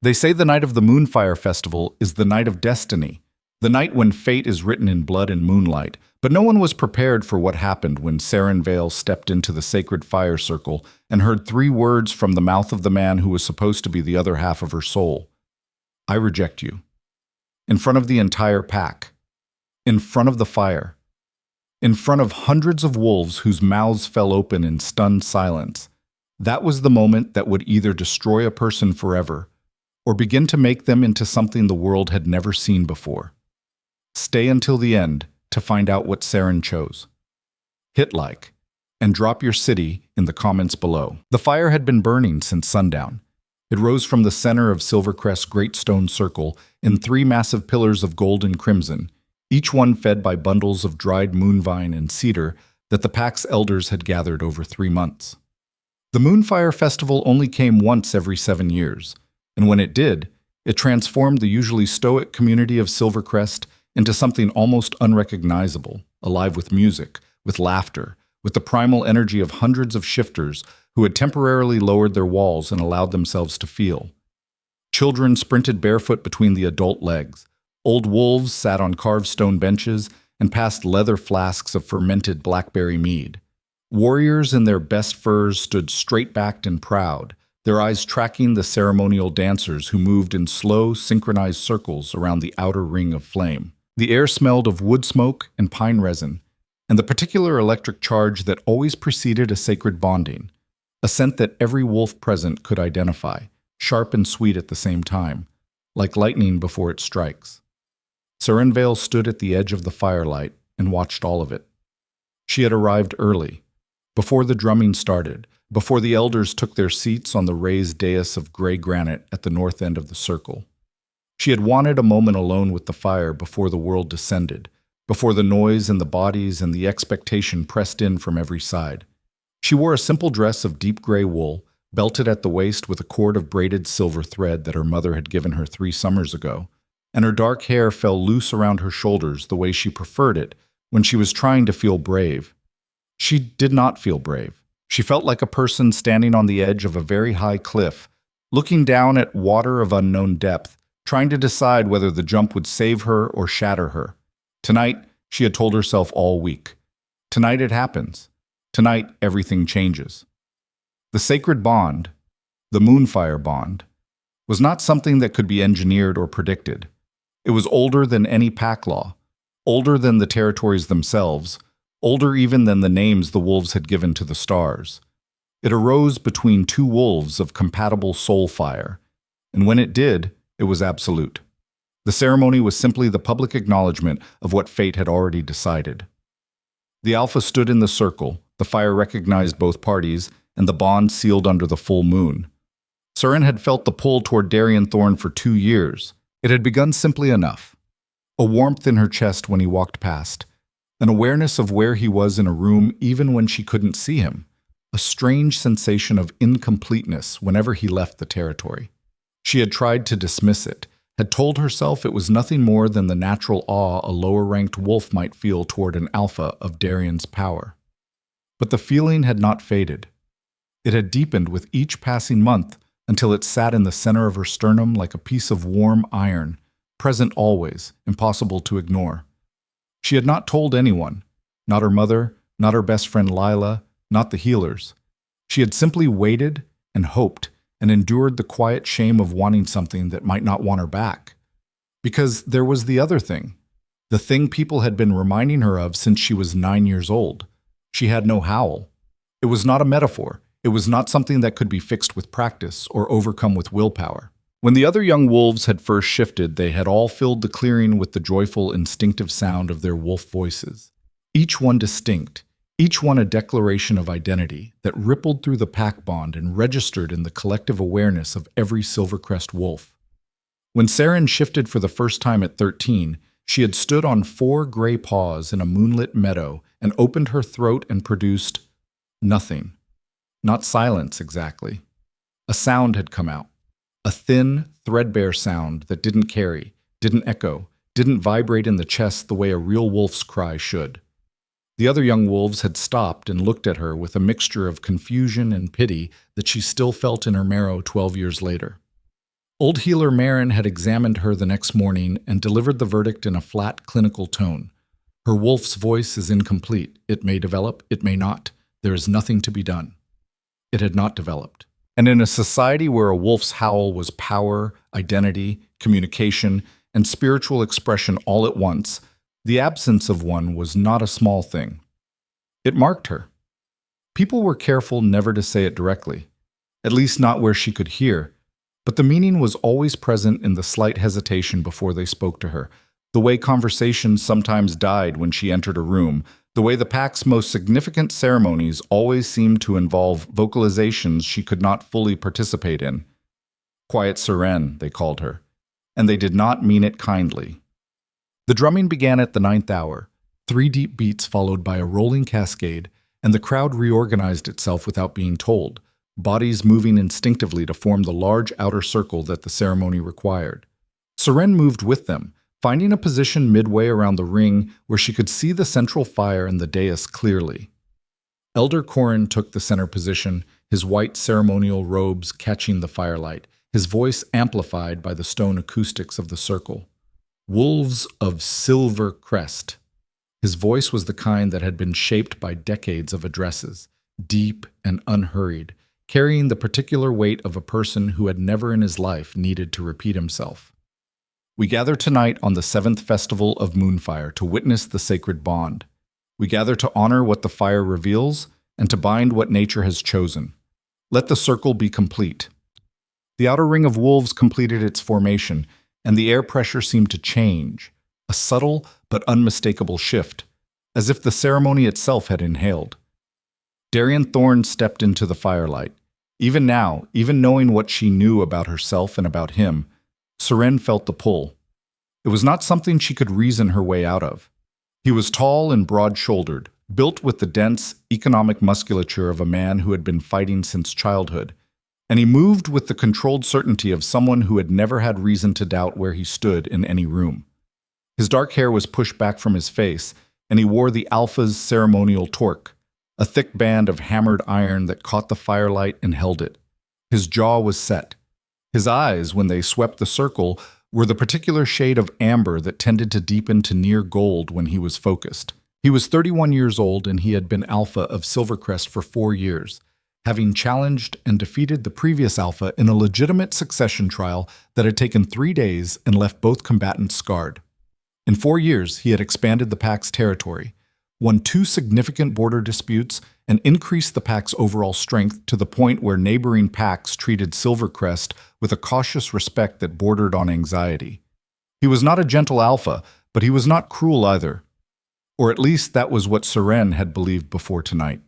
They say the night of the Moonfire Festival is the night of destiny, the night when fate is written in blood and moonlight, but no one was prepared for what happened when Seren Vale stepped into the sacred fire circle and heard three words from the mouth of the man who was supposed to be the other half of her soul. I reject you. In front of the entire pack. In front of the fire. In front of hundreds of wolves whose mouths fell open in stunned silence. That was the moment that would either destroy a person forever or begin to make them into something the world had never seen before. Stay until the end to find out what Seren chose. Hit like, and drop your city in the comments below. The fire had been burning since sundown. It rose from the center of Silvercrest's great stone circle in three massive pillars of gold and crimson, each one fed by bundles of dried moonvine and cedar that the pack's elders had gathered over 3 months. The Moonfire Festival only came once every 7 years, and when it did, it transformed the usually stoic community of Silvercrest into something almost unrecognizable, alive with music, with laughter, with the primal energy of hundreds of shifters who had temporarily lowered their walls and allowed themselves to feel. Children sprinted barefoot between the adult legs. Old wolves sat on carved stone benches and passed leather flasks of fermented blackberry mead. Warriors in their best furs stood straight-backed and proud, their eyes tracking the ceremonial dancers who moved in slow, synchronized circles around the outer ring of flame. The air smelled of wood smoke and pine resin, and the particular electric charge that always preceded a sacred bonding, a scent that every wolf present could identify, sharp and sweet at the same time, like lightning before it strikes. Seren Vale stood at the edge of the firelight and watched all of it. She had arrived early, before the drumming started, before the elders took their seats on the raised dais of gray granite at the north end of the circle. She had wanted a moment alone with the fire before the world descended, before the noise and the bodies and the expectation pressed in from every side. She wore a simple dress of deep gray wool, belted at the waist with a cord of braided silver thread that her mother had given her 3 summers ago, and her dark hair fell loose around her shoulders the way she preferred it when she was trying to feel brave. She did not feel brave. She felt like a person standing on the edge of a very high cliff, looking down at water of unknown depth, trying to decide whether the jump would save her or shatter her. Tonight, she had told herself all week. Tonight it happens. Tonight everything changes. The sacred bond, the Moonfire bond, was not something that could be engineered or predicted. It was older than any pack law, older than the territories themselves, older even than the names the wolves had given to the stars. It arose between 2 wolves of compatible soul fire, and when it did, it was absolute. The ceremony was simply the public acknowledgement of what fate had already decided. The Alpha stood in the circle, the fire recognized both parties, and the bond sealed under the full moon. Seren had felt the pull toward Darien Thorn for 2 years. It had begun simply enough. A warmth in her chest when he walked past, an awareness of where he was in a room even when she couldn't see him, a strange sensation of incompleteness whenever he left the territory. She had tried to dismiss it, had told herself it was nothing more than the natural awe a lower-ranked wolf might feel toward an alpha of Darien's power. But the feeling had not faded. It had deepened with each passing month until it sat in the center of her sternum like a piece of warm iron, present always, impossible to ignore. She had not told anyone, not her mother, not her best friend Lila, not the healers. She had simply waited and hoped and endured the quiet shame of wanting something that might not want her back. Because there was the other thing, the thing people had been reminding her of since she was 9 years old. She had no howl. It was not a metaphor. It was not something that could be fixed with practice or overcome with willpower. When the other young wolves had first shifted, they had all filled the clearing with the joyful, instinctive sound of their wolf voices. Each one distinct, each one a declaration of identity that rippled through the pack bond and registered in the collective awareness of every Silvercrest wolf. When Seren shifted for the first time at 13, she had stood on 4 gray paws in a moonlit meadow and opened her throat and produced nothing. Not silence, exactly. A sound had come out. A thin, threadbare sound that didn't carry, didn't echo, didn't vibrate in the chest the way a real wolf's cry should. The other young wolves had stopped and looked at her with a mixture of confusion and pity that she still felt in her marrow 12 years later. Old healer Marin had examined her the next morning and delivered the verdict in a flat, clinical tone. Her wolf's voice is incomplete. It may develop, it may not. There is nothing to be done. It had not developed. And in a society where a wolf's howl was power, identity, communication, and spiritual expression all at once, the absence of one was not a small thing. It marked her. People were careful never to say it directly, at least not where she could hear, but the meaning was always present in the slight hesitation before they spoke to her, the way conversations sometimes died when she entered a room, the way the pack's most significant ceremonies always seemed to involve vocalizations she could not fully participate in. Quiet Seren, they called her, and they did not mean it kindly. The drumming began at the 9th hour, 3 deep beats followed by a rolling cascade, and the crowd reorganized itself without being told, bodies moving instinctively to form the large outer circle that the ceremony required. Seren moved with them, finding a position midway around the ring where she could see the central fire and the dais clearly. Elder Corin took the center position, his white ceremonial robes catching the firelight, his voice amplified by the stone acoustics of the circle. Wolves of silver crest. His voice was the kind that had been shaped by decades of addresses, deep and unhurried, carrying the particular weight of a person who had never in his life needed to repeat himself. We gather tonight on the 7th festival of Moonfire to witness the sacred bond. We gather to honor what the fire reveals and to bind what nature has chosen. Let the circle be complete. The outer ring of wolves completed its formation, and the air pressure seemed to change, a subtle but unmistakable shift, as if the ceremony itself had inhaled. Darian Thorne stepped into the firelight. Even now, even knowing what she knew about herself and about him, Seren felt the pull. It was not something she could reason her way out of. He was tall and broad-shouldered, built with the dense, economic musculature of a man who had been fighting since childhood, and he moved with the controlled certainty of someone who had never had reason to doubt where he stood in any room. His dark hair was pushed back from his face, and he wore the Alpha's ceremonial torque, a thick band of hammered iron that caught the firelight and held it. His jaw was set. His eyes, when they swept the circle, were the particular shade of amber that tended to deepen to near gold when he was focused. He was 31 years old, and he had been Alpha of Silvercrest for 4 years, having challenged and defeated the previous Alpha in a legitimate succession trial that had taken 3 days and left both combatants scarred. In 4 years, he had expanded the pack's territory, won 2 significant border disputes, and increased the pack's overall strength to the point where neighboring packs treated Silvercrest with a cautious respect that bordered on anxiety. He was not a gentle alpha, but he was not cruel either. Or at least that was what Seren had believed before tonight.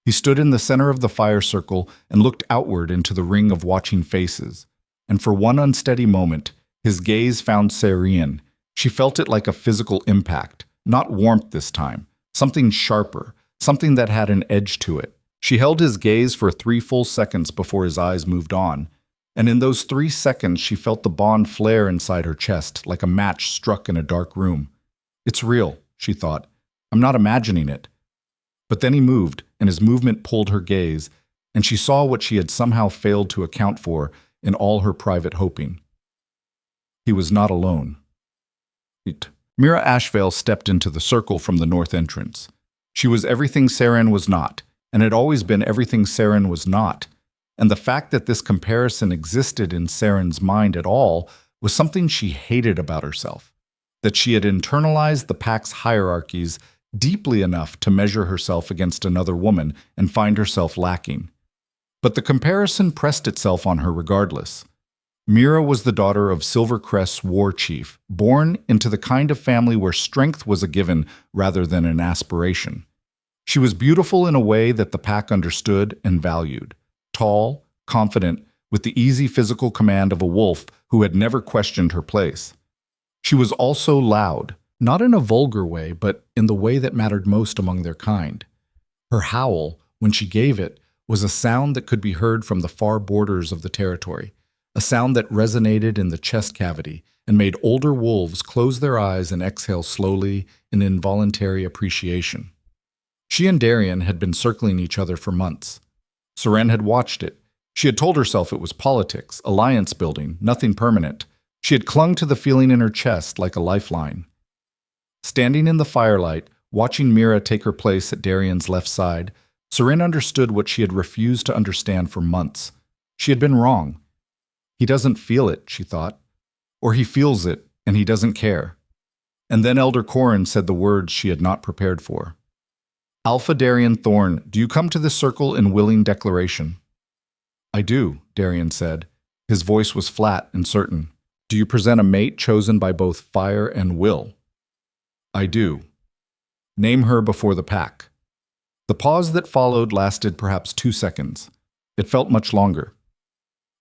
He stood in the center of the fire circle and looked outward into the ring of watching faces. And for one unsteady moment, his gaze found Seren. She felt it like a physical impact, not warmth this time, something sharper, something that had an edge to it. She held his gaze for 3 full seconds before his eyes moved on, and in those 3 seconds she felt the bond flare inside her chest like a match struck in a dark room. It's real, she thought. I'm not imagining it. But then he moved, and his movement pulled her gaze, and she saw what she had somehow failed to account for in all her private hoping. He was not alone. Mira Ashvale stepped into the circle from the north entrance. She was everything Seren was not, and had always been everything Seren was not, and the fact that this comparison existed in Seren's mind at all was something she hated about herself, that she had internalized the pack's hierarchies deeply enough to measure herself against another woman and find herself lacking. But the comparison pressed itself on her regardless. Mira was the daughter of Silvercrest's war chief, born into the kind of family where strength was a given rather than an aspiration. She was beautiful in a way that the pack understood and valued, tall, confident, with the easy physical command of a wolf who had never questioned her place. She was also loud, not in a vulgar way, but in the way that mattered most among their kind. Her howl, when she gave it, was a sound that could be heard from the far borders of the territory, a sound that resonated in the chest cavity and made older wolves close their eyes and exhale slowly in involuntary appreciation. She and Darian had been circling each other for months. Seren had watched it, She had told herself it was politics, alliance building, nothing permanent. She had clung to the feeling in her chest like a lifeline. Standing in the firelight, watching Mira take her place at Darian's left side, Seren understood what she had refused to understand for months. She had been wrong. He doesn't feel it, she thought. Or he feels it, and he doesn't care. And then Elder Corrin said the words she had not prepared for. Alpha Darian Thorn, do you come to this circle in willing declaration? I do, Darian said. His voice was flat and certain. Do you present a mate chosen by both fire and will? I do. Name her before the pack. The pause that followed lasted perhaps 2 seconds. It felt much longer.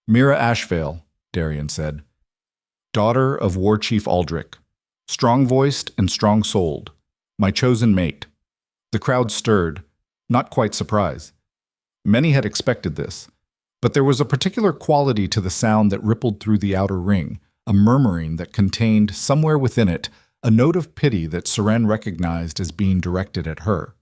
Mira Ashvale, Darian said. Daughter of War Chief Aldrich. Strong-voiced and strong-souled. My chosen mate. The crowd stirred, not quite surprised. Many had expected this, but there was a particular quality to the sound that rippled through the outer ring, a murmuring that contained, somewhere within it, a note of pity that Seren recognized as being directed at her.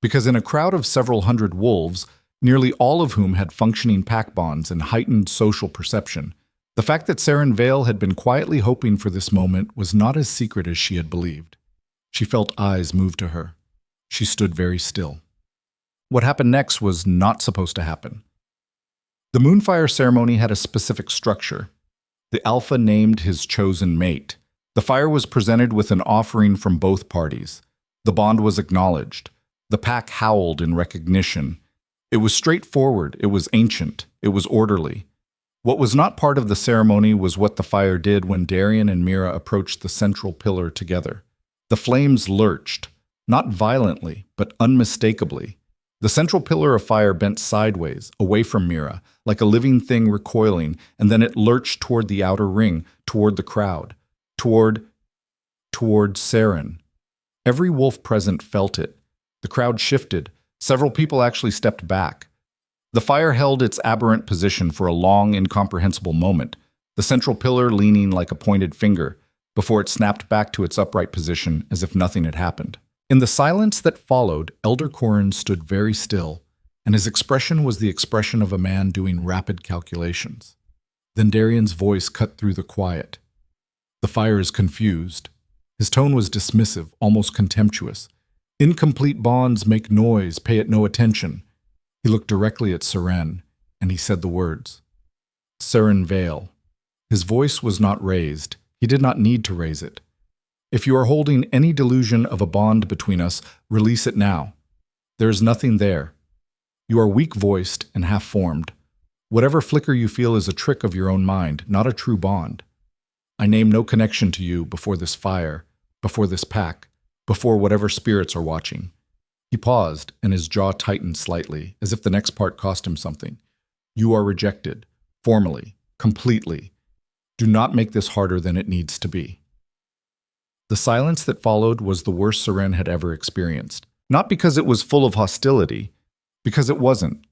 Because in a crowd of several hundred wolves, nearly all of whom had functioning pack bonds and heightened social perception, the fact that Seren Vale had been quietly hoping for this moment was not as secret as she had believed. She felt eyes move to her. She stood very still. What happened next was not supposed to happen. The Moonfire ceremony had a specific structure. The Alpha named his chosen mate. The fire was presented with an offering from both parties. The bond was acknowledged. The pack howled in recognition. It was straightforward, it was ancient, it was orderly. What was not part of the ceremony was what the fire did when Darian and Mira approached the central pillar together. The flames lurched, not violently, but unmistakably. The central pillar of fire bent sideways, away from Mira, like a living thing recoiling, and then it lurched toward the outer ring, toward the crowd, toward Seren. Every wolf present felt it. The crowd shifted. Several people actually stepped back. The fire held its aberrant position for a long, incomprehensible moment, the central pillar leaning like a pointed finger, before it snapped back to its upright position as if nothing had happened. In the silence that followed, Elder Corrin stood very still, and his expression was the expression of a man doing rapid calculations. Then Darian's voice cut through the quiet. The fire is confused. His tone was dismissive, almost contemptuous. Incomplete bonds make noise, pay it no attention. He looked directly at Seren, and he said the words. Seren Vale. His voice was not raised. He did not need to raise it. If you are holding any delusion of a bond between us, release it now. There is nothing there. You are weak-voiced and half-formed. Whatever flicker you feel is a trick of your own mind, not a true bond. I name no connection to you before this fire, before this pack, before whatever spirits are watching. He paused, and his jaw tightened slightly, as if the next part cost him something. You are rejected, formally, completely. Do not make this harder than it needs to be. The silence that followed was the worst Seren had ever experienced. Not because it was full of hostility, because it wasn't.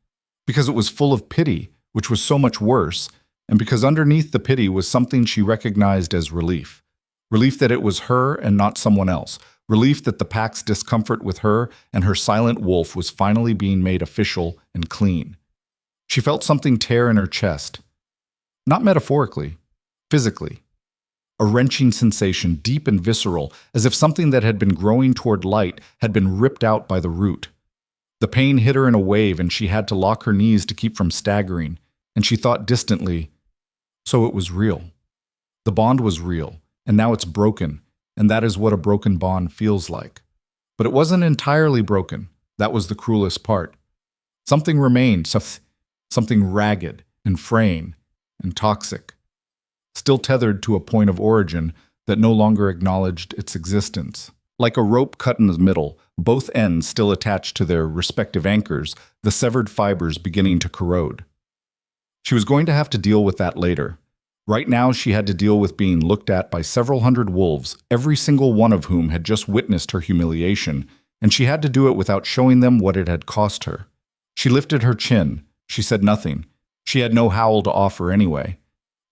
Because it was full of pity, which was so much worse, and because underneath the pity was something she recognized as relief. Relief that it was her and not someone else. Relief that the pack's discomfort with her and her silent wolf was finally being made official and clean. She felt something tear in her chest. Not metaphorically, physically. A wrenching sensation, deep and visceral, as if something that had been growing toward light had been ripped out by the root. The pain hit her in a wave, and she had to lock her knees to keep from staggering, and she thought distantly, so it was real. The bond was real, and now it's broken, and that is what a broken bond feels like. But it wasn't entirely broken. That was the cruelest part. Something remained, something ragged and fraying and toxic, still tethered to a point of origin that no longer acknowledged its existence. Like a rope cut in the middle, both ends still attached to their respective anchors, the severed fibers beginning to corrode. She was going to have to deal with that later. Right now, she had to deal with being looked at by several hundred wolves, every single one of whom had just witnessed her humiliation, and she had to do it without showing them what it had cost her. She lifted her chin. She said nothing. She had no howl to offer anyway.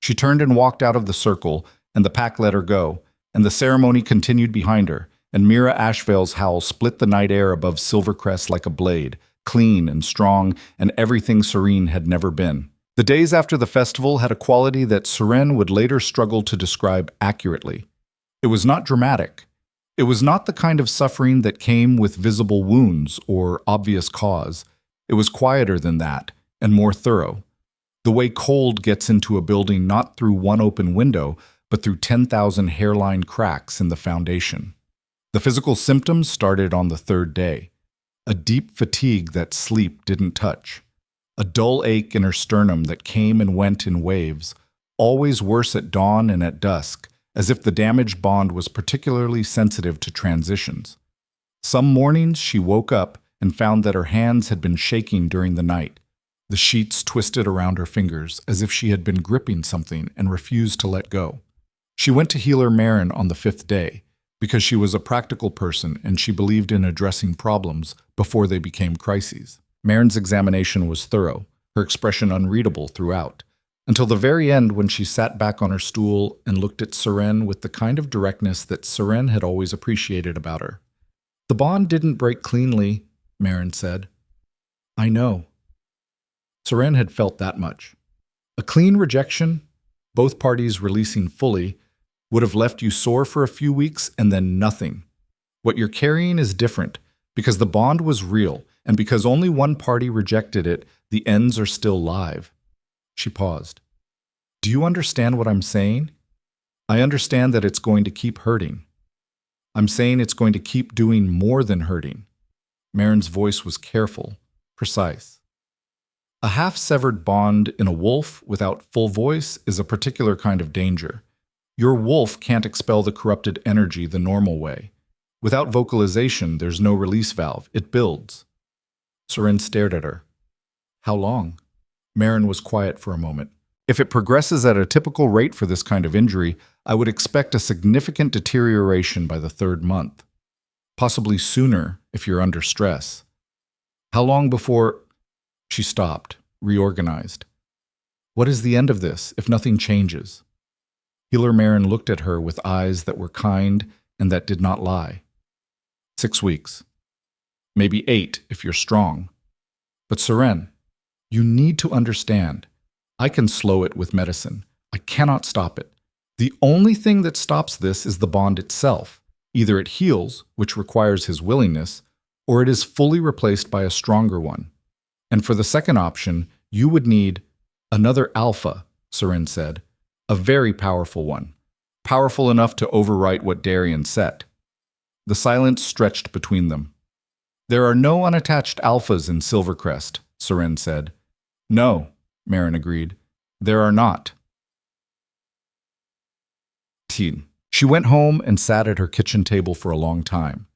She turned and walked out of the circle, and the pack let her go, and the ceremony continued behind her, and Mira Ashvale's howl split the night air above Silvercrest like a blade, clean and strong, and everything Seren had never been. The days after the festival had a quality that Seren would later struggle to describe accurately. It was not dramatic. It was not the kind of suffering that came with visible wounds or obvious cause. It was quieter than that, and more thorough. The way cold gets into a building not through one open window, but through 10,000 hairline cracks in the foundation. The physical symptoms started on the third day. A deep fatigue that sleep didn't touch. A dull ache in her sternum that came and went in waves, always worse at dawn and at dusk, as if the damaged bond was particularly sensitive to transitions. Some mornings she woke up and found that her hands had been shaking during the night. The sheets twisted around her fingers as if she had been gripping something and refused to let go. She went to healer Meren on the 5th day, because she was a practical person and she believed in addressing problems before they became crises. Meren's examination was thorough, her expression unreadable throughout, until the very end when she sat back on her stool and looked at Seren with the kind of directness that Seren had always appreciated about her. "The bond didn't break cleanly," Meren said. "I know." Seren had felt that much. A clean rejection, both parties releasing fully, would have left you sore for a few weeks and then nothing. What you're carrying is different, because the bond was real, and because only one party rejected it, the ends are still live. She paused. "Do you understand what I'm saying? I understand that it's going to keep hurting. I'm saying it's going to keep doing more than hurting." Meren's voice was careful, precise. A half-severed bond in a wolf without full voice is a particular kind of danger. Your wolf can't expel the corrupted energy the normal way. Without vocalization, there's no release valve. It builds. Seren stared at her. "How long?" Meren was quiet for a moment. "If it progresses at a typical rate for this kind of injury, I would expect a significant deterioration by the 3rd month. Possibly sooner if you're under stress." "How long before—" She stopped, reorganized. "What is the end of this, if nothing changes?" Healer Meren looked at her with eyes that were kind and that did not lie. 6 weeks. Maybe 8 if you're strong. But Seren, you need to understand. I can slow it with medicine. I cannot stop it. The only thing that stops this is the bond itself. Either it heals, which requires his willingness, or it is fully replaced by a stronger one. And for the second option, you would need another alpha, Seren said. A very powerful one. Powerful enough to overwrite what Darien set. The silence stretched between them. "There are no unattached alphas in Silvercrest," Seren said. "No," Meren agreed. "There are not." She went home and sat at her kitchen table for a long time.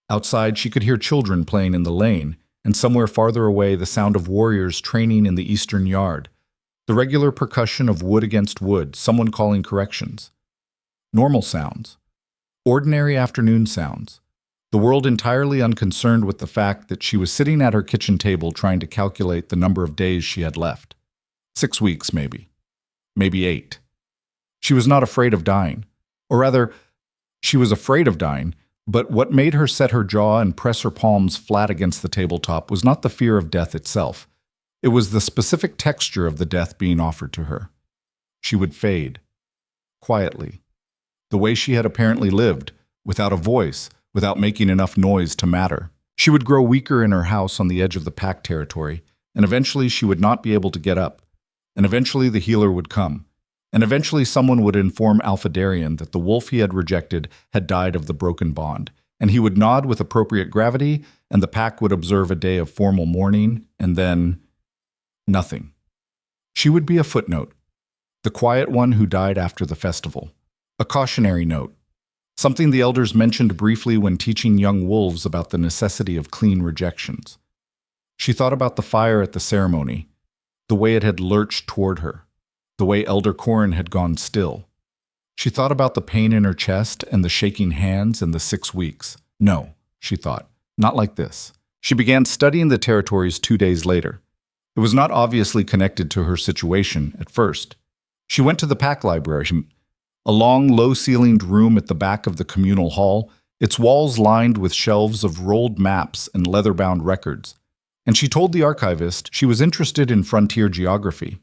Outside, she could hear children playing in the lane, and somewhere farther away the sound of warriors training in the eastern yard. The regular percussion of wood against wood, someone calling corrections. Normal sounds. Ordinary afternoon sounds. The world entirely unconcerned with the fact that she was sitting at her kitchen table trying to calculate the number of days she had left. 6 weeks, maybe. Maybe 8. She was not afraid of dying. Or rather, she was afraid of dying, but what made her set her jaw and press her palms flat against the tabletop was not the fear of death itself. It was the specific texture of the death being offered to her. She would fade. Quietly. The way she had apparently lived, without a voice, without making enough noise to matter. She would grow weaker in her house on the edge of the pack territory, and eventually she would not be able to get up. And eventually the healer would come. And eventually someone would inform Alpha Darien that the wolf he had rejected had died of the broken bond, and he would nod with appropriate gravity, and the pack would observe a day of formal mourning, and then nothing. She would be a footnote, the quiet one who died after the festival. A cautionary note, something the elders mentioned briefly when teaching young wolves about the necessity of clean rejections. She thought about the fire at the ceremony, the way it had lurched toward her, the way Elder Corrin had gone still. She thought about the pain in her chest and the shaking hands and the 6 weeks. No, she thought, not like this. She began studying the territories 2 days later. It was not obviously connected to her situation at first. She went to the pack library, a long, low-ceilinged room at the back of the communal hall, its walls lined with shelves of rolled maps and leather-bound records. and she told the archivist she was interested in frontier geography.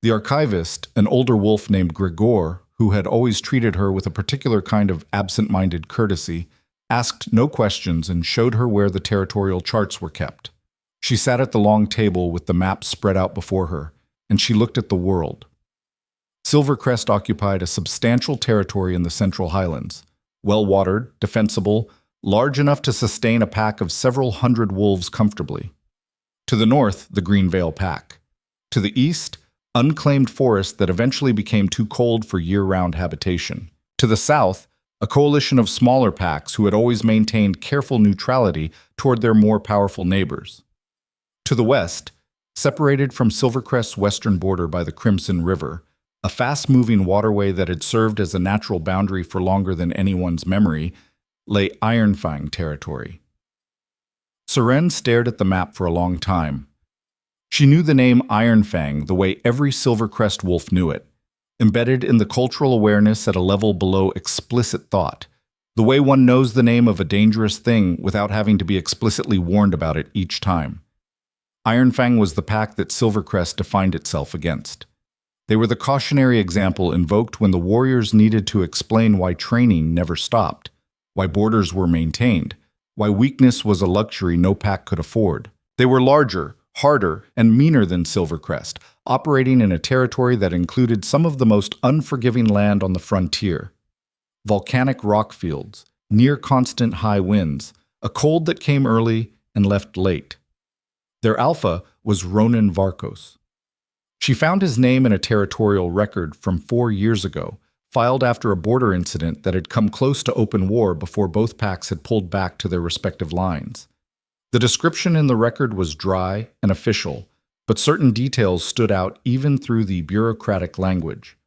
The archivist, an older wolf named Gregor, who had always treated her with a particular kind of absent-minded courtesy, asked no questions and showed her where the territorial charts were kept. She sat at the long table with the maps spread out before her, and she looked at the world. Silvercrest occupied a substantial territory in the Central Highlands, well-watered, defensible, large enough to sustain a pack of several hundred wolves comfortably. To the north, the Green Vale Pack. To the east, unclaimed forest that eventually became too cold for year-round habitation. To the south, a coalition of smaller packs who had always maintained careful neutrality toward their more powerful neighbors. To the west, separated from Silvercrest's western border by the Crimson River, a fast-moving waterway that had served as a natural boundary for longer than anyone's memory, lay Ironfang territory. Seren stared at the map for a long time. She knew the name Ironfang the way every Silvercrest wolf knew it, embedded in the cultural awareness at a level below explicit thought, the way one knows the name of a dangerous thing without having to be explicitly warned about it each time. Ironfang was the pack that Silvercrest defined itself against. They were the cautionary example invoked when the warriors needed to explain why training never stopped, why borders were maintained, why weakness was a luxury no pack could afford. They were larger, harder, and meaner than Silvercrest, operating in a territory that included some of the most unforgiving land on the frontier. Volcanic rock fields, near constant high winds, a cold that came early and left late. Their alpha was Ronan Varkos. She found his name in a territorial record from 4 years ago, filed after a border incident that had come close to open war before both packs had pulled back to their respective lines. The description in the record was dry and official, but certain details stood out even through the bureaucratic language.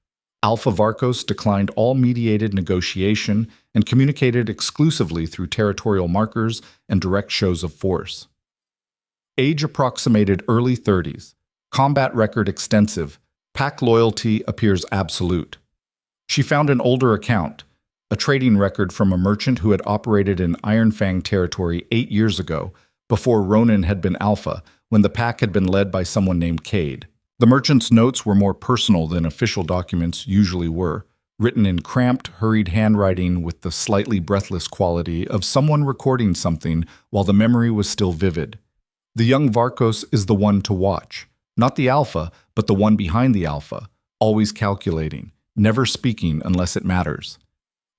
Alpha Varkos declined all mediated negotiation and communicated exclusively through territorial markers and direct shows of force. Age approximated early 30s. Combat record extensive. Pack loyalty appears absolute. She found an older account, a trading record from a merchant who had operated in Ironfang territory 8 years ago, before Ronan had been Alpha, when the pack had been led by someone named Cade. The merchant's notes were more personal than official documents usually were, written in cramped, hurried handwriting with the slightly breathless quality of someone recording something while the memory was still vivid. The young Varkos is the one to watch. Not the alpha, but the one behind the alpha, always calculating, never speaking unless it matters.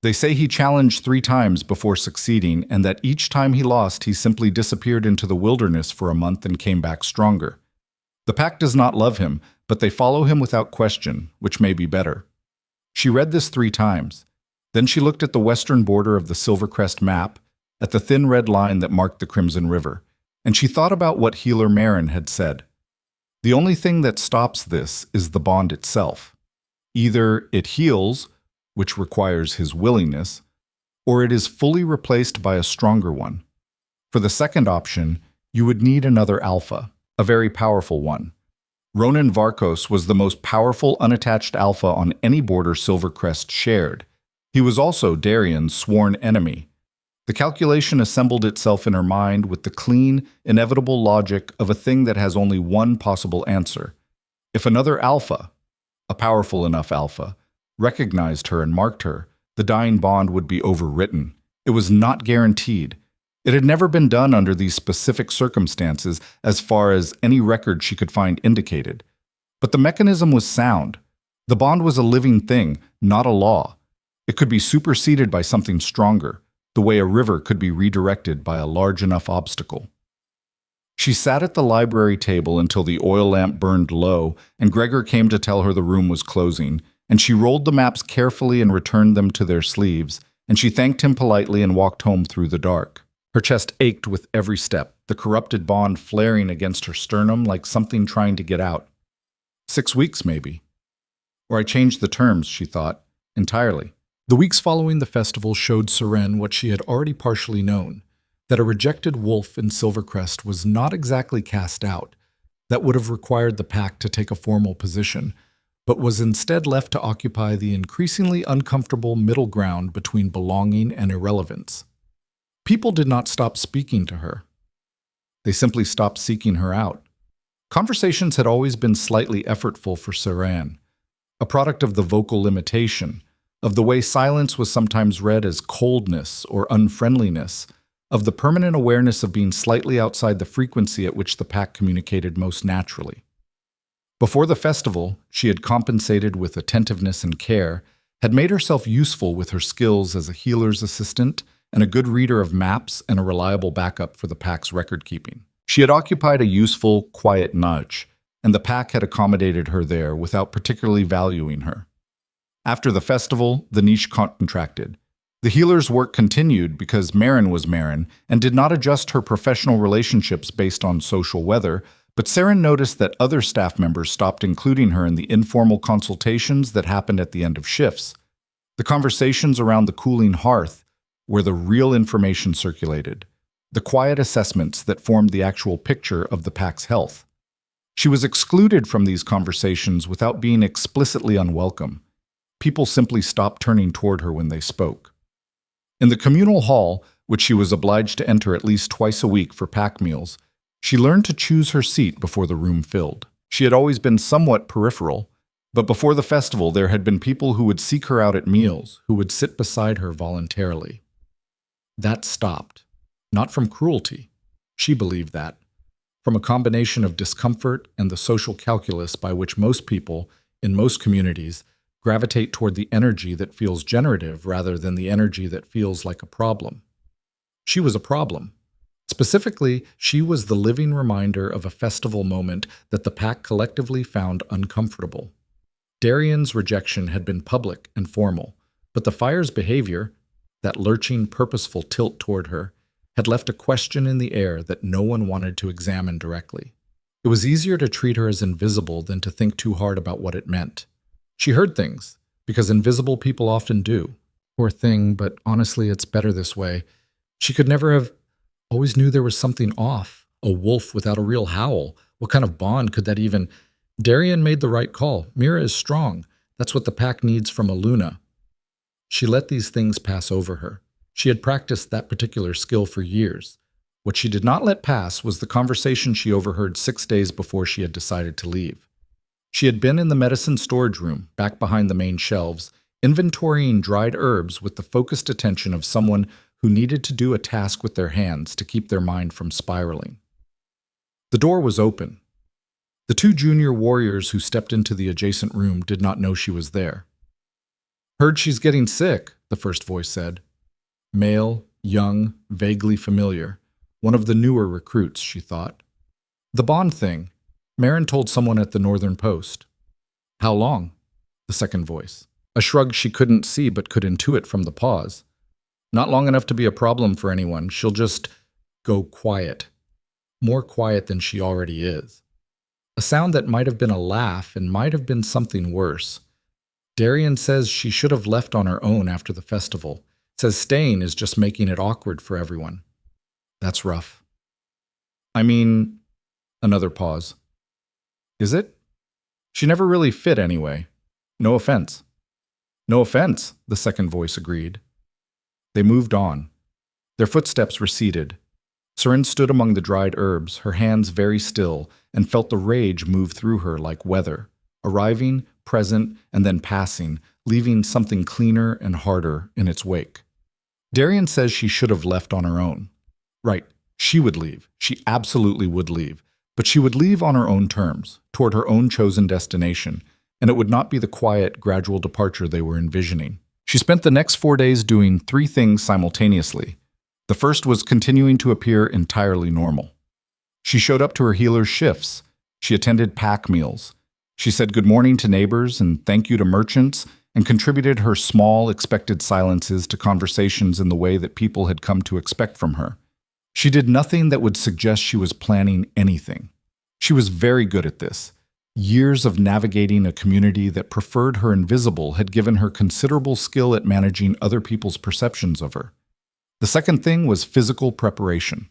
They say he challenged 3 times before succeeding, and that each time he lost, he simply disappeared into the wilderness for a month and came back stronger. The pack does not love him, but they follow him without question, which may be better. She read this 3 times. Then she looked at the western border of the Silvercrest map, at the thin red line that marked the Crimson River, and she thought about what healer Marin had said. The only thing that stops this is the bond itself. Either it heals, which requires his willingness, or it is fully replaced by a stronger one. For the second option, you would need another alpha, a very powerful one. Ronan Varkos was the most powerful unattached alpha on any border Silvercrest shared. He was also Darian's sworn enemy. The calculation assembled itself in her mind with the clean, inevitable logic of a thing that has only one possible answer. If another alpha, a powerful enough alpha, recognized her and marked her, the dying bond would be overwritten. It was not guaranteed. It had never been done under these specific circumstances as far as any record she could find indicated. But the mechanism was sound. The bond was a living thing, not a law. It could be superseded by something stronger, the way a river could be redirected by a large enough obstacle. She sat at the library table until the oil lamp burned low and Gregor came to tell her the room was closing, and she rolled the maps carefully and returned them to their sleeves, and she thanked him politely and walked home through the dark. Her chest ached with every step, the corrupted bond flaring against her sternum like something trying to get out. 6 weeks, maybe. Or I changed the terms, she thought, entirely. The weeks following the festival showed Seren what she had already partially known, that a rejected wolf in Silvercrest was not exactly cast out, that would have required the pack to take a formal position, but was instead left to occupy the increasingly uncomfortable middle ground between belonging and irrelevance. People did not stop speaking to her. They simply stopped seeking her out. Conversations had always been slightly effortful for Seren, a product of the vocal limitation, of the way silence was sometimes read as coldness or unfriendliness, of the permanent awareness of being slightly outside the frequency at which the pack communicated most naturally. Before the festival, she had compensated with attentiveness and care, had made herself useful with her skills as a healer's assistant and a good reader of maps and a reliable backup for the pack's record-keeping. She had occupied a useful, quiet niche, and the pack had accommodated her there without particularly valuing her. After the festival, the niche contracted. The healer's work continued because Meren was Meren and did not adjust her professional relationships based on social weather, but Seren noticed that other staff members stopped including her in the informal consultations that happened at the end of shifts. The conversations around the cooling hearth, where the real information circulated. The quiet assessments that formed the actual picture of the pack's health. She was excluded from these conversations without being explicitly unwelcome. People simply stopped turning toward her when they spoke. In the communal hall, which she was obliged to enter at least twice a week for pack meals, she learned to choose her seat before the room filled. She had always been somewhat peripheral, but before the festival there had been people who would seek her out at meals, who would sit beside her voluntarily. That stopped. Not from cruelty. She believed that. From a combination of discomfort and the social calculus by which most people, in most communities, gravitate toward the energy that feels generative rather than the energy that feels like a problem. She was a problem. Specifically, she was the living reminder of a festival moment that the pack collectively found uncomfortable. Darian's rejection had been public and formal, but the fire's behavior, that lurching, purposeful tilt toward her, had left a question in the air that no one wanted to examine directly. It was easier to treat her as invisible than to think too hard about what it meant. She heard things, because invisible people often do. Poor thing, but honestly it's better this way. She could never have always knew there was something off. A wolf without a real howl. What kind of bond could that even... Darian made the right call. Mira is strong. That's what the pack needs from a Luna. She let these things pass over her. She had practiced that particular skill for years. What she did not let pass was the conversation she overheard 6 days before she had decided to leave. She had been in the medicine storage room, back behind the main shelves, inventorying dried herbs with the focused attention of someone who needed to do a task with their hands to keep their mind from spiraling. The door was open. The 2 junior warriors who stepped into the adjacent room did not know she was there. "Heard she's getting sick," the first voice said. Male, young, vaguely familiar. One of the newer recruits, she thought. The bond thing. Meren told someone at the Northern Post. "How long?" The second voice. A shrug she couldn't see but could intuit from the pause. "Not long enough to be a problem for anyone. She'll just go quiet. More quiet than she already is." A sound that might have been a laugh and might have been something worse. Darian says she should have left on her own after the festival. Says staying is just making it awkward for everyone. That's rough. I mean... Another pause. Is it? She never really fit anyway. No offense. No offense, the second voice agreed. They moved on. Their footsteps receded. Seren stood among the dried herbs, her hands very still, and felt the rage move through her like weather, arriving, present, and then passing, leaving something cleaner and harder in its wake. Darian says she should have left on her own. Right, she would leave. She absolutely would leave. But she would leave on her own terms, toward her own chosen destination, and it would not be the quiet, gradual departure they were envisioning. She spent the next 4 days doing 3 things simultaneously. The first was continuing to appear entirely normal. She showed up to her healer's shifts. She attended pack meals. She said good morning to neighbors and thank you to merchants, and contributed her small, expected silences to conversations in the way that people had come to expect from her. She did nothing that would suggest she was planning anything. She was very good at this. Years of navigating a community that preferred her invisible had given her considerable skill at managing other people's perceptions of her. The second thing was physical preparation.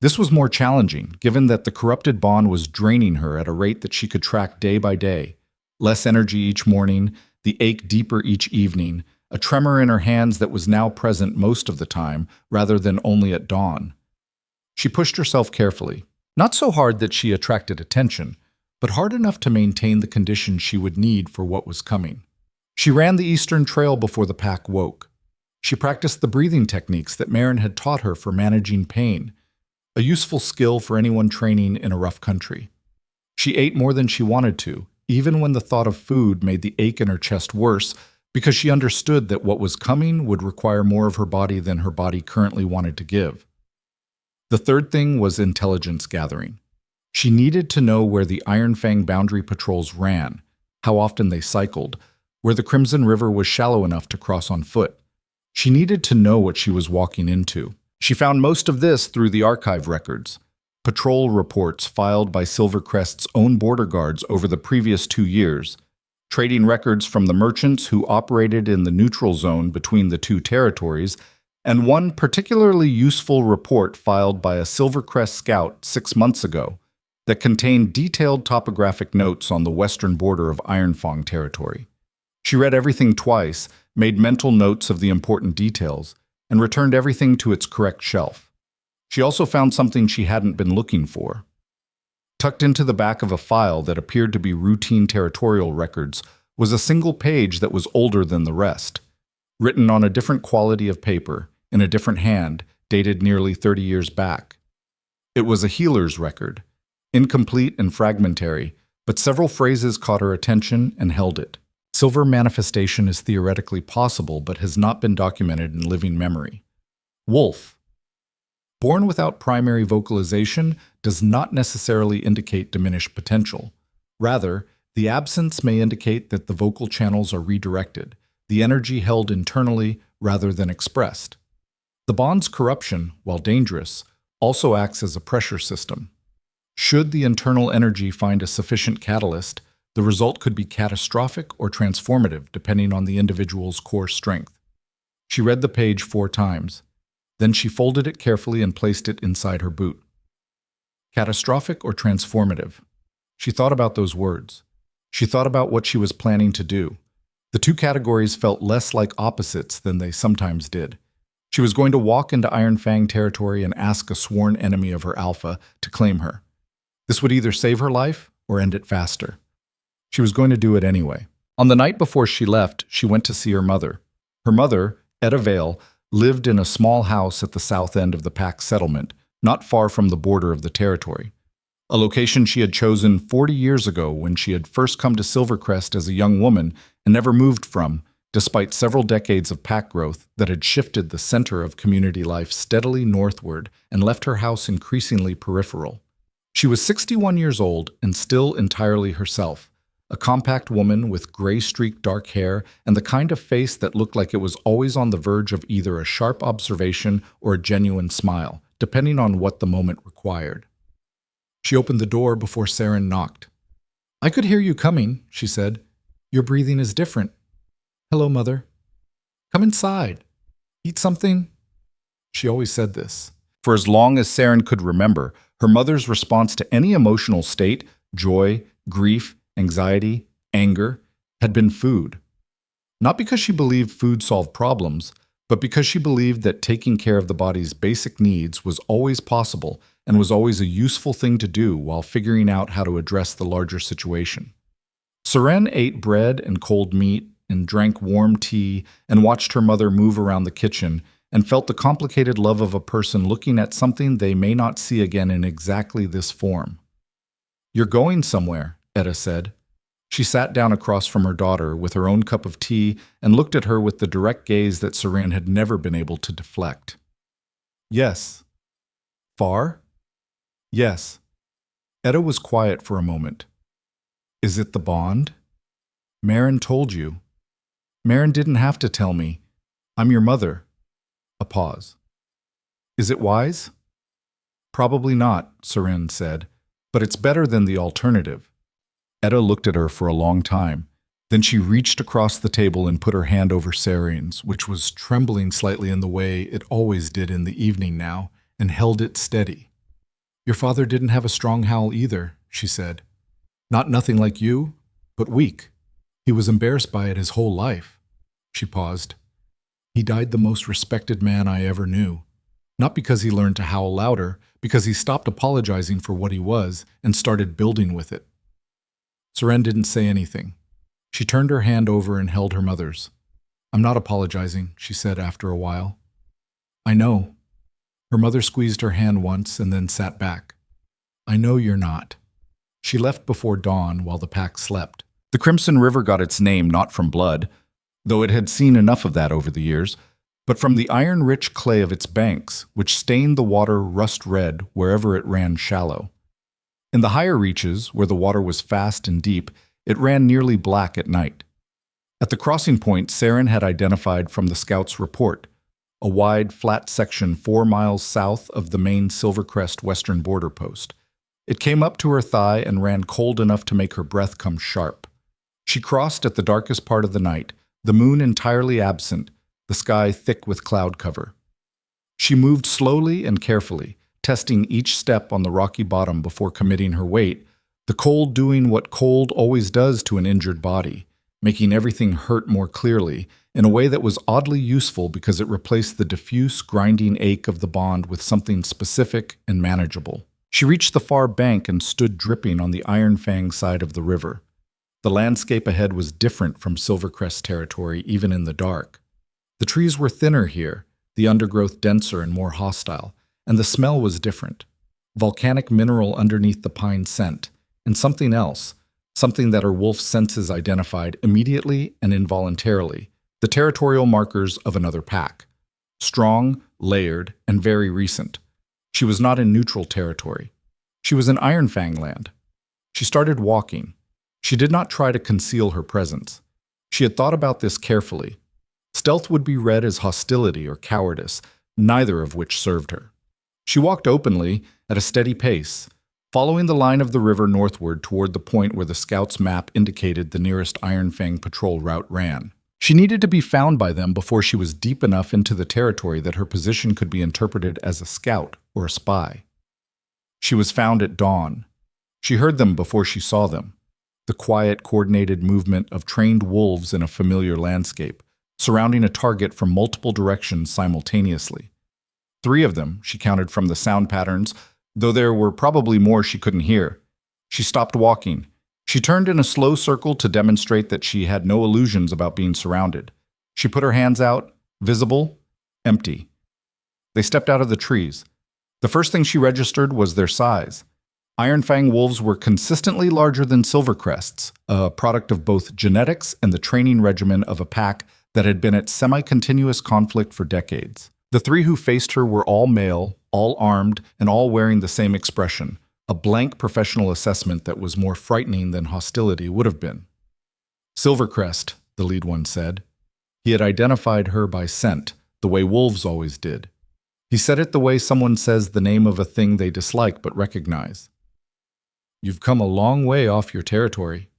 This was more challenging, given that the corrupted bond was draining her at a rate that she could track day by day. Less energy each morning, the ache deeper each evening, a tremor in her hands that was now present most of the time, rather than only at dawn. She pushed herself carefully, not so hard that she attracted attention, but hard enough to maintain the conditions she would need for what was coming. She ran the Eastern Trail before the pack woke. She practiced the breathing techniques that Maren had taught her for managing pain, a useful skill for anyone training in a rough country. She ate more than she wanted to, even when the thought of food made the ache in her chest worse, because she understood that what was coming would require more of her body than her body currently wanted to give. The third thing was intelligence gathering. She needed to know where the Iron Fang boundary patrols ran, how often they cycled, where the Crimson River was shallow enough to cross on foot. She needed to know what she was walking into. She found most of this through the archive records, patrol reports filed by Silvercrest's own border guards over the previous 2 years, trading records from the merchants who operated in the neutral zone between the two territories, and one particularly useful report filed by a Silvercrest scout 6 months ago that contained detailed topographic notes on the western border of Ironfang territory. She read everything twice, made mental notes of the important details, and returned everything to its correct shelf. She also found something she hadn't been looking for. Tucked into the back of a file that appeared to be routine territorial records was a single page that was older than the rest, written on a different quality of paper, in a different hand, dated nearly 30 years back. It was a healer's record, incomplete and fragmentary, but several phrases caught her attention and held it. Silver manifestation is theoretically possible but has not been documented in living memory. Wolf. Born without primary vocalization does not necessarily indicate diminished potential. Rather, the absence may indicate that the vocal channels are redirected, the energy held internally rather than expressed. The bond's corruption, while dangerous, also acts as a pressure system. Should the internal energy find a sufficient catalyst, the result could be catastrophic or transformative depending on the individual's core strength. She read the page 4 times. Then she folded it carefully and placed it inside her boot. Catastrophic or transformative? She thought about those words. She thought about what she was planning to do. The two categories felt less like opposites than they sometimes did. She was going to walk into Iron Fang territory and ask a sworn enemy of her alpha to claim her. This would either save her life or end it faster. She was going to do it anyway. On the night before she left, she went to see her mother. Her mother, Etta Vale, lived in a small house at the south end of the Pack settlement, not far from the border of the territory. A location she had chosen 40 years ago when she had first come to Silvercrest as a young woman and never moved from, despite several decades of pack growth that had shifted the center of community life steadily northward and left her house increasingly peripheral. She was 61 years old and still entirely herself, a compact woman with gray-streaked dark hair and the kind of face that looked like it was always on the verge of either a sharp observation or a genuine smile, depending on what the moment required. She opened the door before Seren knocked. "I could hear you coming," she said. "Your breathing is different." "Hello, Mother." "Come inside. Eat something?" She always said this. For as long as Seren could remember, her mother's response to any emotional state, joy, grief, anxiety, anger, had been food. Not because she believed food solved problems, but because she believed that taking care of the body's basic needs was always possible and was always a useful thing to do while figuring out how to address the larger situation. Seren ate bread and cold meat and drank warm tea and watched her mother move around the kitchen and felt the complicated love of a person looking at something they may not see again in exactly this form. "You're going somewhere," Etta said. She sat down across from her daughter with her own cup of tea and looked at her with the direct gaze that Seren had never been able to deflect. "Yes." "Far?" "Yes." Etta was quiet for a moment. "Is it the bond?" "Maren told you." "Maren didn't have to tell me. I'm your mother." A pause. "Is it wise?" "Probably not," Seren said, "but it's better than the alternative." Etta looked at her for a long time. Then she reached across the table and put her hand over Seren's, which was trembling slightly in the way it always did in the evening now, and held it steady. "Your father didn't have a strong howl either," she said. "Not nothing like you, but weak. He was embarrassed by it his whole life." She paused. "He died the most respected man I ever knew. Not because he learned to howl louder, because he stopped apologizing for what he was and started building with it. Seren didn't say anything. She turned her hand over and held her mother's. "I'm not apologizing," she said after a while. "I know." Her mother squeezed her hand once and then sat back. "I know you're not." She left before dawn while the pack slept. The Crimson River got its name not from blood, though it had seen enough of that over the years, but from the iron-rich clay of its banks, which stained the water rust-red wherever it ran shallow. In the higher reaches, where the water was fast and deep, it ran nearly black at night. At the crossing point Seren had identified from the scout's report, a wide, flat section 4 miles south of the main Silvercrest western border post. It came up to her thigh and ran cold enough to make her breath come sharp. She crossed at the darkest part of the night, the moon entirely absent, the sky thick with cloud cover. She moved slowly and carefully, testing each step on the rocky bottom before committing her weight, the cold doing what cold always does to an injured body, making everything hurt more clearly, in a way that was oddly useful because it replaced the diffuse, grinding ache of the bond with something specific and manageable. She reached the far bank and stood dripping on the Iron Fang side of the river. The landscape ahead was different from Silvercrest territory, even in the dark. The trees were thinner here, the undergrowth denser and more hostile, and the smell was different. Volcanic mineral underneath the pine scent, and something else, something that her wolf's senses identified immediately and involuntarily, the territorial markers of another pack. Strong, layered, and very recent. She was not in neutral territory. She was in Iron Fang land. She started walking. She did not try to conceal her presence. She had thought about this carefully. Stealth would be read as hostility or cowardice, neither of which served her. She walked openly, at a steady pace, following the line of the river northward toward the point where the scout's map indicated the nearest Iron Fang patrol route ran. She needed to be found by them before she was deep enough into the territory that her position could be interpreted as a scout or a spy. She was found at dawn. She heard them before she saw them, the quiet, coordinated movement of trained wolves in a familiar landscape, surrounding a target from multiple directions simultaneously. 3 of them, she counted from the sound patterns, though there were probably more she couldn't hear. She stopped walking. She turned in a slow circle to demonstrate that she had no illusions about being surrounded. She put her hands out, visible, empty. They stepped out of the trees. The first thing she registered was their size. Iron Fang wolves were consistently larger than Silvercrests, a product of both genetics and the training regimen of a pack that had been at semi-continuous conflict for decades. The 3 who faced her were all male, all armed, and all wearing the same expression, a blank professional assessment that was more frightening than hostility would have been. "Silvercrest," the lead one said. He had identified her by scent, the way wolves always did. He said it the way someone says the name of a thing they dislike but recognize. "You've come a long way off your territory."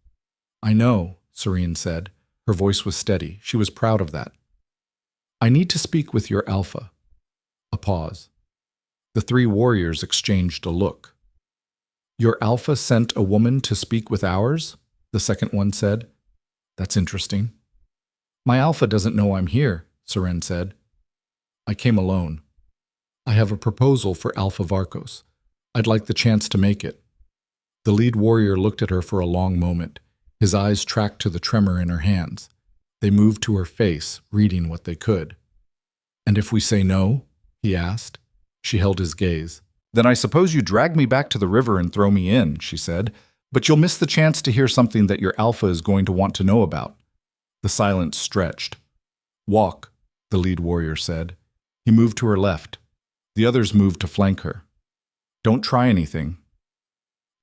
"I know," Seren said. Her voice was steady. She was proud of that. "I need to speak with your alpha." A pause. The 3 warriors exchanged a look. "Your alpha sent a woman to speak with ours?" the second one said. "That's interesting." "My alpha doesn't know I'm here," Seren said. "I came alone. I have a proposal for Alpha Varkos. I'd like the chance to make it." The lead warrior looked at her for a long moment. His eyes tracked to the tremor in her hands. They moved to her face, reading what they could. "And if we say no?" he asked. She held his gaze. "Then I suppose you drag me back to the river and throw me in," she said. "But you'll miss the chance to hear something that your alpha is going to want to know about." The silence stretched. "Walk," the lead warrior said. He moved to her left. The others moved to flank her. "Don't try anything."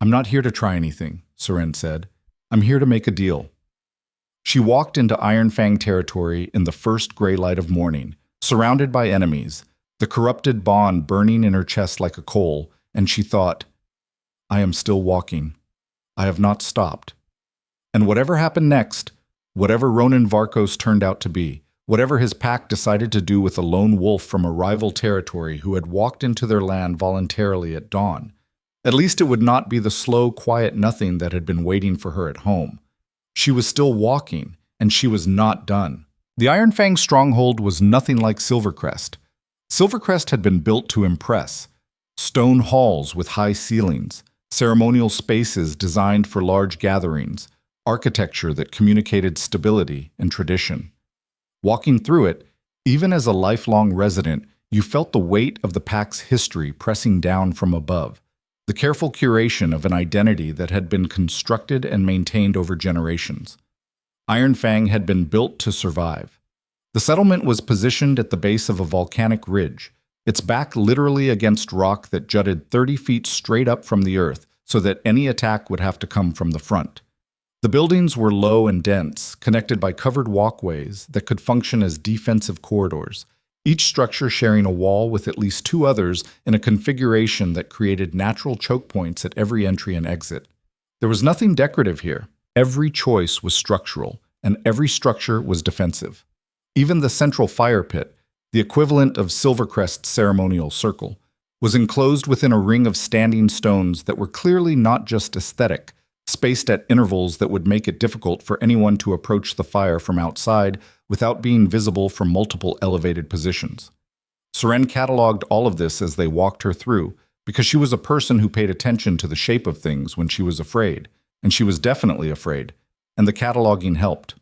"I'm not here to try anything," Seren said. "I'm here to make a deal." She walked into Iron Fang territory in the first gray light of morning, surrounded by enemies, the corrupted bond burning in her chest like a coal, and she thought, "I am still walking. I have not stopped." And whatever happened next, whatever Ronan Varkos turned out to be, whatever his pack decided to do with a lone wolf from a rival territory who had walked into their land voluntarily at dawn, at least it would not be the slow, quiet nothing that had been waiting for her at home. She was still walking, and she was not done. The Iron Fang stronghold was nothing like Silvercrest. Silvercrest had been built to impress. Stone halls with high ceilings, ceremonial spaces designed for large gatherings, architecture that communicated stability and tradition. Walking through it, even as a lifelong resident, you felt the weight of the pack's history pressing down from above, the careful curation of an identity that had been constructed and maintained over generations. Iron Fang had been built to survive. The settlement was positioned at the base of a volcanic ridge, its back literally against rock that jutted 30 feet straight up from the earth so that any attack would have to come from the front. The buildings were low and dense, connected by covered walkways that could function as defensive corridors, each structure sharing a wall with at least two others in a configuration that created natural choke points at every entry and exit. There was nothing decorative here. Every choice was structural, and every structure was defensive. Even the central fire pit, the equivalent of Silvercrest's ceremonial circle, was enclosed within a ring of standing stones that were clearly not just aesthetic, spaced at intervals that would make it difficult for anyone to approach the fire from outside without being visible from multiple elevated positions. Seren cataloged all of this as they walked her through, because she was a person who paid attention to the shape of things when she was afraid, and she was definitely afraid, and the cataloging helped.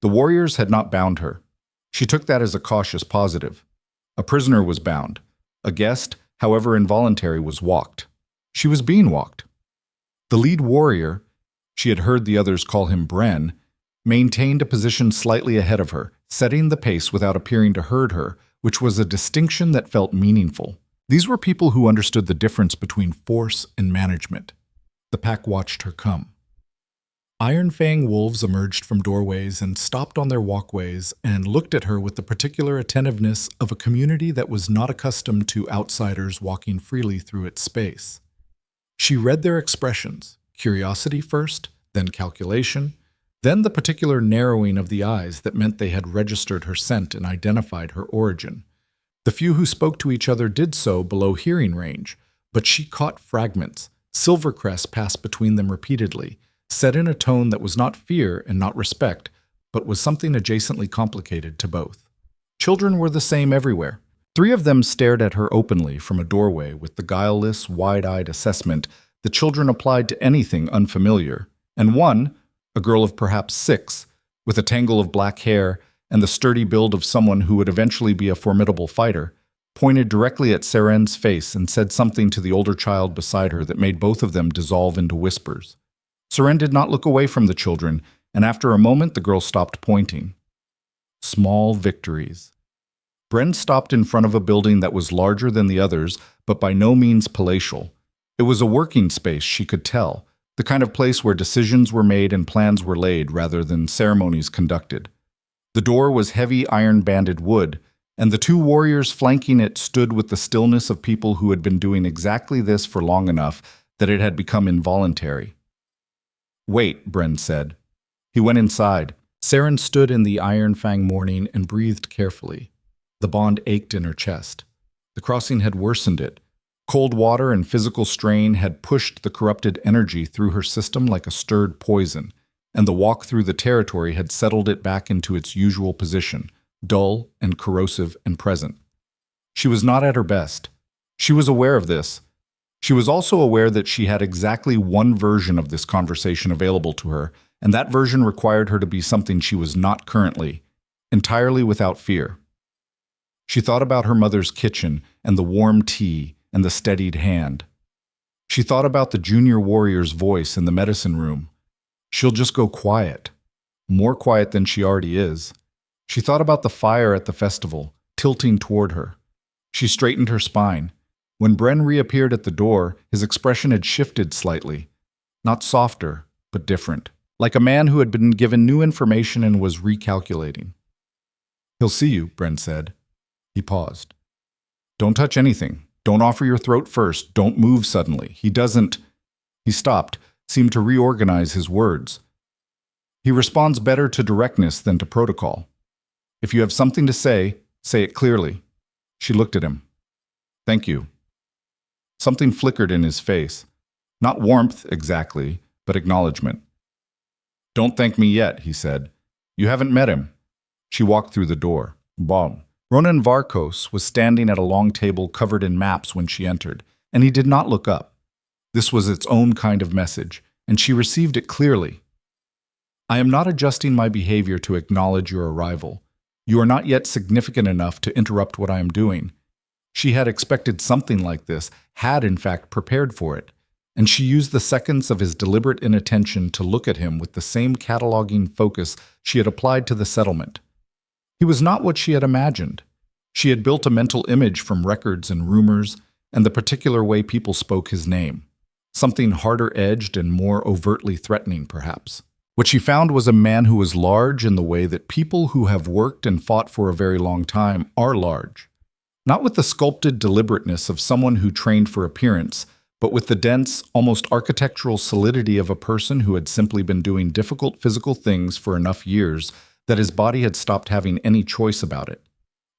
The warriors had not bound her. She took that as a cautious positive. A prisoner was bound. A guest, however involuntary, was walked. She was being walked. The lead warrior, she had heard the others call him Bren, maintained a position slightly ahead of her, setting the pace without appearing to herd her, which was a distinction that felt meaningful. These were people who understood the difference between force and management. The pack watched her come. Iron Fang wolves emerged from doorways and stopped on their walkways and looked at her with the particular attentiveness of a community that was not accustomed to outsiders walking freely through its space. She read their expressions, curiosity first, then calculation, then the particular narrowing of the eyes that meant they had registered her scent and identified her origin. The few who spoke to each other did so below hearing range, but she caught fragments. Silvercrest passed between them repeatedly, said in a tone that was not fear and not respect, but was something adjacently complicated to both. Children were the same everywhere. 3 of them stared at her openly from a doorway with the guileless, wide-eyed assessment the children applied to anything unfamiliar, and one, a girl of perhaps 6, with a tangle of black hair and the sturdy build of someone who would eventually be a formidable fighter, pointed directly at Seren's face and said something to the older child beside her that made both of them dissolve into whispers. Seren did not look away from the children, and after a moment the girl stopped pointing. Small victories. Bren stopped in front of a building that was larger than the others, but by no means palatial. It was a working space, she could tell, the kind of place where decisions were made and plans were laid rather than ceremonies conducted. The door was heavy iron-banded wood, and the 2 warriors flanking it stood with the stillness of people who had been doing exactly this for long enough that it had become involuntary. "Wait," Bren said. He went inside. Seren stood in the Iron Fang morning and breathed carefully. The bond ached in her chest. The crossing had worsened it. Cold water and physical strain had pushed the corrupted energy through her system like a stirred poison, and the walk through the territory had settled it back into its usual position, dull and corrosive and present. She was not at her best. She was aware of this. She was also aware that she had exactly one version of this conversation available to her, and that version required her to be something she was not currently, entirely without fear. She thought about her mother's kitchen and the warm tea and the steadied hand. She thought about the junior warrior's voice in the medicine room. She'll just go quiet, more quiet than she already is. She thought about the fire at the festival, tilting toward her. She straightened her spine. When Bren reappeared at the door, his expression had shifted slightly. Not softer, but different. Like a man who had been given new information and was recalculating. "He'll see you," Bren said. He paused. "Don't touch anything. Don't offer your throat first. Don't move suddenly. He doesn't—" He stopped, seemed to reorganize his words. "He responds better to directness than to protocol. If you have something to say it clearly." She looked at him. "Thank you." Something flickered in his face. Not warmth, exactly, but acknowledgement. "Don't thank me yet," he said. "You haven't met him." She walked through the door. "Bon. Ronan Varkos was standing at a long table covered in maps when she entered, and he did not look up. This was its own kind of message, and she received it clearly. I am not adjusting my behavior to acknowledge your arrival. You are not yet significant enough to interrupt what I am doing. She had expected something like this, had in fact prepared for it, and she used the seconds of his deliberate inattention to look at him with the same cataloging focus she had applied to the settlement. He was not what she had imagined. She had built a mental image from records and rumors and the particular way people spoke his name, something harder-edged and more overtly threatening, perhaps. What she found was a man who was large in the way that people who have worked and fought for a very long time are large. Not with the sculpted deliberateness of someone who trained for appearance, but with the dense, almost architectural solidity of a person who had simply been doing difficult physical things for enough years that his body had stopped having any choice about it.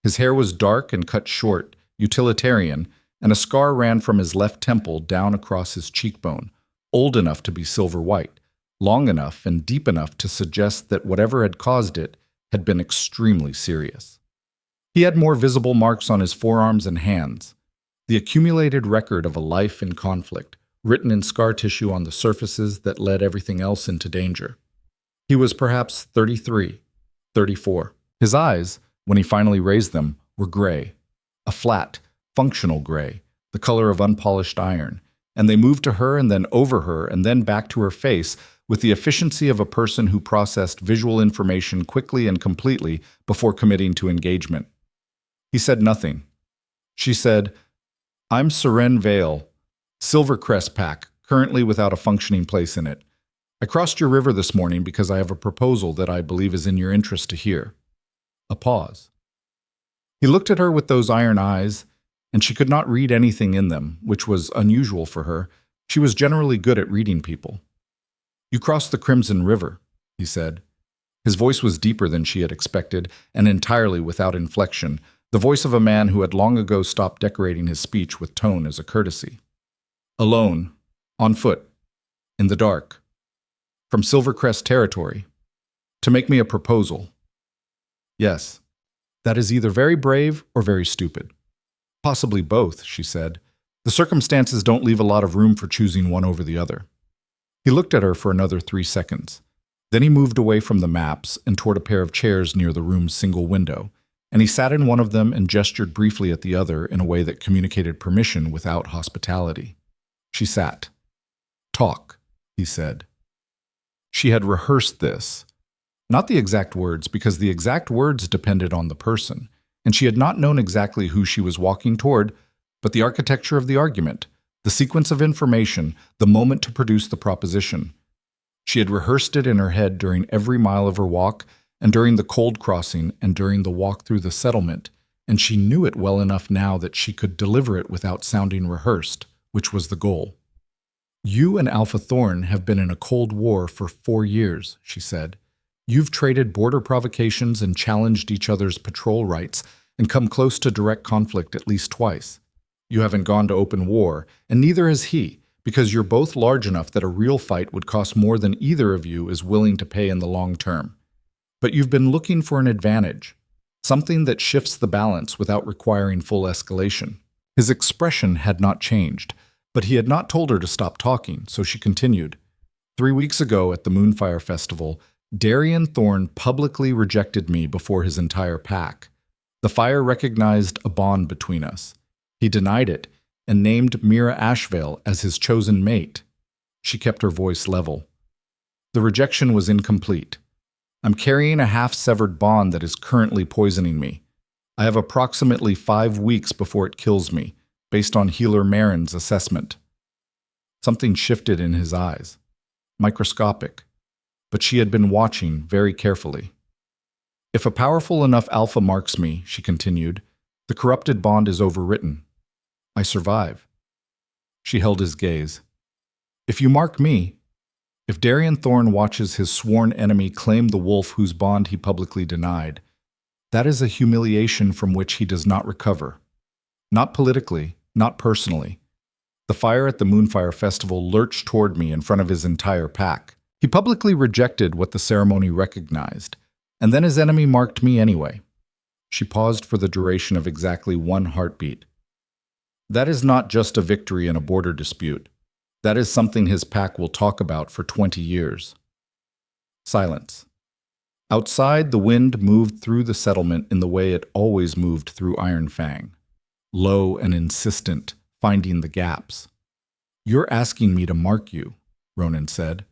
His hair was dark and cut short, utilitarian, and a scar ran from his left temple down across his cheekbone, old enough to be silver white, long enough and deep enough to suggest that whatever had caused it had been extremely serious. He had more visible marks on his forearms and hands, the accumulated record of a life in conflict, written in scar tissue on the surfaces that led everything else into danger. He was perhaps 33, 34. His eyes, when he finally raised them, were gray, a flat, functional gray, the color of unpolished iron, and they moved to her and then over her and then back to her face with the efficiency of a person who processed visual information quickly and completely before committing to engagement. He said nothing. She said, "I'm Seren Vale, Silvercrest Pack, currently without a functioning place in it. I crossed your river this morning because I have a proposal that I believe is in your interest to hear." A pause. He looked at her with those iron eyes, and she could not read anything in them, which was unusual for her. She was generally good at reading people. "You crossed the Crimson River," he said. His voice was deeper than she had expected, and entirely without inflection, the voice of a man who had long ago stopped decorating his speech with tone as a courtesy. "Alone, on foot, in the dark, from Silvercrest territory, to make me a proposal. Yes, that is either very brave or very stupid. Possibly both," she said. "The circumstances don't leave a lot of room for choosing one over the other." He looked at her for another 3 seconds. Then he moved away from the maps and toward a pair of chairs near the room's single window, and he sat in one of them and gestured briefly at the other in a way that communicated permission without hospitality. She sat. "Talk," he said. She had rehearsed this. Not the exact words, because the exact words depended on the person, and she had not known exactly who she was walking toward, but the architecture of the argument, the sequence of information, the moment to produce the proposition. She had rehearsed it in her head during every mile of her walk, and during the cold crossing, and during the walk through the settlement, and she knew it well enough now that she could deliver it without sounding rehearsed, which was the goal. "You and Alpha Thorn have been in a cold war for 4 years, she said. "You've traded border provocations and challenged each other's patrol rights and come close to direct conflict at least twice. You haven't gone to open war, and neither has he, because you're both large enough that a real fight would cost more than either of you is willing to pay in the long term. But you've been looking for an advantage, something that shifts the balance without requiring full escalation." His expression had not changed, but he had not told her to stop talking, so she continued. "3 weeks ago at the Moonfire Festival, Darian Thorne publicly rejected me before his entire pack. The fire recognized a bond between us. He denied it and named Mira Ashvale as his chosen mate." She kept her voice level. "The rejection was incomplete. I'm carrying a half-severed bond that is currently poisoning me. I have approximately 5 weeks before it kills me, based on Healer Marin's assessment." Something shifted in his eyes. Microscopic. But she had been watching very carefully. "If a powerful enough alpha marks me," she continued, "the corrupted bond is overwritten. I survive." She held his gaze. "If you mark me, if Darian Thorne watches his sworn enemy claim the wolf whose bond he publicly denied, that is a humiliation from which he does not recover. Not politically, not personally. The fire at the Moonfire Festival lurched toward me in front of his entire pack. He publicly rejected what the ceremony recognized, and then his enemy marked me anyway. She paused for the duration of exactly one heartbeat. That is not just a victory in a border dispute. That is something his pack will talk about for 20 years. Silence. Outside, the wind moved through the settlement in the way it always moved through Iron Fang. Low and insistent, finding the gaps. You're asking me to mark you, Ronan said.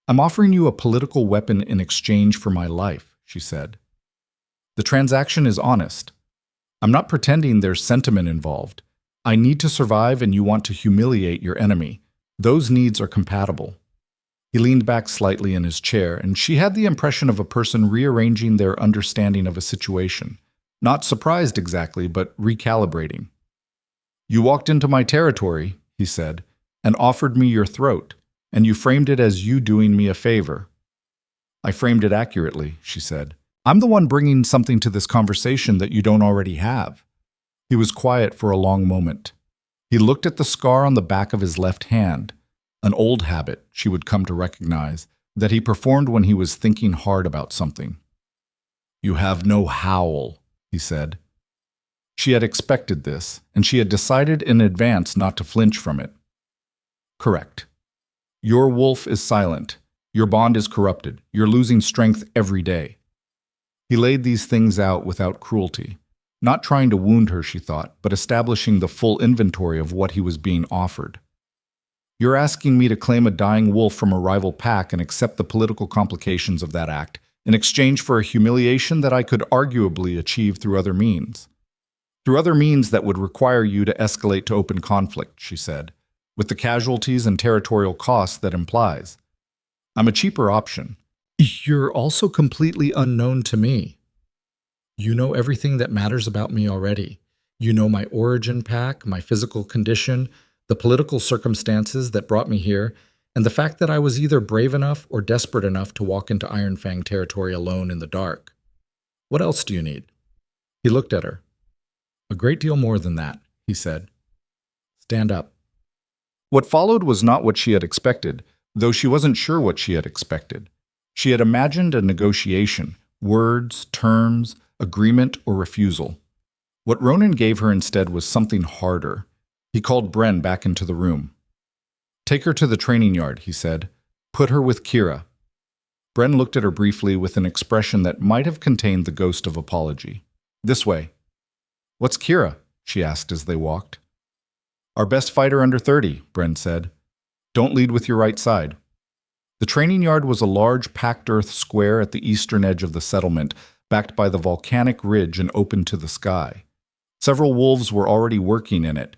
I'm offering you a political weapon in exchange for my life, she said. The transaction is honest. I'm not pretending there's sentiment involved. I need to survive and you want to humiliate your enemy. Those needs are compatible. He leaned back slightly in his chair, and she had the impression of a person rearranging their understanding of a situation. Not surprised exactly, but recalibrating. You walked into my territory, he said, and offered me your throat, and you framed it as you doing me a favor. I framed it accurately, she said. I'm the one bringing something to this conversation that you don't already have. He was quiet for a long moment. He looked at the scar on the back of his left hand, an old habit she would come to recognize, that he performed when he was thinking hard about something. You have no howl, he said. She had expected this, and she had decided in advance not to flinch from it. Correct. Your wolf is silent. Your bond is corrupted. You're losing strength every day. He laid these things out without cruelty, not trying to wound her, she thought, but establishing the full inventory of what he was being offered. You're asking me to claim a dying wolf from a rival pack and accept the political complications of that act in exchange for a humiliation that I could arguably achieve through other means. Through other means that would require you to escalate to open conflict, she said, with the casualties and territorial costs that implies. I'm a cheaper option. You're also completely unknown to me. You know everything that matters about me already. You know my origin pack, my physical condition, the political circumstances that brought me here, and the fact that I was either brave enough or desperate enough to walk into Iron Fang territory alone in the dark. What else do you need? He looked at her. A great deal more than that, he said. Stand up. What followed was not what she had expected, though she wasn't sure what she had expected. She had imagined a negotiation, words, terms, agreement, or refusal. What Ronan gave her instead was something harder. He called Bren back into the room. Take her to the training yard, he said. Put her with Kira. Bren looked at her briefly with an expression that might have contained the ghost of apology. This way. What's Kira? She asked as they walked. Our best fighter under 30, Bren said. Don't lead with your right side. The training yard was a large packed earth square at the eastern edge of the settlement, backed by the volcanic ridge and open to the sky. Several wolves were already working in it.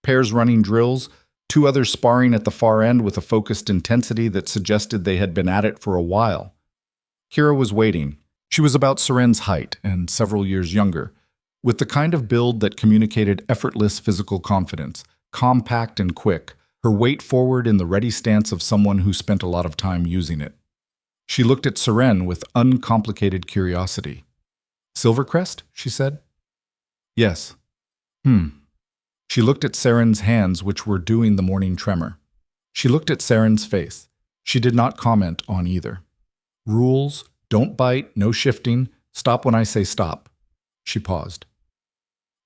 Pairs running drills, two others sparring at the far end with a focused intensity that suggested they had been at it for a while. Kira was waiting. She was about Seren's height and several years younger, with the kind of build that communicated effortless physical confidence, compact and quick, her weight forward in the ready stance of someone who spent a lot of time using it. She looked at Seren with uncomplicated curiosity. Silvercrest? She said. Yes. She looked at Seren's hands, which were doing the morning tremor. She looked at Seren's face. She did not comment on either. Rules, don't bite, no shifting, stop when I say stop. She paused.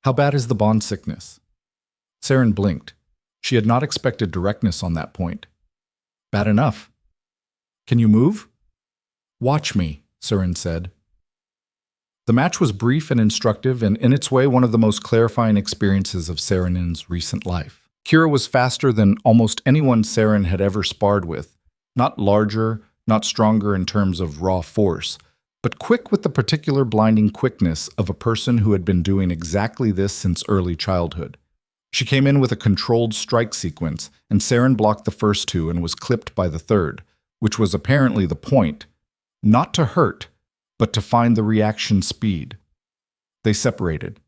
How bad is the bond sickness? Seren blinked. She had not expected directness on that point. Bad enough. Can you move? Watch me, Seren said. The match was brief and instructive, and in its way one of the most clarifying experiences of Seren's recent life. Kira was faster than almost anyone Seren had ever sparred with, not larger, not stronger in terms of raw force, but quick with the particular blinding quickness of a person who had been doing exactly this since early childhood. She came in with a controlled strike sequence, and Seren blocked the first two and was clipped by the third, which was apparently the point, not to hurt, but to find the reaction speed. They separated.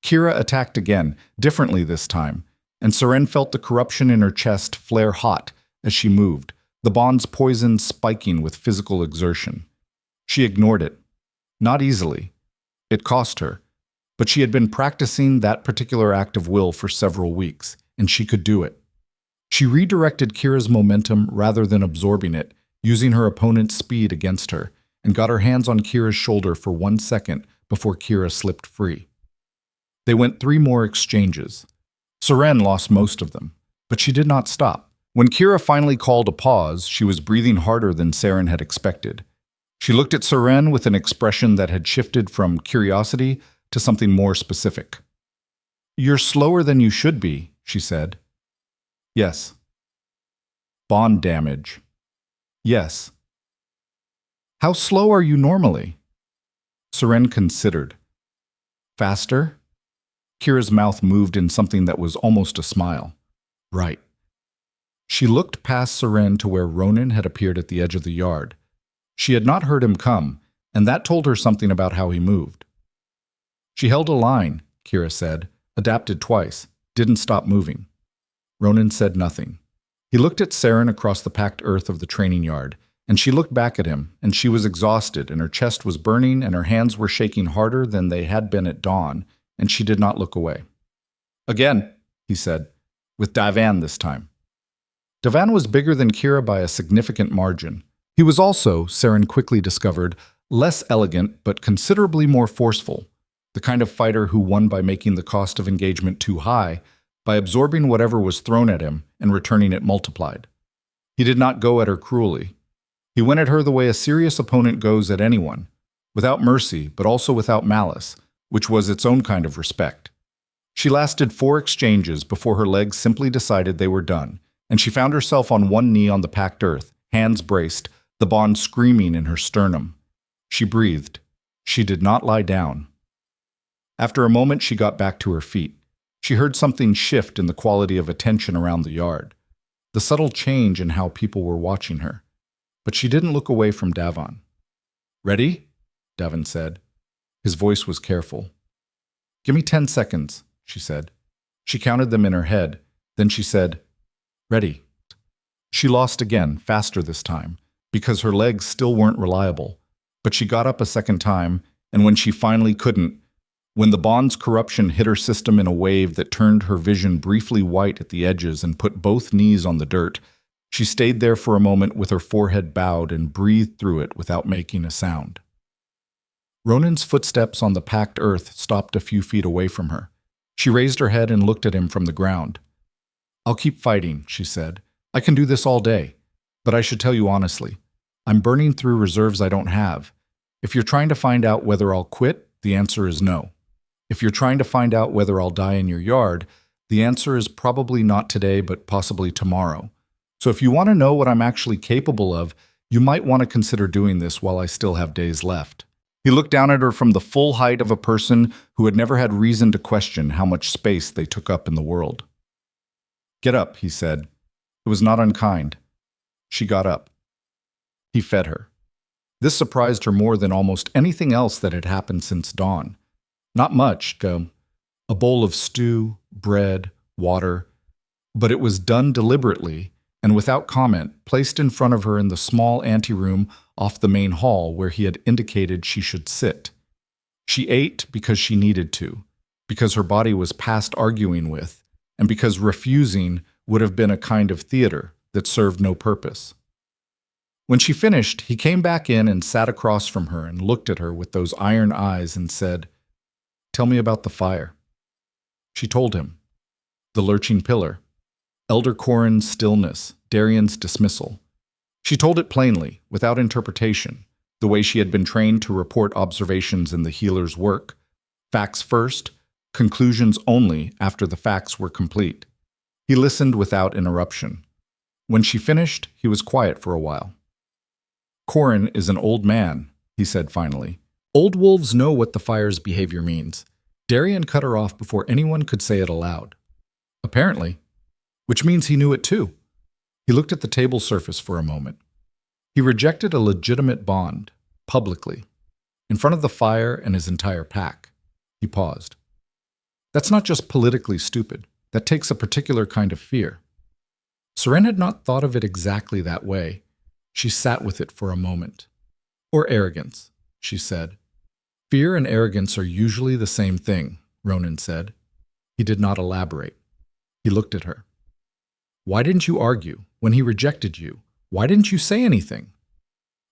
Kira attacked again, differently this time, and Seren felt the corruption in her chest flare hot as she moved, the bond's poison spiking with physical exertion. She ignored it. Not easily. It cost her. But she had been practicing that particular act of will for several weeks, and she could do it. She redirected Kira's momentum rather than absorbing it, using her opponent's speed against her, and got her hands on Kira's shoulder for 1 second before Kira slipped free. They went 3 more exchanges. Seren lost most of them, but she did not stop. When Kira finally called a pause, she was breathing harder than Seren had expected. She looked at Seren with an expression that had shifted from curiosity to something more specific. "You're slower than you should be," she said. "Yes." "Bond damage." "Yes." "How slow are you normally?" Seren considered. "Faster?" Kira's mouth moved in something that was almost a smile. "Right." She looked past Seren to where Ronan had appeared at the edge of the yard. She had not heard him come, and that told her something about how he moved. "She held a line," Kira said, adapted twice, didn't stop moving. Ronan said nothing. He looked at Seren across the packed earth of the training yard, and she looked back at him, and she was exhausted, and her chest was burning, and her hands were shaking harder than they had been at dawn, and she did not look away. "Again," he said, "with Davan this time." Davan was bigger than Kira by a significant margin. He was also, Seren quickly discovered, less elegant but considerably more forceful, the kind of fighter who won by making the cost of engagement too high, by absorbing whatever was thrown at him and returning it multiplied. He did not go at her cruelly. He went at her the way a serious opponent goes at anyone, without mercy but also without malice, which was its own kind of respect. She lasted 4 exchanges before her legs simply decided they were done, and she found herself on one knee on the packed earth, hands braced, the bond screaming in her sternum. She breathed. She did not lie down. After a moment, she got back to her feet. She heard something shift in the quality of attention around the yard, the subtle change in how people were watching her. But she didn't look away from Davan. "Ready?" Davan said. His voice was careful. "Give me 10 seconds, she said. She counted them in her head. Then she said, "Ready." She lost again, faster this time, because her legs still weren't reliable. But she got up a second time, and when she finally couldn't, when the bond's corruption hit her system in a wave that turned her vision briefly white at the edges and put both knees on the dirt, she stayed there for a moment with her forehead bowed and breathed through it without making a sound. Ronan's footsteps on the packed earth stopped a few feet away from her. She raised her head and looked at him from the ground. "I'll keep fighting," she said. "I can do this all day. But I should tell you honestly, I'm burning through reserves I don't have. If you're trying to find out whether I'll quit, the answer is no. If you're trying to find out whether I'll die in your yard, the answer is probably not today, but possibly tomorrow. So if you want to know what I'm actually capable of, you might want to consider doing this while I still have days left." He looked down at her from the full height of a person who had never had reason to question how much space they took up in the world. "Get up," he said. It was not unkind. She got up. He fed her. This surprised her more than almost anything else that had happened since dawn. Not much, a bowl of stew, bread, water, but it was done deliberately and without comment, placed in front of her in the small anteroom off the main hall where he had indicated she should sit. She ate because she needed to, because her body was past arguing with, and because refusing would have been a kind of theater that served no purpose. When she finished, he came back in and sat across from her and looked at her with those iron eyes and said, "Tell me about the fire." She told him. The lurching pillar. Elder Corin's stillness, Darian's dismissal. She told it plainly, without interpretation, the way she had been trained to report observations in the healer's work. Facts first, conclusions only after the facts were complete. He listened without interruption. When she finished, he was quiet for a while. "Corin is an old man," he said finally. "Old wolves know what the fire's behavior means." Darian cut her off before anyone could say it aloud. "Apparently. Which means he knew it too." He looked at the table surface for a moment. He rejected a legitimate bond, publicly, in front of the fire and his entire pack. He paused. That's not just politically stupid. That takes a particular kind of fear. Seren had not thought of it exactly that way. She sat with it for a moment. "Or arrogance," she said. "Fear and arrogance are usually the same thing," Ronan said. He did not elaborate. He looked at her. "Why didn't you argue? When he rejected you, why didn't you say anything?"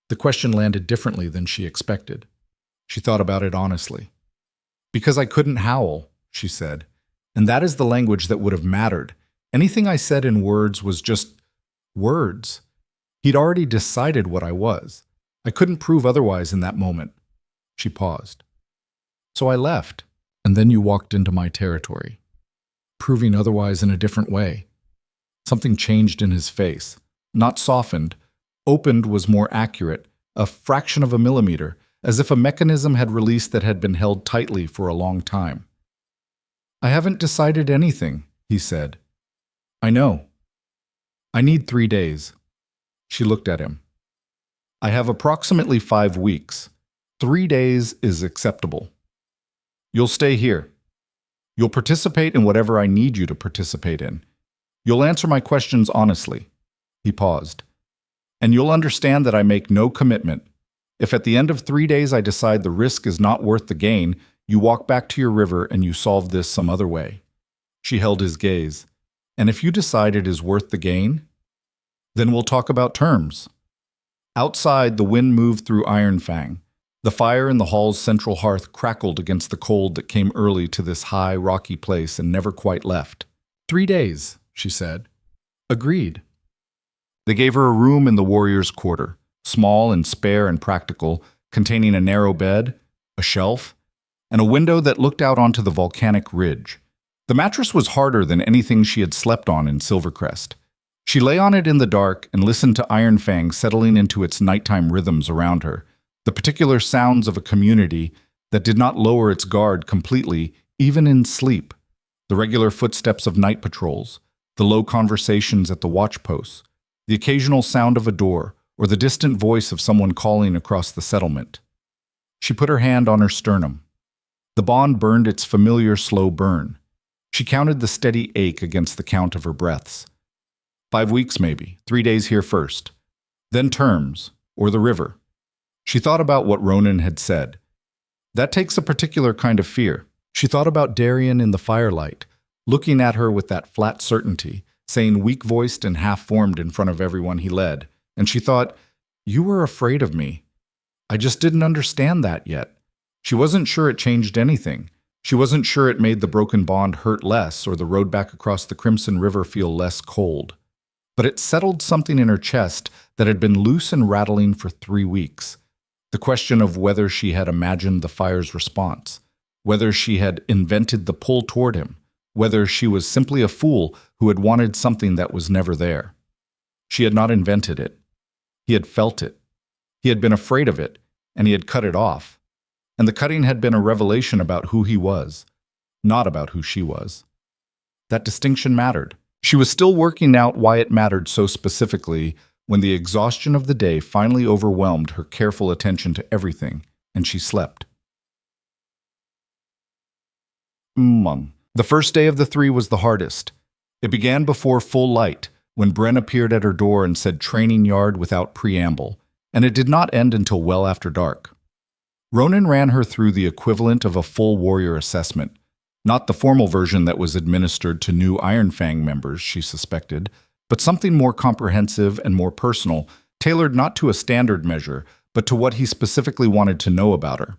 The question landed differently than she expected. She thought about it honestly. Because I couldn't howl, she said. And that is the language that would have mattered. Anything I said in words was just words. He'd already decided what I was. I couldn't prove otherwise in that moment. She paused. So I left, and then you walked into my territory, proving otherwise in a different way. Something changed in his face. Not softened. Opened was more accurate, a fraction of a millimeter, as if a mechanism had released that had been held tightly for a long time. I haven't decided anything, he said. I know. I need 3 days. She looked at him. I have approximately 5 weeks. 3 days is acceptable. You'll stay here. You'll participate in whatever I need you to participate in. You'll answer my questions honestly. He paused. And you'll understand that I make no commitment. If at the end of 3 days I decide the risk is not worth the gain, you walk back to your river and you solve this some other way. She held his gaze. And if you decide it is worth the gain, then we'll talk about terms. Outside, the wind moved through Iron Fang. The fire in the hall's central hearth crackled against the cold that came early to this high, rocky place and never quite left. 3 days, she said. Agreed. They gave her a room in the warrior's quarter, small and spare and practical, containing a narrow bed, a shelf, and a window that looked out onto the volcanic ridge. The mattress was harder than anything she had slept on in Silvercrest. She lay on it in the dark and listened to Iron Fang settling into its nighttime rhythms around her, the particular sounds of a community that did not lower its guard completely, even in sleep, the regular footsteps of night patrols, the low conversations at the watch posts, the occasional sound of a door, or the distant voice of someone calling across the settlement. She put her hand on her sternum. The bond burned its familiar slow burn. She counted the steady ache against the count of her breaths. 5 weeks maybe, 3 days here first. Then terms, or the river. She thought about what Ronan had said. That takes a particular kind of fear. She thought about Darien in the firelight, looking at her with that flat certainty, saying weak-voiced and half-formed in front of everyone he led. And she thought, you were afraid of me. I just didn't understand that yet. She wasn't sure it changed anything. She wasn't sure it made the broken bond hurt less or the road back across the Crimson River feel less cold. But it settled something in her chest that had been loose and rattling for 3 weeks. The question of whether she had imagined the fire's response, whether she had invented the pull toward him, whether she was simply a fool who had wanted something that was never there. She had not invented it. He had felt it. He had been afraid of it, and he had cut it off. And the cutting had been a revelation about who he was, not about who she was. That distinction mattered. She was still working out why it mattered so specifically when the exhaustion of the day finally overwhelmed her careful attention to everything, and she slept. The first day of the 3 was the hardest. It began before full light, when Bren appeared at her door and said training yard without preamble, and it did not end until well after dark. Ronan ran her through the equivalent of a full warrior assessment, not the formal version that was administered to new Iron Fang members, she suspected, but something more comprehensive and more personal, tailored not to a standard measure, but to what he specifically wanted to know about her.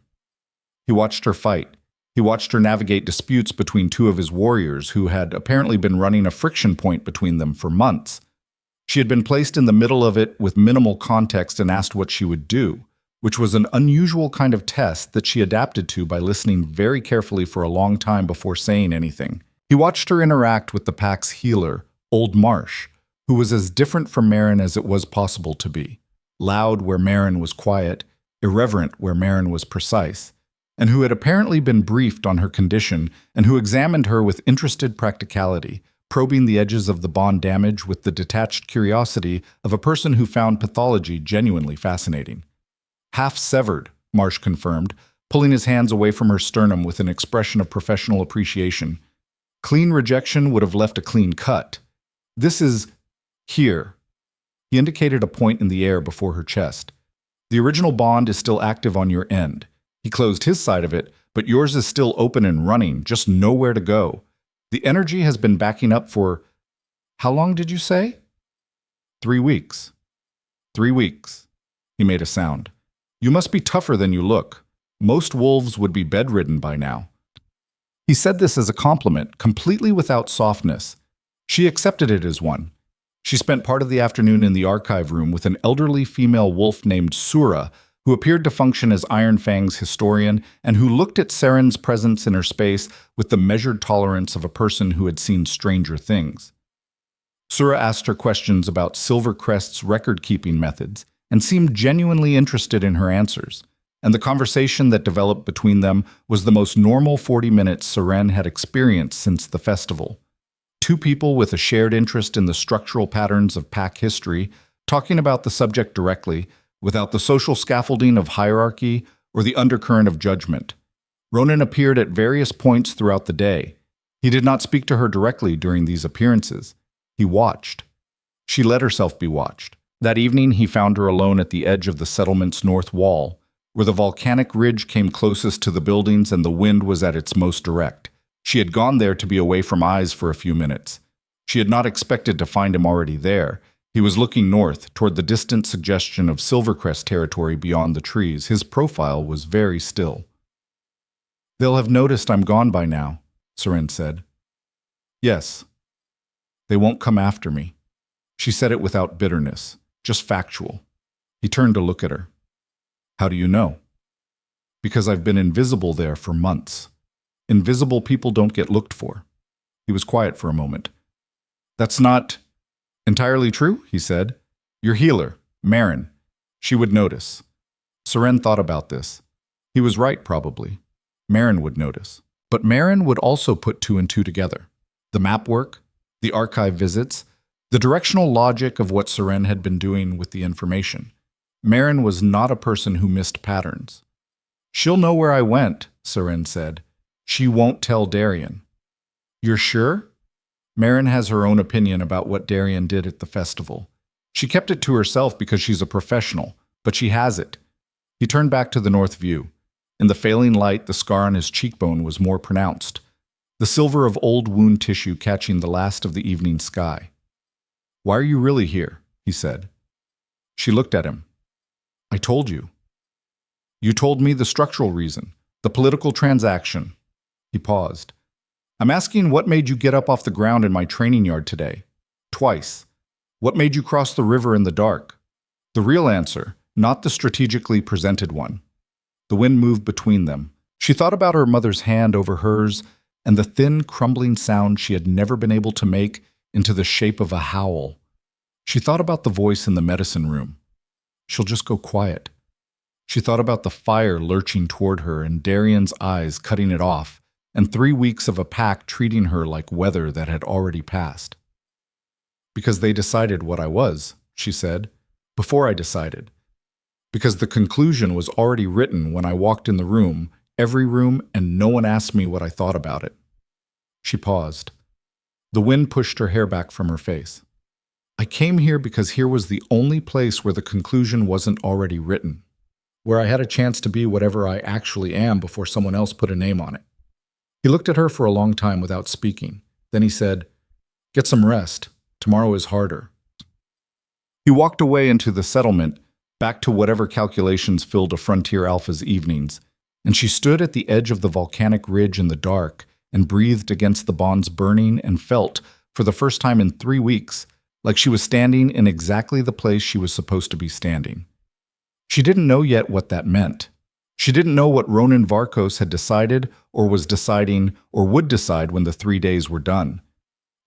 He watched her fight. He watched her navigate disputes between 2 of his warriors who had apparently been running a friction point between them for months. She had been placed in the middle of it with minimal context and asked what she would do, which was an unusual kind of test that she adapted to by listening very carefully for a long time before saying anything. He watched her interact with the pack's healer, Old Marsh, who was as different from Marin as it was possible to be, loud where Marin was quiet, irreverent where Marin was precise, and who had apparently been briefed on her condition and who examined her with interested practicality, probing the edges of the bond damage with the detached curiosity of a person who found pathology genuinely fascinating. Half severed, Marsh confirmed, pulling his hands away from her sternum with an expression of professional appreciation. Clean rejection would have left a clean cut. This is here. He indicated a point in the air before her chest. The original bond is still active on your end. He closed his side of it, but yours is still open and running, just nowhere to go. The energy has been backing up for... How long did you say? 3 weeks. 3 weeks. He made a sound. You must be tougher than you look. Most wolves would be bedridden by now. He said this as a compliment, completely without softness. She accepted it as one. She spent part of the afternoon in the archive room with an elderly female wolf named Sura, who appeared to function as Iron Fang's historian and who looked at Seren's presence in her space with the measured tolerance of a person who had seen stranger things. Sura asked her questions about Silvercrest's record-keeping methods and seemed genuinely interested in her answers, and the conversation that developed between them was the most normal 40 minutes Seren had experienced since the festival. Two people with a shared interest in the structural patterns of pack history, talking about the subject directly, without the social scaffolding of hierarchy or the undercurrent of judgment. Ronan appeared at various points throughout the day. He did not speak to her directly during these appearances. He watched. She let herself be watched. That evening he found her alone at the edge of the settlement's north wall, where the volcanic ridge came closest to the buildings and the wind was at its most direct. She had gone there to be away from eyes for a few minutes. She had not expected to find him already there. He was looking north, toward the distant suggestion of Silvercrest territory beyond the trees. His profile was very still. "They'll have noticed I'm gone by now," Seren said. "Yes. They won't come after me." She said it without bitterness, just factual. He turned to look at her. "How do you know?" "Because I've been invisible there for months. Invisible people don't get looked for." He was quiet for a moment. "That's not entirely true," he said. "Your healer, Maren. She would notice." Seren thought about this. He was right, probably. Maren would notice. But Maren would also put two and two together. The map work, the archive visits, the directional logic of what Seren had been doing with the information. Maren was not a person who missed patterns. "She'll know where I went," Seren said. "She won't tell Darien." "You're sure?" Maren has her own opinion about what Darien did at the festival. She kept it to herself because she's a professional, but she has it. He turned back to the north view. In the failing light, the scar on his cheekbone was more pronounced, the silver of old wound tissue catching the last of the evening sky. "Why are you really here?" he said. She looked at him. "I told you." "You told me the structural reason, the political transaction." He paused. "I'm asking what made you get up off the ground in my training yard today? Twice. What made you cross the river in the dark? The real answer, not the strategically presented one." The wind moved between them. She thought about her mother's hand over hers and the thin, crumbling sound she had never been able to make into the shape of a howl. She thought about the voice in the medicine room. She'll just go quiet. She thought about the fire lurching toward her and Darien's eyes cutting it off, and 3 weeks of a pack treating her like weather that had already passed. "Because they decided what I was," she said, "before I decided. Because the conclusion was already written when I walked in the room, every room, and no one asked me what I thought about it." She paused. The wind pushed her hair back from her face. "I came here because here was the only place where the conclusion wasn't already written, where I had a chance to be whatever I actually am before someone else put a name on it." He looked at her for a long time without speaking. Then he said, "Get some rest. Tomorrow is harder." He walked away into the settlement, back to whatever calculations filled a Frontier Alpha's evenings, and she stood at the edge of the volcanic ridge in the dark and breathed against the bonds burning and felt, for the first time in 3 weeks, like she was standing in exactly the place she was supposed to be standing. She didn't know yet what that meant. She didn't know what Ronan Varkos had decided or was deciding or would decide when the 3 days were done.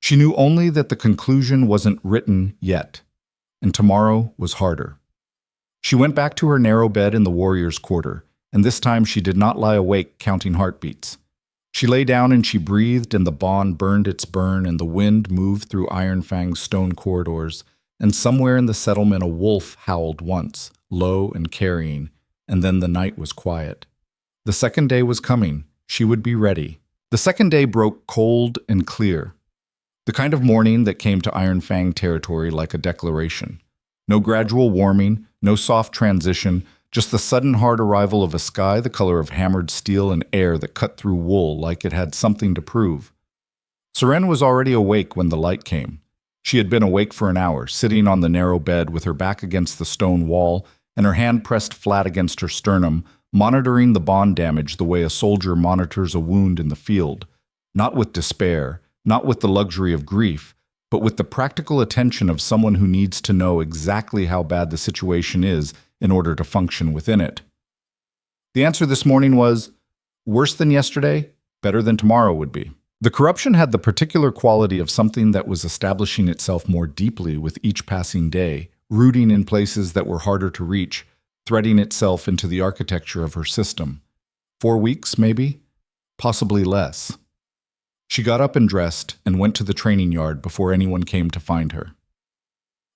She knew only that the conclusion wasn't written yet, and tomorrow was harder. She went back to her narrow bed in the warrior's quarter, and this time she did not lie awake counting heartbeats. She lay down and she breathed, and the bond burned its burn, and the wind moved through Iron Fang's stone corridors, and somewhere in the settlement a wolf howled once, low and carrying, and then the night was quiet. The second day was coming. She would be ready. The second day broke cold and clear, the kind of morning that came to Iron Fang territory like a declaration. No gradual warming, no soft transition, just the sudden hard arrival of a sky the color of hammered steel and air that cut through wool like it had something to prove. Seren was already awake when the light came. She had been awake for an hour, sitting on the narrow bed with her back against the stone wall and her hand pressed flat against her sternum, monitoring the bond damage the way a soldier monitors a wound in the field, not with despair, not with the luxury of grief, but with the practical attention of someone who needs to know exactly how bad the situation is in order to function within it. The answer this morning was, worse than yesterday, better than tomorrow would be. The corruption had the particular quality of something that was establishing itself more deeply with each passing day, rooting in places that were harder to reach, threading itself into the architecture of her system. 4 weeks, maybe? Possibly less. She got up and dressed and went to the training yard before anyone came to find her.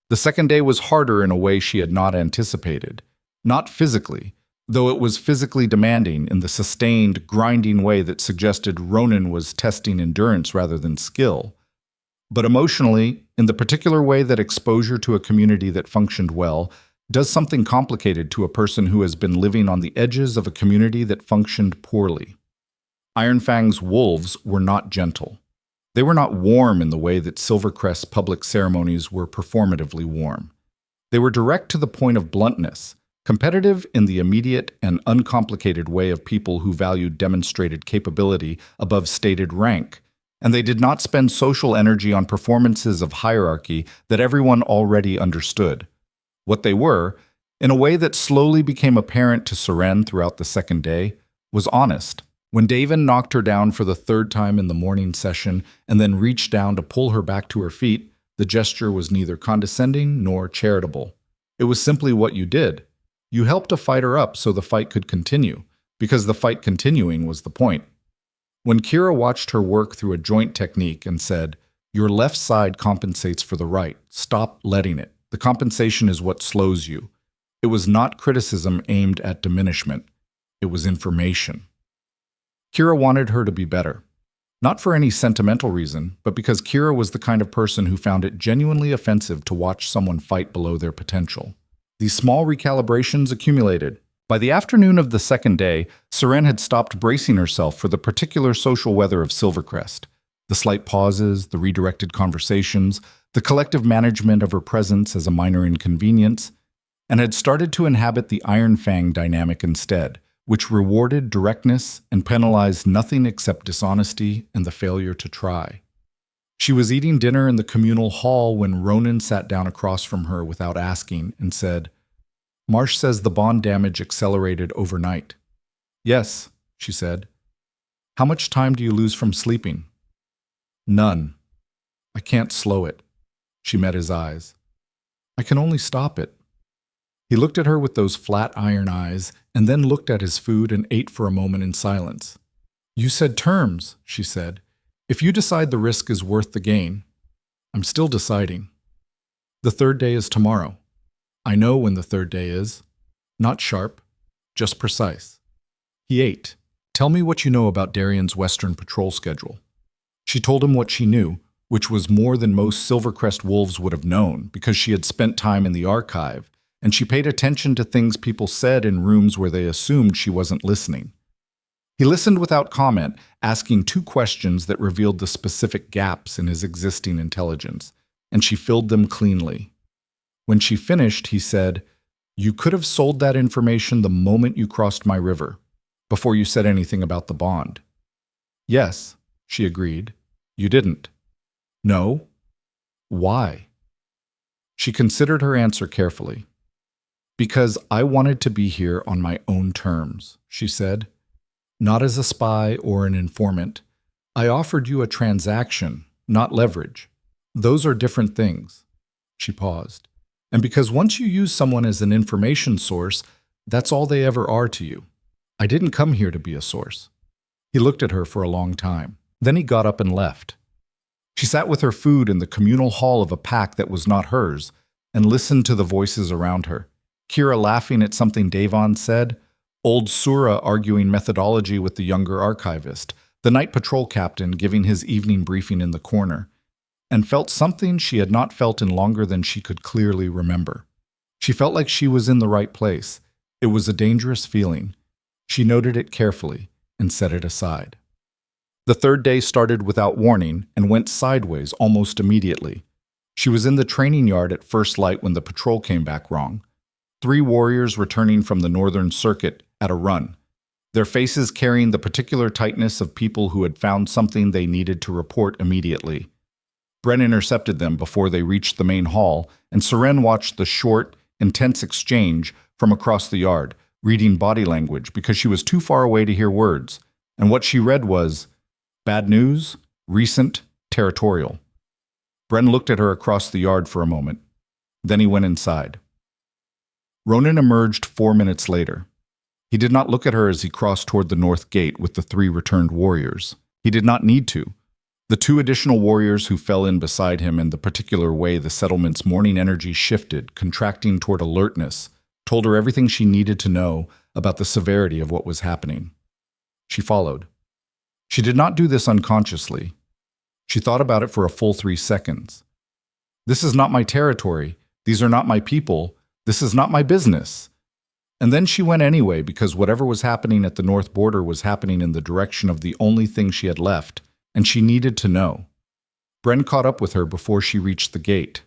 The second day was harder in a way she had not anticipated. Not physically, though it was physically demanding in the sustained, grinding way that suggested Ronan was testing endurance rather than skill, but emotionally, in the particular way that exposure to a community that functioned well does something complicated to a person who has been living on the edges of a community that functioned poorly. Ironfang's wolves were not gentle. They were not warm in the way that Silvercrest's public ceremonies were performatively warm. They were direct to the point of bluntness, competitive in the immediate and uncomplicated way of people who valued demonstrated capability above stated rank, and they did not spend social energy on performances of hierarchy that everyone already understood. What they were, in a way that slowly became apparent to Seren throughout the second day, was honest. When Davin knocked her down for the third time in the morning session and then reached down to pull her back to her feet, the gesture was neither condescending nor charitable. It was simply what you did. You helped to fight her up so the fight could continue, because the fight continuing was the point. When Kira watched her work through a joint technique and said, "Your left side compensates for the right, stop letting it. The compensation is what slows you." It was not criticism aimed at diminishment. It was information. Kira wanted her to be better. Not for any sentimental reason, but because Kira was the kind of person who found it genuinely offensive to watch someone fight below their potential. These small recalibrations accumulated. By the afternoon of the second day, Seren had stopped bracing herself for the particular social weather of Silvercrest. The slight pauses, the redirected conversations, the collective management of her presence as a minor inconvenience, and had started to inhabit the Ironfang dynamic instead, which rewarded directness and penalized nothing except dishonesty and the failure to try. She was eating dinner in the communal hall when Ronan sat down across from her without asking and said, "Marsh says the bond damage accelerated overnight." "Yes," she said. "How much time do you lose from sleeping?" "None. I can't slow it." She met his eyes. "I can only stop it." He looked at her with those flat iron eyes and then looked at his food and ate for a moment in silence. "You said terms," she said. "If you decide the risk is worth the gain." "I'm still deciding." "The third day is tomorrow." "I know when the third day is. Not sharp, just precise." He ate. "Tell me what you know about Darian's Western patrol schedule." She told him what she knew, which was more than most Silvercrest wolves would have known because she had spent time in the archive, and she paid attention to things people said in rooms where they assumed she wasn't listening. He listened without comment, asking 2 questions that revealed the specific gaps in his existing intelligence, and she filled them cleanly. When she finished, he said, "You could have sold that information the moment you crossed my river, before you said anything about the bond." "Yes," she agreed. "You didn't." "No." "Why?" She considered her answer carefully. "Because I wanted to be here on my own terms," she said. "Not as a spy or an informant. I offered you a transaction, not leverage. Those are different things." She paused. "And because once you use someone as an information source, that's all they ever are to you. I didn't come here to be a source." He looked at her for a long time. Then he got up and left. She sat with her food in the communal hall of a pack that was not hers and listened to the voices around her. Kira laughing at something Davon said, old Sura arguing methodology with the younger archivist, the night patrol captain giving his evening briefing in the corner, and felt something she had not felt in longer than she could clearly remember. She felt like she was in the right place. It was a dangerous feeling. She noted it carefully and set it aside. The third day started without warning and went sideways almost immediately. She was in the training yard at first light when the patrol came back wrong. 3 warriors returning from the northern circuit at a run, their faces carrying the particular tightness of people who had found something they needed to report immediately. Bren intercepted them before they reached the main hall, and Seren watched the short, intense exchange from across the yard, reading body language because she was too far away to hear words. And what she read was, "Bad news, recent, territorial." Bren looked at her across the yard for a moment. Then he went inside. Ronan emerged 4 minutes later. He did not look at her as he crossed toward the north gate with the 3 returned warriors. He did not need to. The 2 additional warriors who fell in beside him and the particular way the settlement's morning energy shifted, contracting toward alertness, told her everything she needed to know about the severity of what was happening. She followed. She did not do this unconsciously. She thought about it for a full 3 seconds. This is not my territory. These are not my people. This is not my business. And then she went anyway because whatever was happening at the north border was happening in the direction of the only thing she had left, and she needed to know. Bren caught up with her before she reached the gate.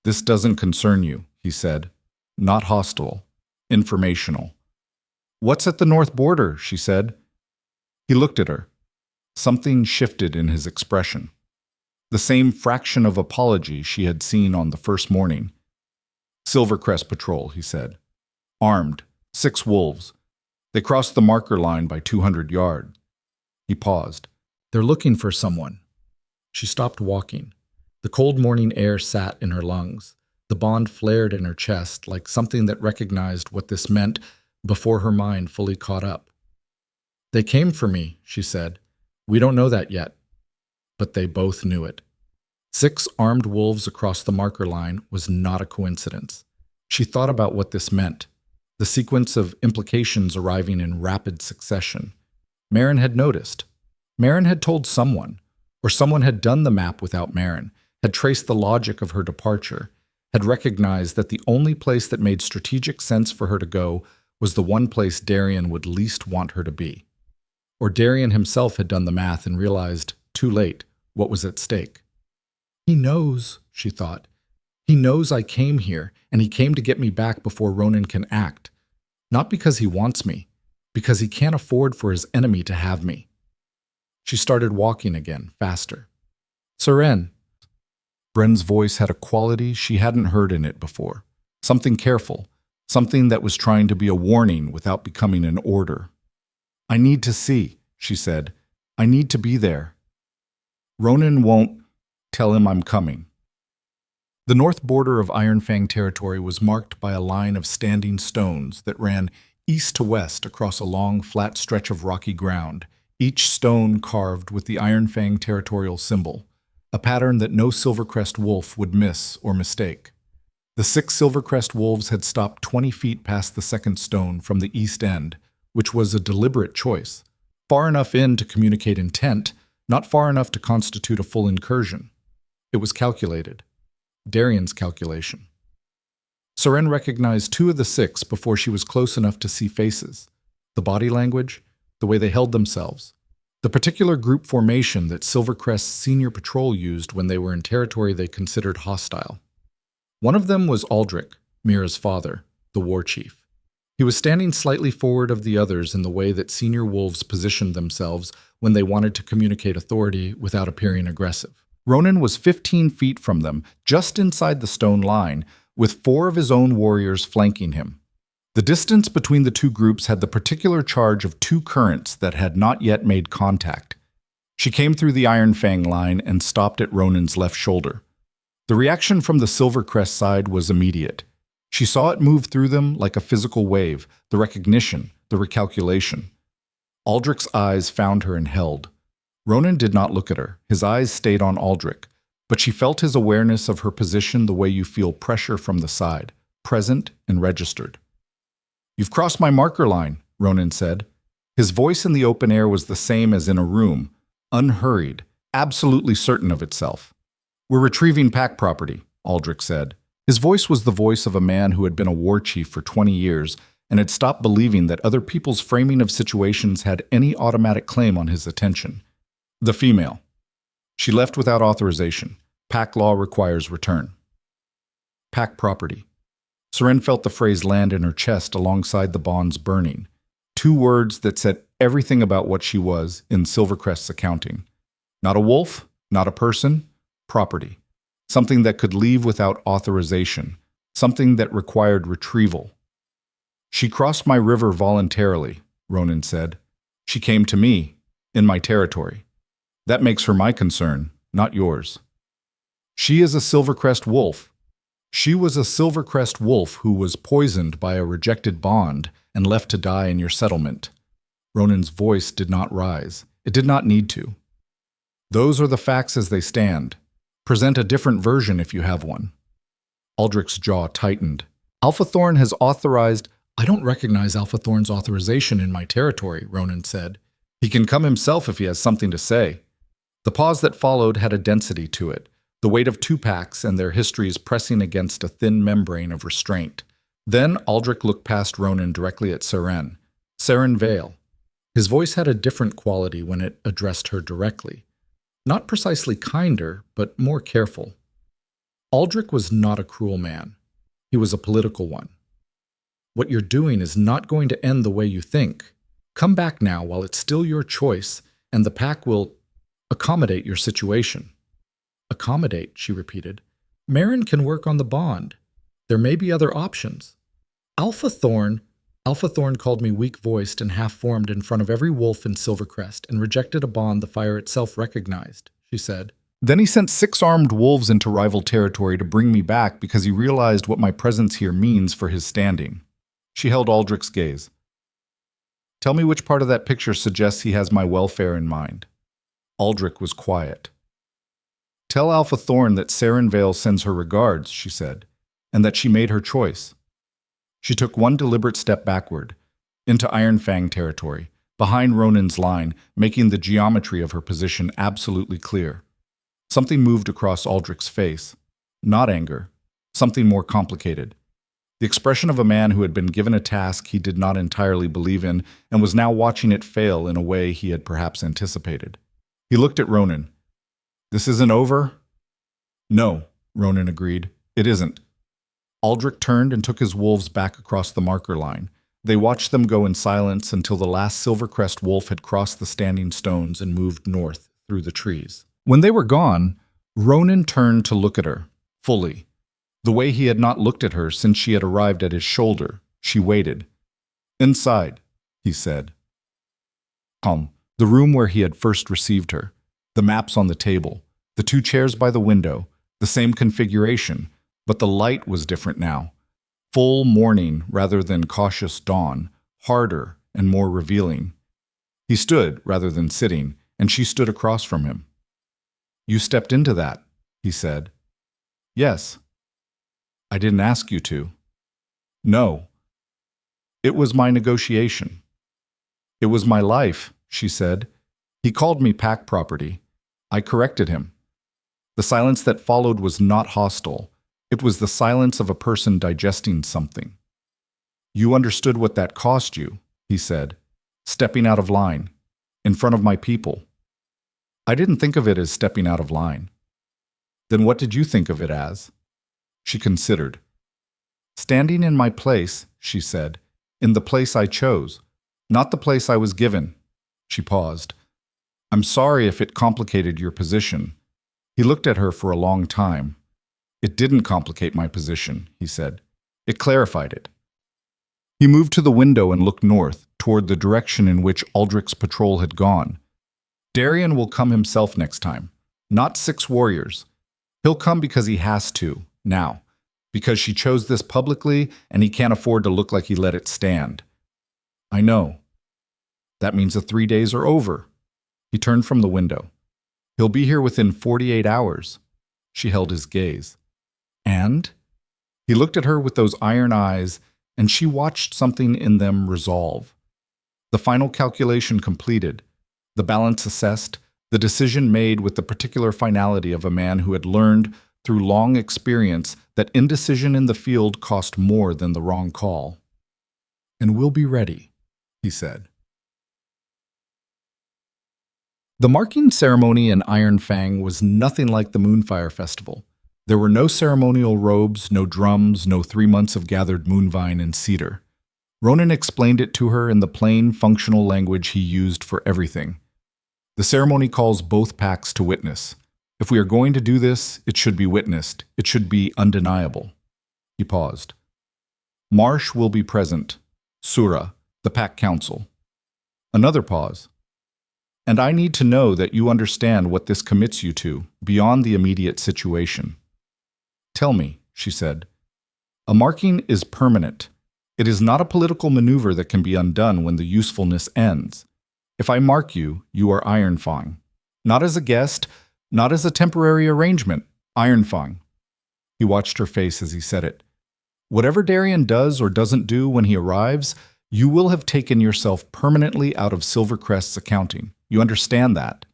"This doesn't concern you," he said. "Not hostile. Informational." "What's at the north border?" she said. He looked at her. Something shifted in his expression. The same fraction of apology she had seen on the first morning. "Silvercrest Patrol," he said. "Armed. 6 wolves. They crossed the marker line by 200 yards. He paused. "They're looking for someone." She stopped walking. The cold morning air sat in her lungs. The bond flared in her chest like something that recognized what this meant before her mind fully caught up. "They came for me," she said. "We don't know that yet." But they both knew it. 6 armed wolves across the marker line was not a coincidence. She thought about what this meant. The sequence of implications arriving in rapid succession. Maren had noticed. Maren had told someone, or someone had done the map without Maren, had traced the logic of her departure, had recognized that the only place that made strategic sense for her to go was the one place Darian would least want her to be. Or Darian himself had done the math and realized, too late, what was at stake. "He knows," she thought. "He knows I came here, and he came to get me back before Ronan can act. Not because he wants me, because he can't afford for his enemy to have me." She started walking again, faster. "Seren." Bren's voice had a quality she hadn't heard in it before. Something careful, something that was trying to be a warning without becoming an order. "I need to see," she said. "I need to be there." "Ronan won't. Tell him I'm coming." The north border of Ironfang territory was marked by a line of standing stones that ran east to west across a long, flat stretch of rocky ground, each stone carved with the Ironfang territorial symbol, a pattern that no Silvercrest wolf would miss or mistake. The 6 Silvercrest wolves had stopped 20 feet past the second stone from the east end, which was a deliberate choice, far enough in to communicate intent, not far enough to constitute a full incursion. It was calculated. Darian's calculation. Seren recognized 2 of the 6 before she was close enough to see faces, the body language, the way they held themselves, the particular group formation that Silvercrest's senior patrol used when they were in territory they considered hostile. One of them was Aldrich, Mira's father, the war chief. He was standing slightly forward of the others in the way that senior wolves positioned themselves when they wanted to communicate authority without appearing aggressive. Ronan was 15 feet from them, just inside the stone line, with 4 of his own warriors flanking him. The distance between the 2 groups had the particular charge of 2 currents that had not yet made contact. She came through the Ironfang line and stopped at Ronan's left shoulder. The reaction from the Silvercrest side was immediate. She saw it move through them like a physical wave, the recognition, the recalculation. Aldrich's eyes found her and held. Ronan did not look at her. His eyes stayed on Aldrich, but she felt his awareness of her position the way you feel pressure from the side, present and registered. "You've crossed my marker line," Ronan said. His voice in the open air was the same as in a room, unhurried, absolutely certain of itself. "We're retrieving pack property," Aldrich said. His voice was the voice of a man who had been a war chief for 20 years and had stopped believing that other people's framing of situations had any automatic claim on his attention. "The female. She left without authorization. Pack law requires return." Pack property. Seren felt the phrase land in her chest alongside the bonds burning. 2 words that said everything about what she was in Silvercrest's accounting. Not a wolf, not a person, property. Something that could leave without authorization, something that required retrieval. She crossed my river voluntarily, Ronan said. She came to me, in my territory. That makes her my concern, not yours. She is a Silvercrest wolf. She was a Silvercrest wolf who was poisoned by a rejected bond and left to die in your settlement. Ronan's voice did not rise. It did not need to. Those are the facts as they stand. Present a different version if you have one. Aldrich's jaw tightened. Alpha Thorn has authorized— I don't recognize Alpha Thorn's authorization in my territory, Ronan said. He can come himself if he has something to say. The pause that followed had a density to it, the weight of 2 packs and their histories pressing against a thin membrane of restraint. Then Aldrich looked past Ronan directly at Seren. Seren Vale. His voice had a different quality when it addressed her directly. Not precisely kinder, but more careful. Aldrich was not a cruel man. He was a political one. What you're doing is not going to end the way you think. Come back now while it's still your choice, and the pack will accommodate your situation. Accommodate, she repeated. Marin can work on the bond. There may be other options. Alpha Thorn called me weak-voiced and half-formed in front of every wolf in Silvercrest and rejected a bond the fire itself recognized, she said. Then he sent 6 armed wolves into rival territory to bring me back because he realized what my presence here means for his standing. She held Aldrich's gaze. Tell me which part of that picture suggests he has my welfare in mind. Aldrich was quiet. Tell Alpha Thorn that Seren Vale sends her regards, she said, and that she made her choice. She took one deliberate step backward, into Iron Fang territory, behind Ronan's line, making the geometry of her position absolutely clear. Something moved across Aldrich's face. Not anger. Something more complicated. The expression of a man who had been given a task he did not entirely believe in and was now watching it fail in a way he had perhaps anticipated. He looked at Ronan. This isn't over? No, Ronan agreed. It isn't. Aldrich turned and took his wolves back across the marker line. They watched them go in silence until the last Silvercrest wolf had crossed the standing stones and moved north through the trees. When they were gone, Ronan turned to look at her, fully. The way he had not looked at her since she had arrived at his shoulder. She waited. Inside, he said. The room where he had first received her. The maps on the table. The 2 chairs by the window. The same configuration. But the light was different now. Full morning rather than cautious dawn. Harder and more revealing. He stood rather than sitting, and she stood across from him. You stepped into that, he said. Yes. I didn't ask you to. No. It was my negotiation. It was my life, she said. He called me pack property. I corrected him. The silence that followed was not hostile. It was the silence of a person digesting something. You understood what that cost you, he said, stepping out of line, in front of my people. I didn't think of it as stepping out of line. Then what did you think of it as? She considered. Standing in my place, she said, in the place I chose, not the place I was given. She paused. I'm sorry if it complicated your position. He looked at her for a long time. It didn't complicate my position, he said. It clarified it. He moved to the window and looked north, toward the direction in which Aldrich's patrol had gone. Darian will come himself next time, not 6 warriors. He'll come because he has to, now, because she chose this publicly and he can't afford to look like he let it stand. I know. That means the 3 days are over. He turned from the window. He'll be here within 48 hours. She held his gaze. And? He looked at her with those iron eyes, and she watched something in them resolve. The final calculation completed, the balance assessed, the decision made with the particular finality of a man who had learned through long experience that indecision in the field cost more than the wrong call. And we'll be ready, he said. The marking ceremony in Iron Fang was nothing like the Moonfire Festival. There were no ceremonial robes, no drums, no 3 months of gathered moonvine and cedar. Ronan explained it to her in the plain, functional language he used for everything. The ceremony calls both packs to witness. If we are going to do this, it should be witnessed. It should be undeniable. He paused. Marsh will be present. Sura, the pack council. Another pause. And I need to know that you understand what this commits you to, beyond the immediate situation. Tell me, she said. A marking is permanent. It is not a political maneuver that can be undone when the usefulness ends. If I mark you, you are Ironfang. Not as a guest, not as a temporary arrangement. Ironfang. He watched her face as he said it. Whatever Darien does or doesn't do when he arrives, you will have taken yourself permanently out of Silvercrest's accounting. You understand that?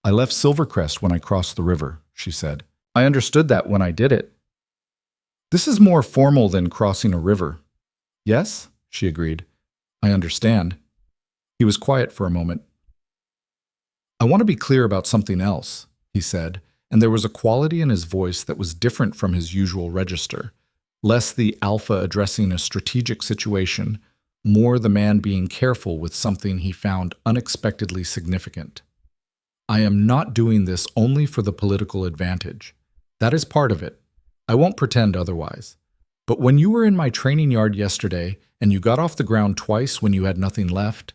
I left Silvercrest when I crossed the river, she said. I understood that when I did it. This is more formal than crossing a river. Yes, she agreed. I understand. He was quiet for a moment. I want to be clear about something else, he said, and there was a quality in his voice that was different from his usual register. Less the alpha addressing a strategic situation, more the man being careful with something he found unexpectedly significant. I am not doing this only for the political advantage. That is part of it. I won't pretend otherwise. But when you were in my training yard yesterday and you got off the ground twice when you had nothing left,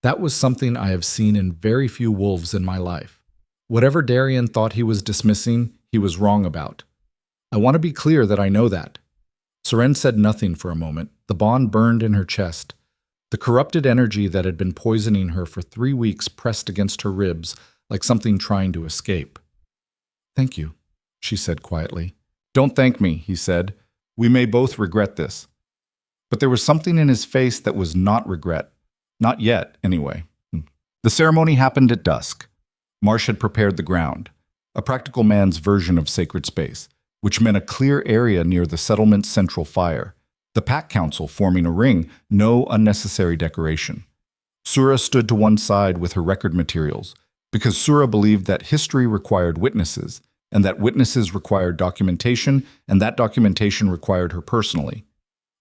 that was something I have seen in very few wolves in my life. Whatever Darien thought he was dismissing, he was wrong about. I want to be clear that I know that. Seren said nothing for a moment. The bond burned in her chest. The corrupted energy that had been poisoning her for 3 weeks pressed against her ribs like something trying to escape. Thank you, she said quietly. Don't thank me, he said. We may both regret this. But there was something in his face that was not regret. Not yet, anyway. The ceremony happened at dusk. Marsh had prepared the ground, a practical man's version of sacred space, which meant a clear area near the settlement's central fire. The pack council forming a ring, no unnecessary decoration. Sura stood to one side with her record materials, because Sura believed that history required witnesses, and that witnesses required documentation, and that documentation required her personally.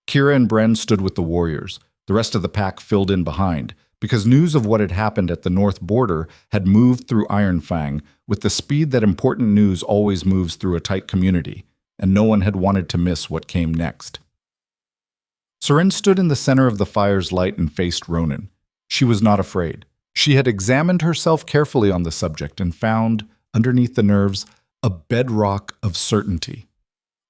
Kira and Bren stood with the warriors. The rest of the pack filled in behind, because news of what had happened at the north border had moved through Ironfang with the speed that important news always moves through a tight community, and no one had wanted to miss what came next. Seren stood in the center of the fire's light and faced Ronan. She was not afraid. She had examined herself carefully on the subject and found, underneath the nerves, a bedrock of certainty.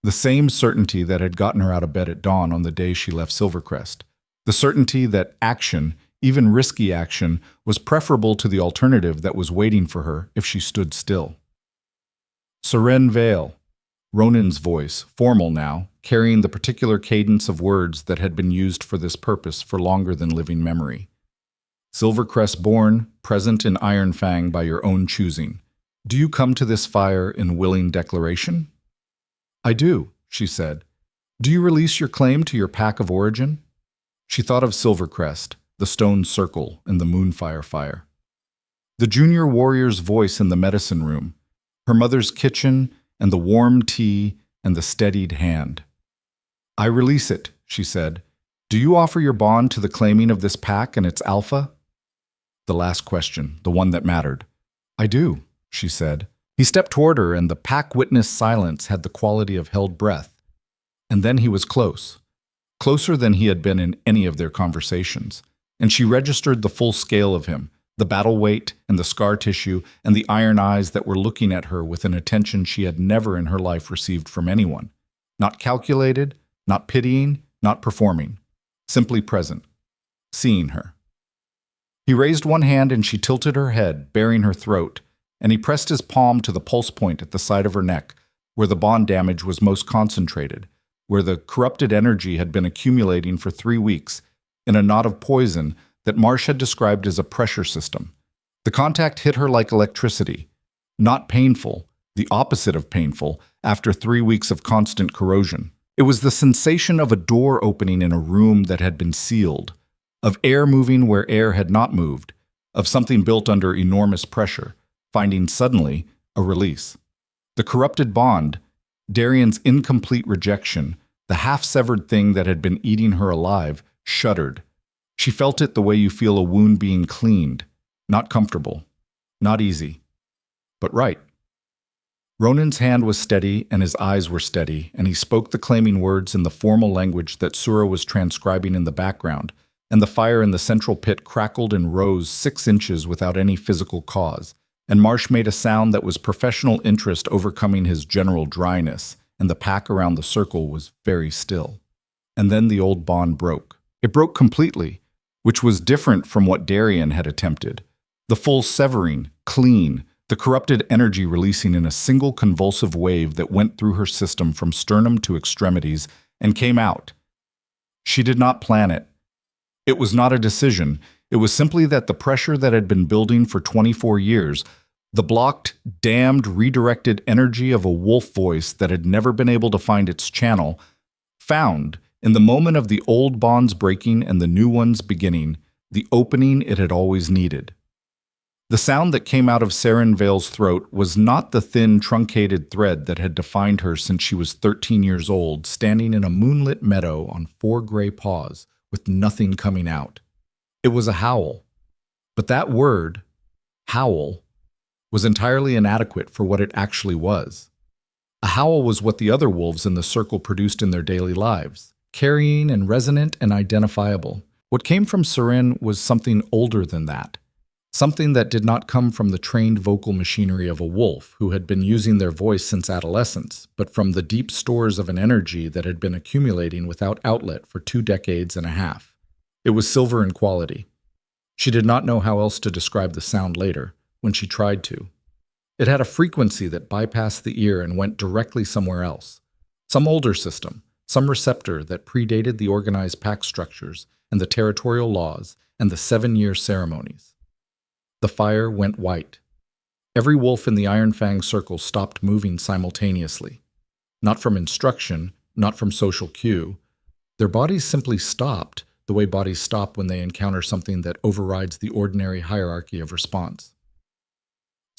The same certainty that had gotten her out of bed at dawn on the day she left Silvercrest. The certainty that action, even risky action, was preferable to the alternative that was waiting for her if she stood still. Seren Vale, Ronan's voice, formal now, carrying the particular cadence of words that had been used for this purpose for longer than living memory. Silvercrest born, present in Ironfang by your own choosing. Do you come to this fire in willing declaration? I do, she said. Do you release your claim to your pack of origin? She thought of Silvercrest, the stone circle, and the Moonfire fire. The junior warrior's voice in the medicine room, her mother's kitchen, and the warm tea and the steadied hand. I release it, she said. Do you offer your bond to the claiming of this pack and its alpha? The last question, the one that mattered. I do, she said. He stepped toward her, and the pack witness silence had the quality of held breath. And then he was close. Closer than he had been in any of their conversations, and she registered the full scale of him, the battle weight and the scar tissue and the iron eyes that were looking at her with an attention she had never in her life received from anyone. Not calculated, not pitying, not performing, simply present, seeing her. He raised one hand and she tilted her head, baring her throat, and he pressed his palm to the pulse point at the side of her neck, where the bond damage was most concentrated, where the corrupted energy had been accumulating for 3 weeks in a knot of poison that Marsh had described as a pressure system. The contact hit her like electricity, not painful, the opposite of painful, after 3 weeks of constant corrosion. It was the sensation of a door opening in a room that had been sealed, of air moving where air had not moved, of something built under enormous pressure, finding suddenly a release. The corrupted bond, Darien's incomplete rejection, the half-severed thing that had been eating her alive, shuddered. She felt it the way you feel a wound being cleaned. Not comfortable, not easy, but right. Ronan's hand was steady and his eyes were steady, and he spoke the claiming words in the formal language that Sura was transcribing in the background, and the fire in the central pit crackled and rose 6 inches without any physical cause, and Marsh made a sound that was professional interest overcoming his general dryness, and the pack around the circle was very still. And then the old bond broke. It broke completely, which was different from what Darien had attempted. The full severing, clean, the corrupted energy releasing in a single convulsive wave that went through her system from sternum to extremities and came out. She did not plan it. It was not a decision. It was simply that the pressure that had been building for 24 years, the blocked, damned, redirected energy of a wolf voice that had never been able to find its channel, found, in the moment of the old bonds breaking and the new ones beginning, the opening it had always needed. The sound that came out of Seren Vale's throat was not the thin, truncated thread that had defined her since she was 13 years old, standing in a moonlit meadow on 4 gray paws, with nothing coming out. It was a howl. But that word, howl, was entirely inadequate for what it actually was. A howl was what the other wolves in the circle produced in their daily lives, carrying and resonant and identifiable. What came from Seren was something older than that. Something that did not come from the trained vocal machinery of a wolf who had been using their voice since adolescence, but from the deep stores of an energy that had been accumulating without outlet for 2 decades and a half. It was silver in quality. She did not know how else to describe the sound later, when she tried to. It had a frequency that bypassed the ear and went directly somewhere else. Some older system, some receptor that predated the organized pack structures and the territorial laws and the 7-year ceremonies. The fire went white. Every wolf in the Iron Fang circle stopped moving simultaneously. Not from instruction, not from social cue. Their bodies simply stopped, the way bodies stop when they encounter something that overrides the ordinary hierarchy of response.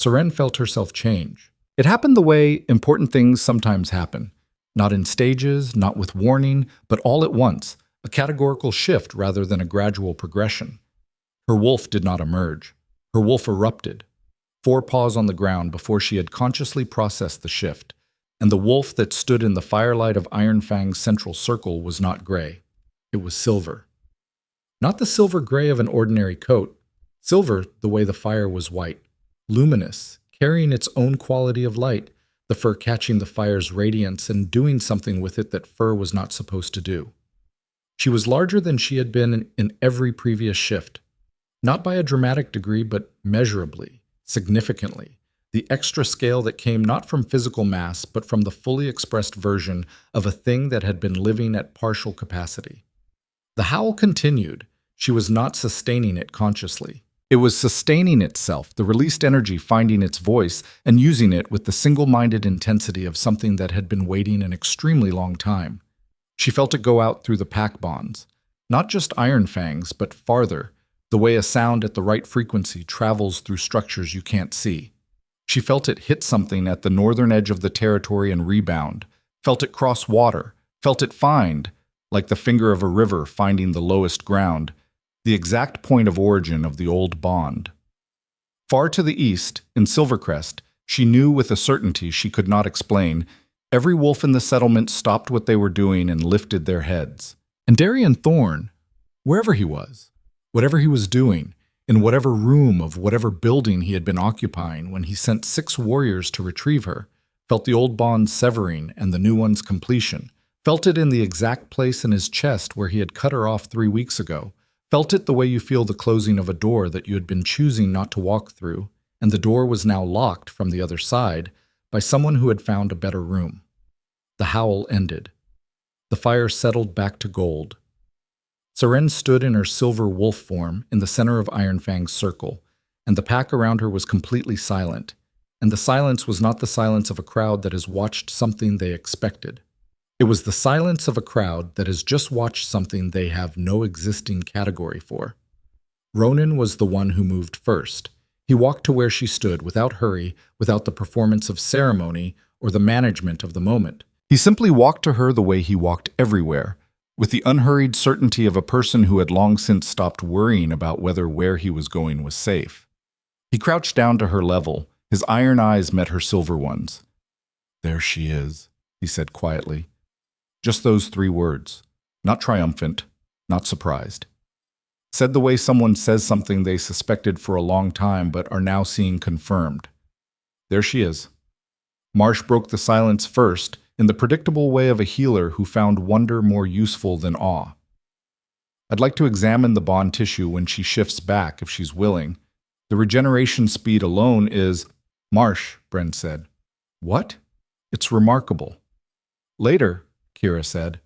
Seren felt herself change. It happened the way important things sometimes happen. Not in stages, not with warning, but all at once, a categorical shift rather than a gradual progression. Her wolf did not emerge. Her wolf erupted, 4 paws on the ground before she had consciously processed the shift, and the wolf that stood in the firelight of Iron Fang's central circle was not gray. It was silver. Not the silver gray of an ordinary coat, silver the way the fire was white, luminous, carrying its own quality of light, the fur catching the fire's radiance and doing something with it that fur was not supposed to do. She was larger than she had been in every previous shift. Not by a dramatic degree, but measurably, significantly, the extra scale that came not from physical mass, but from the fully expressed version of a thing that had been living at partial capacity. The howl continued. She was not sustaining it consciously. It was sustaining itself, the released energy finding its voice and using it with the single-minded intensity of something that had been waiting an extremely long time. She felt it go out through the pack bonds, not just Iron Fangs, but farther, the way a sound at the right frequency travels through structures you can't see. She felt it hit something at the northern edge of the territory and rebound, felt it cross water, felt it find, like the finger of a river finding the lowest ground, the exact point of origin of the old bond. Far to the east, in Silvercrest, she knew with a certainty she could not explain, every wolf in the settlement stopped what they were doing and lifted their heads. And Darien Thorne, wherever he was, whatever he was doing, in whatever room of whatever building he had been occupying when he sent 6 warriors to retrieve her, felt the old bond severing and the new one's completion, felt it in the exact place in his chest where he had cut her off 3 weeks ago, felt it the way you feel the closing of a door that you had been choosing not to walk through, and the door was now locked from the other side by someone who had found a better room. The howl ended. The fire settled back to gold. Seren stood in her silver wolf form in the center of Iron Fang's circle, and the pack around her was completely silent, and the silence was not the silence of a crowd that has watched something they expected. It was the silence of a crowd that has just watched something they have no existing category for. Ronan was the one who moved first. He walked to where she stood without hurry, without the performance of ceremony or the management of the moment. He simply walked to her the way he walked everywhere, with the unhurried certainty of a person who had long since stopped worrying about where he was going was safe. He crouched down to her level. His iron eyes met her silver ones. "There she is," he said quietly. Just those 3 words. Not triumphant, not surprised. Said the way someone says something they suspected for a long time but are now seeing confirmed. There she is. Marsh broke the silence first, in the predictable way of a healer who found wonder more useful than awe. "I'd like to examine the bond tissue when she shifts back, if she's willing. The regeneration speed alone is—" "Marsh," Bren said. "What?" "It's remarkable." "Later," Kira said.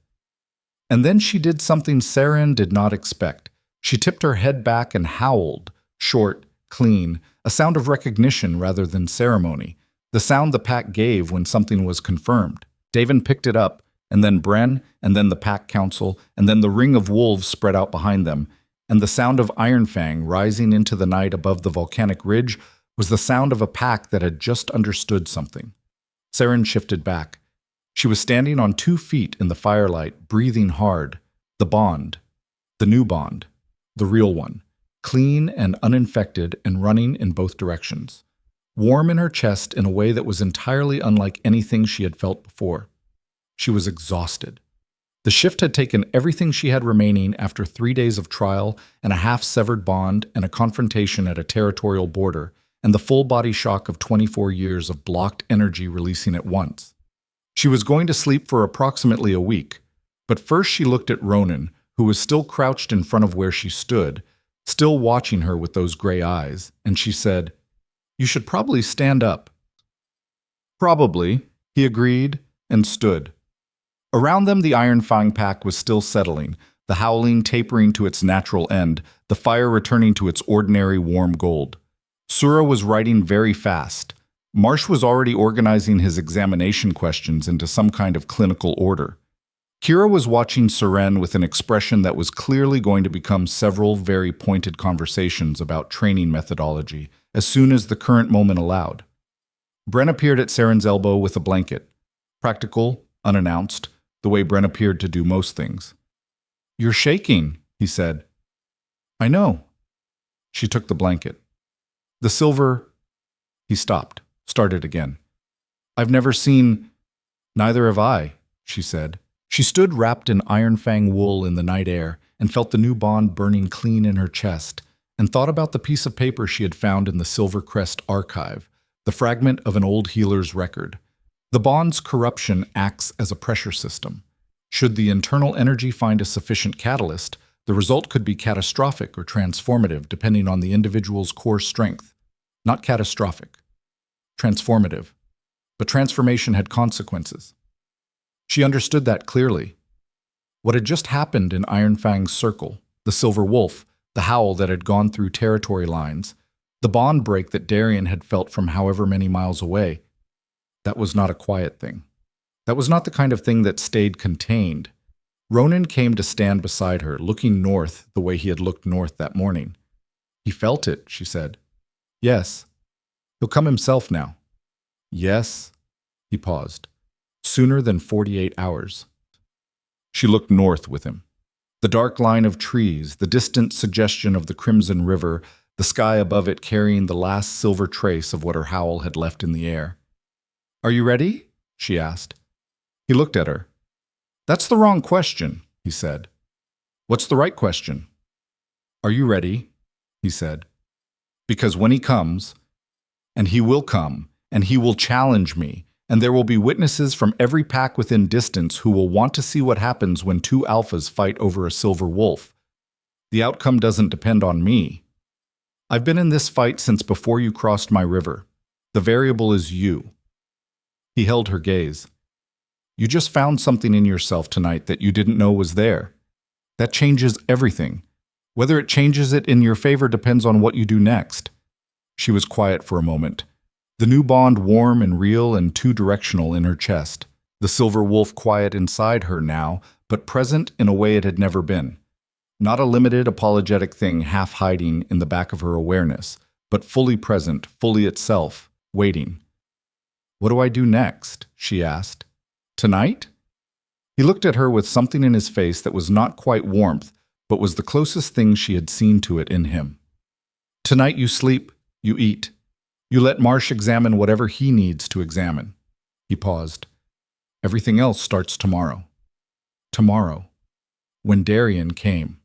And then she did something Seren did not expect. She tipped her head back and howled, short, clean, a sound of recognition rather than ceremony, the sound the pack gave when something was confirmed. Davin picked it up, and then Bren, and then the pack council, and then the ring of wolves spread out behind them, and the sound of Ironfang rising into the night above the volcanic ridge was the sound of a pack that had just understood something. Seren shifted back. She was standing on 2 feet in the firelight, breathing hard. The bond. The new bond. The real one. Clean and uninfected and running in both directions. Warm in her chest in a way that was entirely unlike anything she had felt before. She was exhausted. The shift had taken everything she had remaining after 3 days of trial and a half-severed bond and a confrontation at a territorial border, and the full-body shock of 24 years of blocked energy releasing at once. She was going to sleep for approximately a week, but first she looked at Ronan, who was still crouched in front of where she stood, still watching her with those gray eyes, and she said, "You should probably stand up." "Probably," he agreed, and stood. Around them the Ironfang pack was still settling, the howling tapering to its natural end, the fire returning to its ordinary warm gold. Sura was writing very fast. Marsh was already organizing his examination questions into some kind of clinical order. Kira was watching Seren with an expression that was clearly going to become several very pointed conversations about training methodology as soon as the current moment allowed. Bren appeared at Seren's elbow with a blanket. Practical, unannounced, the way Bren appeared to do most things. "You're shaking," he said. "I know." She took the blanket. "The silver—" He stopped, started again. "I've never seen—" "Neither have I," she said. She stood wrapped in Ironfang wool in the night air and felt the new bond burning clean in her chest, and thought about the piece of paper she had found in the Silver Crest archive, the fragment of an old healer's record. The bond's corruption acts as a pressure system. Should the internal energy find a sufficient catalyst, the result could be catastrophic or transformative depending on the individual's core strength. Not catastrophic. Transformative. But transformation had consequences. She understood that clearly. What had just happened in Ironfang's circle, the Silver Wolf, the howl that had gone through territory lines, the bond break that Darien had felt from however many miles away, that was not a quiet thing. That was not the kind of thing that stayed contained. Ronan came to stand beside her, looking north the way he had looked north that morning. "He felt it," she said. "Yes. He'll come himself now." "Yes." He paused. "Sooner than 48 hours. She looked north with him. The dark line of trees, the distant suggestion of the Crimson River, the sky above it carrying the last silver trace of what her howl had left in the air. "Are you ready?" she asked. He looked at her. "That's the wrong question," he said. "What's the right question?" "Are you ready?" he said. "Because when he comes, and he will come, and he will challenge me, and there will be witnesses from every pack within distance who will want to see what happens when 2 alphas fight over a silver wolf. The outcome doesn't depend on me. I've been in this fight since before you crossed my river. The variable is you." He held her gaze. "You just found something in yourself tonight that you didn't know was there. That changes everything. Whether it changes it in your favor depends on what you do next." She was quiet for a moment. The new bond warm and real and two-directional in her chest. The silver wolf quiet inside her now, but present in a way it had never been. Not a limited, apologetic thing half-hiding in the back of her awareness, but fully present, fully itself, waiting. "What do I do next?" she asked. "Tonight?" He looked at her with something in his face that was not quite warmth, but was the closest thing she had seen to it in him. Tonight you sleep, you eat. You let Marsh examine whatever he needs to examine. He paused. Everything else starts tomorrow. Tomorrow. When Darien came.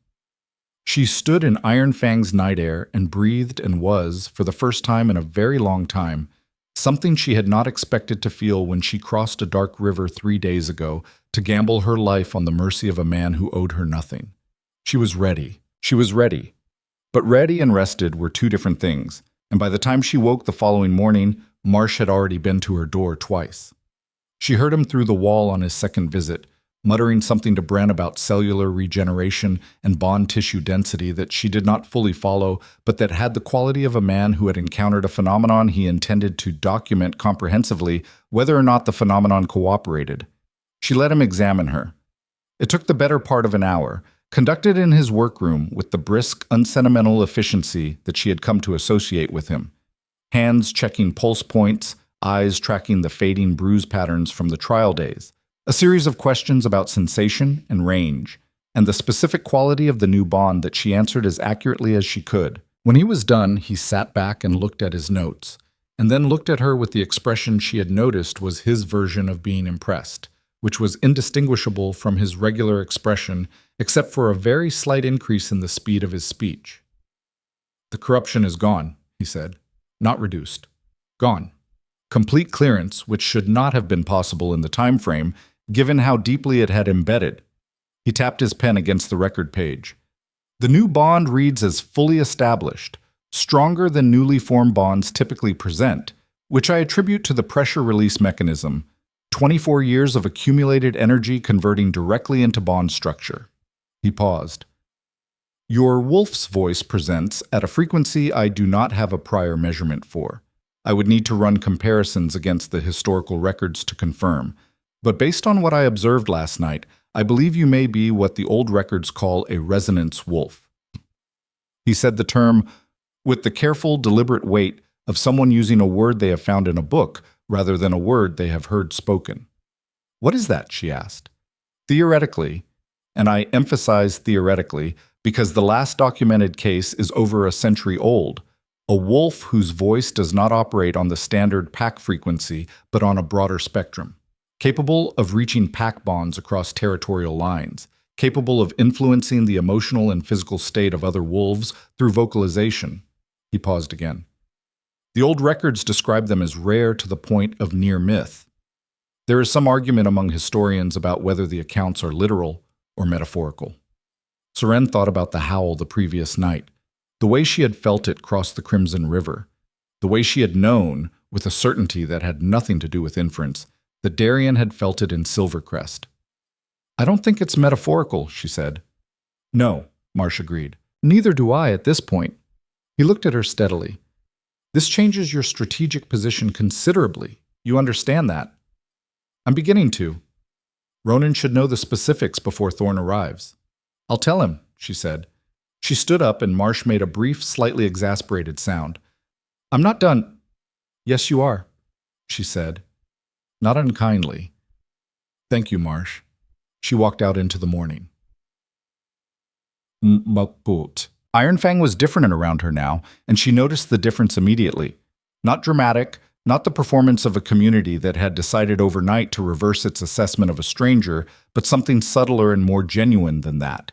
She stood in Iron Fang's night air and breathed and was, for the first time in a very long time, something she had not expected to feel when she crossed a dark river 3 days ago to gamble her life on the mercy of a man who owed her nothing. She was ready. She was ready. But ready and rested were two different things, and by the time she woke the following morning, Marsh had already been to her door twice. She heard him through the wall on his second visit, muttering something to Bren about cellular regeneration and bond tissue density that she did not fully follow, but that had the quality of a man who had encountered a phenomenon he intended to document comprehensively, whether or not the phenomenon cooperated. She let him examine her. It took the better part of an hour, conducted in his workroom with the brisk, unsentimental efficiency that she had come to associate with him. Hands checking pulse points, eyes tracking the fading bruise patterns from the trial days. A series of questions about sensation and range, and the specific quality of the new bond that she answered as accurately as she could. When he was done, he sat back and looked at his notes, and then looked at her with the expression she had noticed was his version of being impressed, which was indistinguishable from his regular expression except for a very slight increase in the speed of his speech. "The corruption is gone," he said. "Not reduced. Gone. Complete clearance, which should not have been possible in the time frame, given how deeply it had embedded." He tapped his pen against the record page. "The new bond reads as fully established, stronger than newly formed bonds typically present, which I attribute to the pressure release mechanism, 24 years of accumulated energy converting directly into bond structure." He paused. "Your wolf's voice presents at a frequency I do not have a prior measurement for. I would need to run comparisons against the historical records to confirm. But based on what I observed last night, I believe you may be what the old records call a resonance wolf." He said the term with the careful, deliberate weight of someone using a word they have found in a book rather than a word they have heard spoken. "What is that?" she asked. "Theoretically," and I emphasize theoretically because the last documented case is over a century old, a wolf whose voice does not operate on the standard pack frequency but on a broader spectrum. Capable of reaching pack bonds across territorial lines, capable of influencing the emotional and physical state of other wolves through vocalization. He paused again. The old records describe them as rare to the point of near myth. There is some argument among historians about whether the accounts are literal or metaphorical. Seren thought about the howl the previous night, the way she had felt it cross the Crimson River, the way she had known, with a certainty that had nothing to do with inference, that Darien had felt it in Silvercrest. "I don't think it's metaphorical," she said. "No," Marsh agreed. "Neither do I at this point." He looked at her steadily. "This changes your strategic position considerably. You understand that?" "I'm beginning to. Ronan should know the specifics before Thorn arrives." "I'll tell him," she said. She stood up and Marsh made a brief, slightly exasperated sound. "I'm not done." "Yes, you are," she said. Not unkindly. "Thank you, Marsh." She walked out into the morning. Iron Fang was different around her now, and she noticed the difference immediately. Not dramatic, not the performance of a community that had decided overnight to reverse its assessment of a stranger, but something subtler and more genuine than that.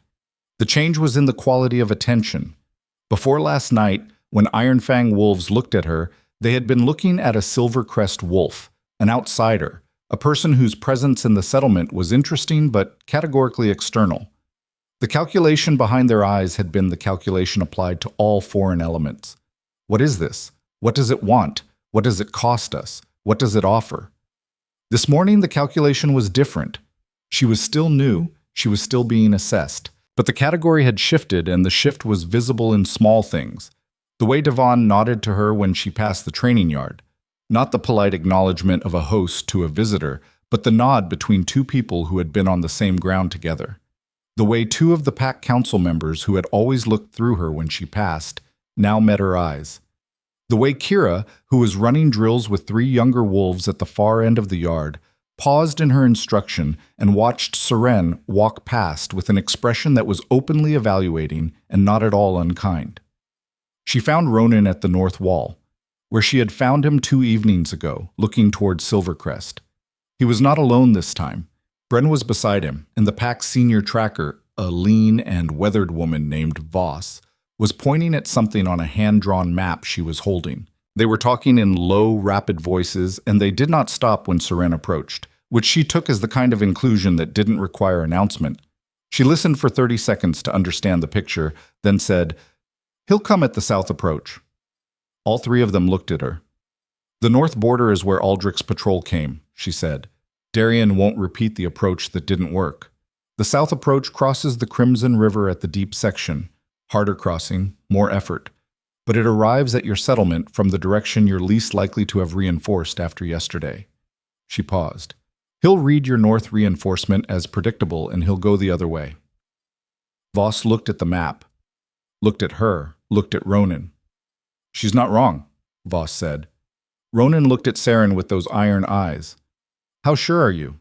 The change was in the quality of attention. Before last night, when Iron Fang wolves looked at her, they had been looking at a Silvercrest wolf, an outsider, a person whose presence in the settlement was interesting but categorically external. The calculation behind their eyes had been the calculation applied to all foreign elements. What is this? What does it want? What does it cost us? What does it offer? This morning, the calculation was different. She was still new, she was still being assessed, but the category had shifted and the shift was visible in small things. The way Devon nodded to her when she passed the training yard. Not the polite acknowledgement of a host to a visitor, but the nod between two people who had been on the same ground together. The way two of the pack council members who had always looked through her when she passed, now met her eyes. The way Kira, who was running drills with 3 younger wolves at the far end of the yard, paused in her instruction, and watched Seren walk past with an expression that was openly evaluating and not at all unkind. She found Ronan at the north wall, where she had found him 2 evenings ago, looking toward Silvercrest. He was not alone this time. Bren was beside him, and the pack's senior tracker, a lean and weathered woman named Voss, was pointing at something on a hand-drawn map she was holding. They were talking in low, rapid voices, and they did not stop when Seren approached, which she took as the kind of inclusion that didn't require announcement. She listened for 30 seconds to understand the picture, then said, "He'll come at the south approach." All 3 of them looked at her. "The north border is where Aldrich's patrol came," she said. "Darien won't repeat the approach that didn't work. The south approach crosses the Crimson River at the deep section. Harder crossing, more effort. But it arrives at your settlement from the direction you're least likely to have reinforced after yesterday." She paused. "He'll read your north reinforcement as predictable and he'll go the other way." Voss looked at the map, looked at her, looked at Ronan. "She's not wrong," Voss said. Ronan looked at Seren with those iron eyes. "How sure are you?"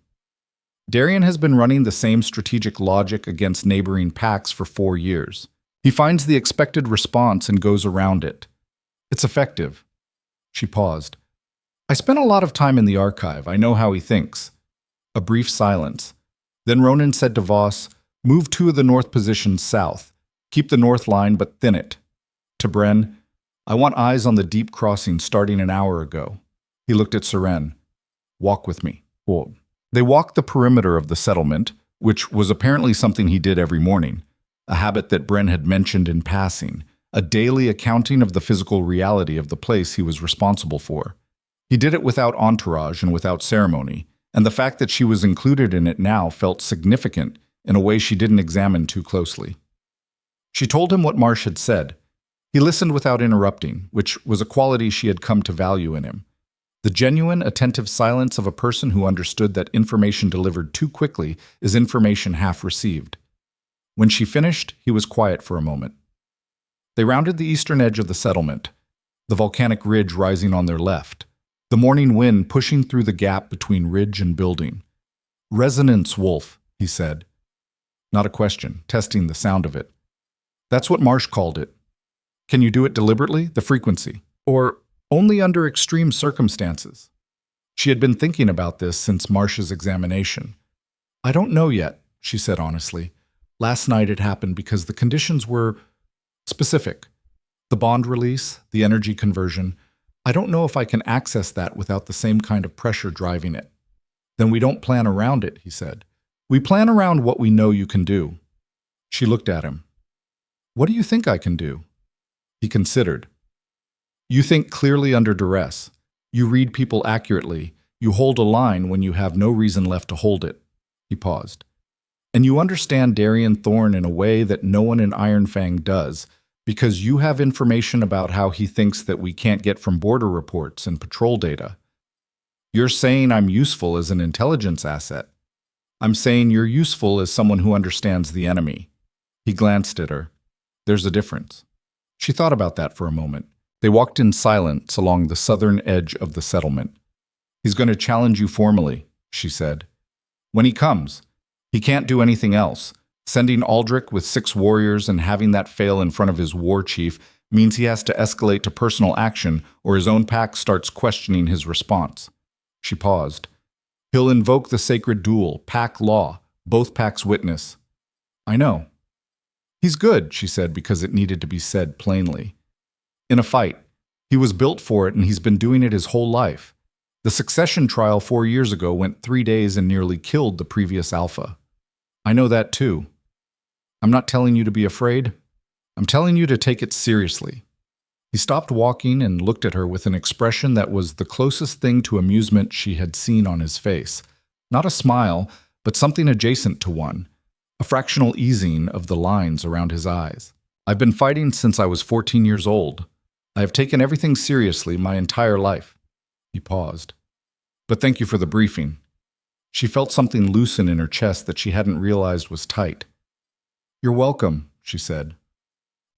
"Darien has been running the same strategic logic against neighboring packs for 4 years. He finds the expected response and goes around it. It's effective." She paused. "I spent a lot of time in the archive. I know how he thinks." A brief silence. Then Ronan said to Voss, "Move 2 of the north positions south. Keep the north line, but thin it." To Bren, "I want eyes on the deep crossing starting an hour ago." He looked at Seren. "Walk with me." Quote. They walked the perimeter of the settlement, which was apparently something he did every morning, a habit that Bren had mentioned in passing, a daily accounting of the physical reality of the place he was responsible for. He did it without entourage and without ceremony, and the fact that she was included in it now felt significant in a way she didn't examine too closely. She told him what Marsh had said. He listened without interrupting, which was a quality she had come to value in him. The genuine, attentive silence of a person who understood that information delivered too quickly is information half received. When she finished, he was quiet for a moment. They rounded the eastern edge of the settlement, the volcanic ridge rising on their left, the morning wind pushing through the gap between ridge and building. "Resonance, Wolf," he said. Not a question, testing the sound of it. "That's what Marsh called it. Can you do it deliberately, the frequency? Or only under extreme circumstances?" She had been thinking about this since Marsh's examination. "I don't know yet," she said honestly. "Last night it happened because the conditions were specific. The bond release, the energy conversion. I don't know if I can access that without the same kind of pressure driving it." "Then we don't plan around it," he said. "We plan around what we know you can do." She looked at him. "What do you think I can do?" He considered. "You think clearly under duress. You read people accurately. You hold a line when you have no reason left to hold it." He paused. "And you understand Darien Thorne in a way that no one in Ironfang does, because you have information about how he thinks that we can't get from border reports and patrol data. You're saying I'm useful as an intelligence asset. I'm saying you're useful as someone who understands the enemy." He glanced at her. "There's a difference." She thought about that for a moment. They walked in silence along the southern edge of the settlement. "He's going to challenge you formally," she said. "When he comes. He can't do anything else. Sending Aldrich with 6 warriors and having that fail in front of his war chief means he has to escalate to personal action or his own pack starts questioning his response." She paused. "He'll invoke the sacred duel, pack law, both packs witness." "I know." "He's good," she said, because it needed to be said plainly. "In a fight. He was built for it and he's been doing it his whole life. The succession trial 4 years ago went 3 days and nearly killed the previous alpha. I know that too. I'm not telling you to be afraid. I'm telling you to take it seriously." He stopped walking and looked at her with an expression that was the closest thing to amusement she had seen on his face. Not a smile, but something adjacent to one, a fractional easing of the lines around his eyes. "I've been fighting since I was 14 years old. I have taken everything seriously my entire life." He paused. "But thank you for the briefing." She felt something loosen in her chest that she hadn't realized was tight. "You're welcome," she said.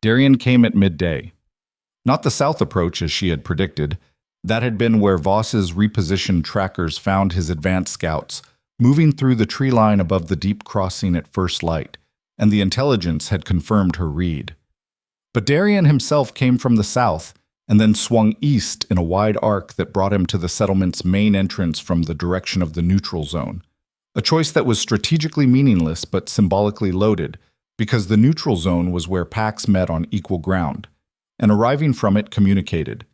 Darien came at midday. Not the south approach as she had predicted. That had been where Voss's repositioned trackers found his advanced scouts, moving through the tree line above the deep crossing at first light, and the intelligence had confirmed her read. But Darien himself came from the south, and then swung east in a wide arc that brought him to the settlement's main entrance from the direction of the neutral zone. A choice that was strategically meaningless but symbolically loaded, because the neutral zone was where packs met on equal ground, and arriving from it communicated,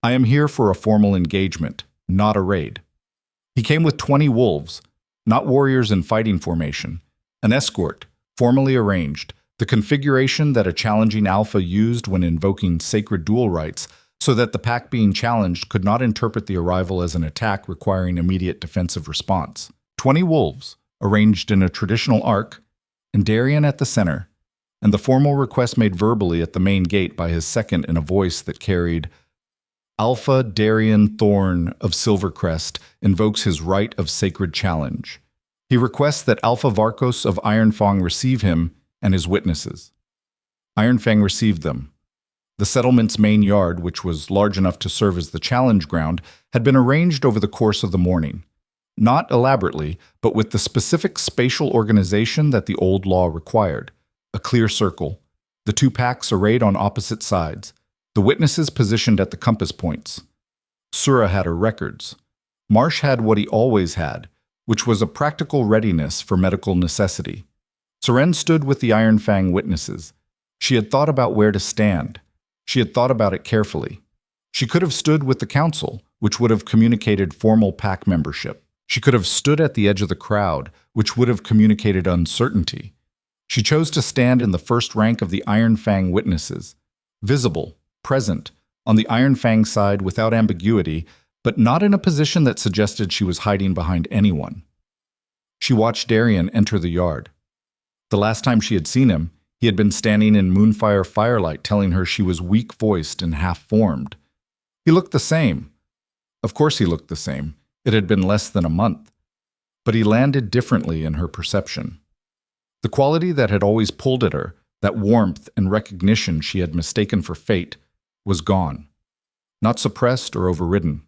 "I am here for a formal engagement, not a raid." He came with 20 wolves, not warriors in fighting formation, an escort, formally arranged, the configuration that a challenging alpha used when invoking sacred duel rights, so that the pack being challenged could not interpret the arrival as an attack requiring immediate defensive response. 20 wolves, arranged in a traditional arc, and Darien at the center, and the formal request made verbally at the main gate by his second in a voice that carried, "Alpha Darien Thorn of Silvercrest invokes his right of sacred challenge. He requests that Alpha Varkos of Ironfang receive him and his witnesses." Ironfang received them. The settlement's main yard, which was large enough to serve as the challenge ground, had been arranged over the course of the morning. Not elaborately, but with the specific spatial organization that the old law required. A clear circle, the two packs arrayed on opposite sides, the witnesses positioned at the compass points. Sura had her records. Marsh had what he always had, which was a practical readiness for medical necessity. Seren stood with the Iron Fang witnesses. She had thought about where to stand. She had thought about it carefully. She could have stood with the council, which would have communicated formal pack membership. She could have stood at the edge of the crowd, which would have communicated uncertainty. She chose to stand in the first rank of the Iron Fang witnesses, visible, present, on the Iron Fang side without ambiguity, but not in a position that suggested she was hiding behind anyone. She watched Darien enter the yard. The last time she had seen him, he had been standing in Moonfire firelight telling her she was weak-voiced and half-formed. He looked the same. Of course he looked the same. It had been less than a month. But he landed differently in her perception. The quality that had always pulled at her, that warmth and recognition she had mistaken for fate, was gone. Not suppressed or overridden.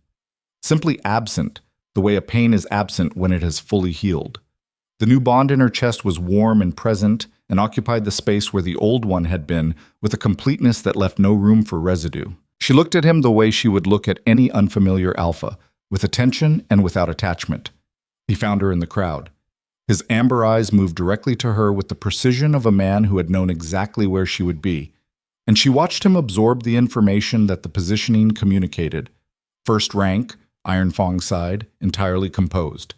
Simply absent, the way a pain is absent when it has fully healed. The new bond in her chest was warm and present and occupied the space where the old one had been with a completeness that left no room for residue. She looked at him the way she would look at any unfamiliar alpha, with attention and without attachment. He found her in the crowd. His amber eyes moved directly to her with the precision of a man who had known exactly where she would be, and she watched him absorb the information that the positioning communicated. First rank, Ironfang side, entirely composed.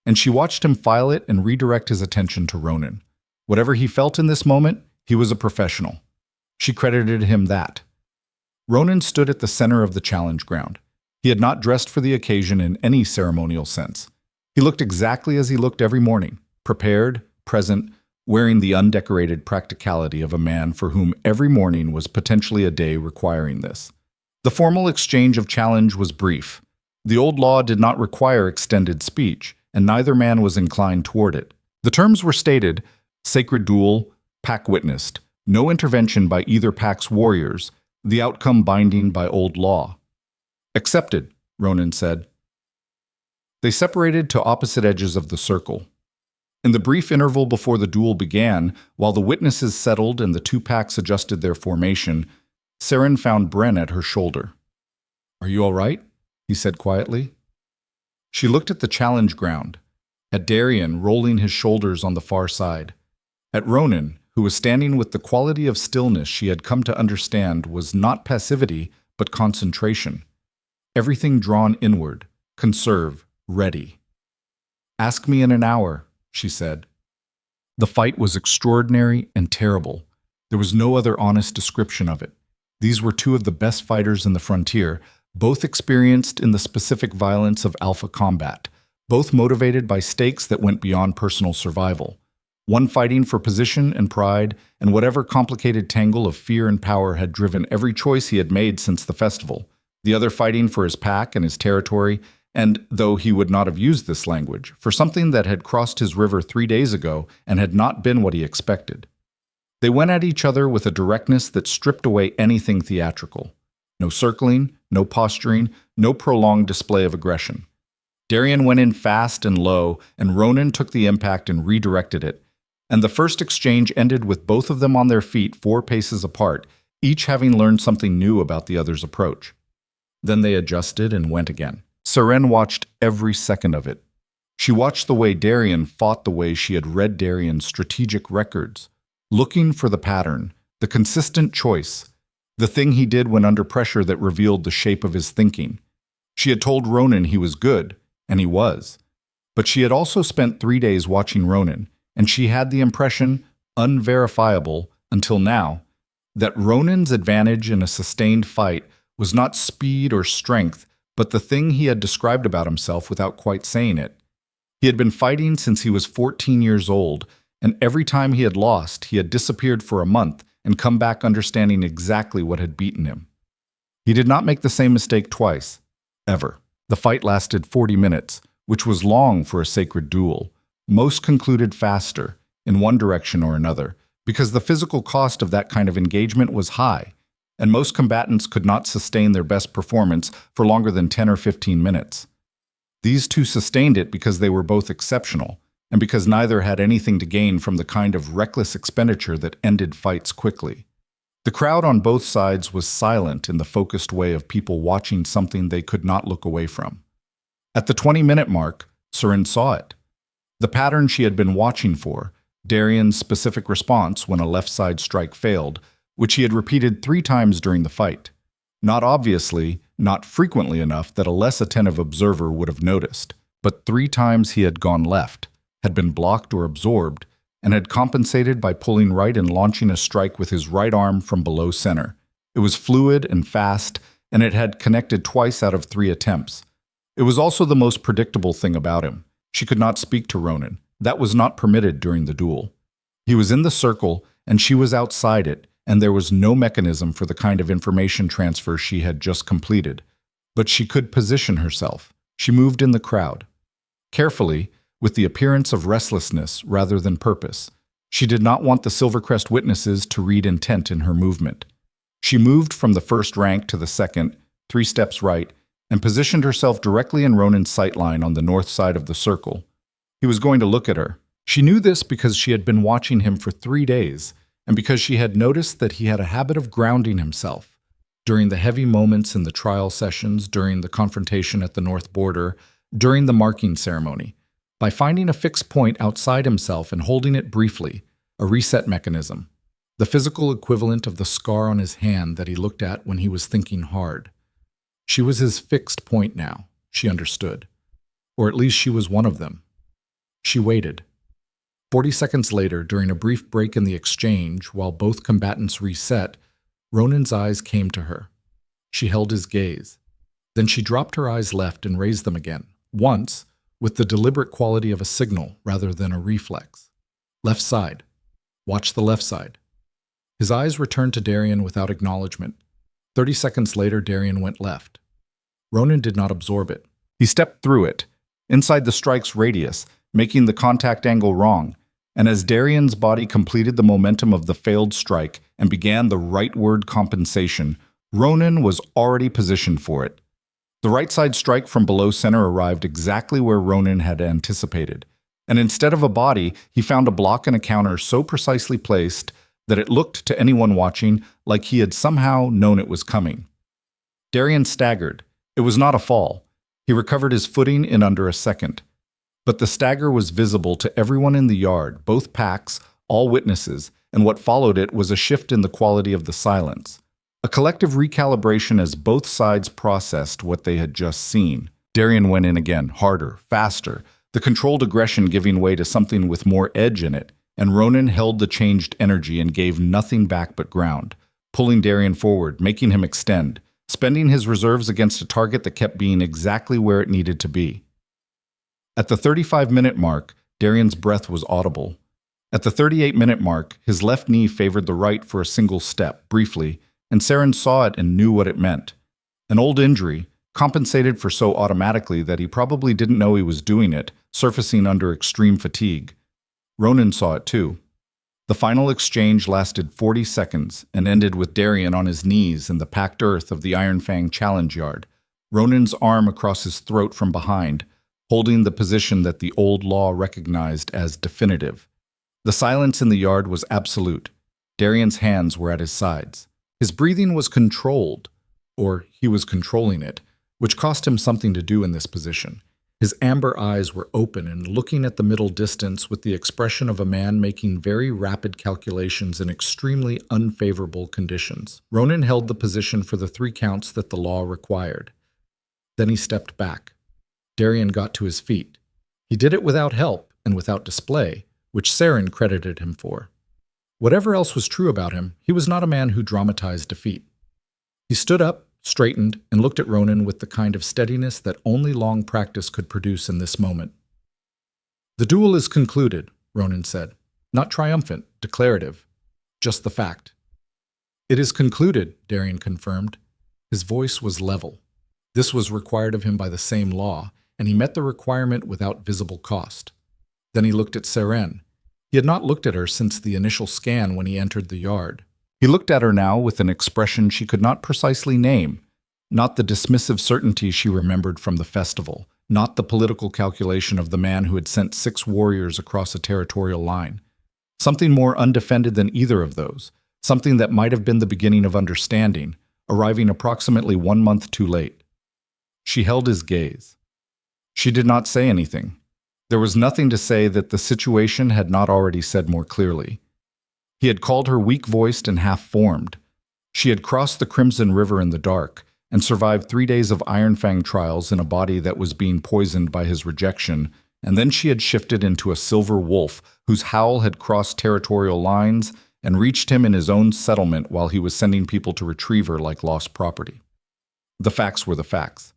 And she watched him file it and redirect his attention to Ronan. Whatever he felt in this moment, he was a professional. She credited him that. Ronan stood at the center of the challenge ground. He had not dressed for the occasion in any ceremonial sense. He looked exactly as he looked every morning, prepared, present, wearing the undecorated practicality of a man for whom every morning was potentially a day requiring this. The formal exchange of challenge was brief. The old law did not require extended speech, and neither man was inclined toward it. The terms were stated: sacred duel, pack witnessed, no intervention by either pack's warriors, the outcome binding by old law. "Accepted," Ronan said. They separated to opposite edges of the circle. In the brief interval before the duel began, while the witnesses settled and the two packs adjusted their formation, Seren found Bren at her shoulder. "Are you all right?" he said quietly. She looked at the challenge ground, at Darien rolling his shoulders on the far side, at Ronan, who was standing with the quality of stillness she had come to understand was not passivity but concentration. Everything drawn inward, conserve, ready. "Ask me in an hour," she said. The fight was extraordinary and terrible. There was no other honest description of it. These were two of the best fighters in the frontier, both experienced in the specific violence of alpha combat, both motivated by stakes that went beyond personal survival. One fighting for position and pride, and whatever complicated tangle of fear and power had driven every choice he had made since the festival. The other fighting for his pack and his territory, and, though he would not have used this language, for something that had crossed his river 3 days ago and had not been what he expected. They went at each other with a directness that stripped away anything theatrical. No circling, no posturing, no prolonged display of aggression. Darien went in fast and low, and Ronan took the impact and redirected it. And the first exchange ended with both of them on their feet 4 paces apart, each having learned something new about the other's approach. Then they adjusted and went again. Seren watched every second of it. She watched the way Darien fought the way she had read Darien's strategic records, looking for the pattern, the consistent choice, the thing he did when under pressure that revealed the shape of his thinking. She had told Ronan he was good, and he was. But she had also spent 3 days watching Ronan, and she had the impression, unverifiable until now, that Ronan's advantage in a sustained fight was not speed or strength, but the thing he had described about himself without quite saying it. He had been fighting since he was 14 years old, and every time he had lost, he had disappeared for a month and come back understanding exactly what had beaten him. He did not make the same mistake twice, ever. The fight lasted 40 minutes, which was long for a sacred duel. Most concluded faster, in one direction or another, because the physical cost of that kind of engagement was high, and most combatants could not sustain their best performance for longer than 10 or 15 minutes. These two sustained it because they were both exceptional, and because neither had anything to gain from the kind of reckless expenditure that ended fights quickly. The crowd on both sides was silent in the focused way of people watching something they could not look away from. At the 20-minute mark, Seren saw it. The pattern she had been watching for, Darien's specific response when a left-side strike failed, which he had repeated 3 times during the fight. Not obviously, not frequently enough that a less attentive observer would have noticed, but 3 times he had gone left, had been blocked or absorbed, and had compensated by pulling right and launching a strike with his right arm from below center. It was fluid and fast, and it had connected twice out of 3 attempts. It was also the most predictable thing about him. She could not speak to Ronan. That was not permitted during the duel. He was in the circle, and she was outside it, and there was no mechanism for the kind of information transfer she had just completed. But she could position herself. She moved in the crowd. Carefully, with the appearance of restlessness rather than purpose. She did not want the Silvercrest witnesses to read intent in her movement. She moved from the first rank to the second, 3 steps right, and positioned herself directly in Ronan's sightline on the north side of the circle. He was going to look at her. She knew this because she had been watching him for 3 days, and because she had noticed that he had a habit of grounding himself. During the heavy moments in the trial sessions, during the confrontation at the north border, during the marking ceremony, by finding a fixed point outside himself and holding it briefly, a reset mechanism, the physical equivalent of the scar on his hand that he looked at when he was thinking hard. She was his fixed point now, she understood. Or at least she was one of them. She waited. 40 seconds later, during a brief break in the exchange, while both combatants reset, Ronan's eyes came to her. She held his gaze. Then she dropped her eyes left and raised them again, once, with the deliberate quality of a signal rather than a reflex. Left side. Watch the left side. His eyes returned to Darien without acknowledgement. 30 seconds later, Darien went left. Ronan did not absorb it. He stepped through it, inside the strike's radius, making the contact angle wrong, and as Darien's body completed the momentum of the failed strike and began the rightward compensation, Ronan was already positioned for it. The right side strike from below center arrived exactly where Ronan had anticipated, and instead of a body, he found a block and a counter so precisely placed that it looked to anyone watching like he had somehow known it was coming. Darien staggered. It was not a fall. He recovered his footing in under a second. But the stagger was visible to everyone in the yard, both packs, all witnesses, and what followed it was a shift in the quality of the silence. A collective recalibration as both sides processed what they had just seen. Darien went in again, harder, faster, the controlled aggression giving way to something with more edge in it, and Ronan held the changed energy and gave nothing back but ground, pulling Darien forward, making him extend, spending his reserves against a target that kept being exactly where it needed to be. At the 35-minute mark, Darien's breath was audible. At the 38-minute mark, his left knee favored the right for a single step, briefly, and Seren saw it and knew what it meant. An old injury, compensated for so automatically that he probably didn't know he was doing it, surfacing under extreme fatigue. Ronan saw it too. The final exchange lasted 40 seconds and ended with Darien on his knees in the packed earth of the Iron Fang challenge yard, Ronan's arm across his throat from behind, holding the position that the old law recognized as definitive. The silence in the yard was absolute. Darien's hands were at his sides. His breathing was controlled, or he was controlling it, which cost him something to do in this position. His amber eyes were open and looking at the middle distance with the expression of a man making very rapid calculations in extremely unfavorable conditions. Ronan held the position for the 3 counts that the law required. Then he stepped back. Darien got to his feet. He did it without help and without display, which Seren credited him for. Whatever else was true about him, he was not a man who dramatized defeat. He stood up, straightened, and looked at Ronan with the kind of steadiness that only long practice could produce in this moment. "The duel is concluded," Ronan said. Not triumphant, declarative, just the fact. "It is concluded," Darien confirmed. His voice was level. This was required of him by the same law, and he met the requirement without visible cost. Then he looked at Seren. He had not looked at her since the initial scan when he entered the yard. He looked at her now with an expression she could not precisely name, not the dismissive certainty she remembered from the festival, not the political calculation of the man who had sent 6 warriors across a territorial line. Something more undefended than either of those, something that might have been the beginning of understanding, arriving approximately 1 month too late. She held his gaze. She did not say anything. There was nothing to say that the situation had not already said more clearly. He had called her weak-voiced and half-formed. She had crossed the Crimson River in the dark and survived 3 days of Iron Fang trials in a body that was being poisoned by his rejection, and then she had shifted into a silver wolf whose howl had crossed territorial lines and reached him in his own settlement while he was sending people to retrieve her like lost property. The facts were the facts.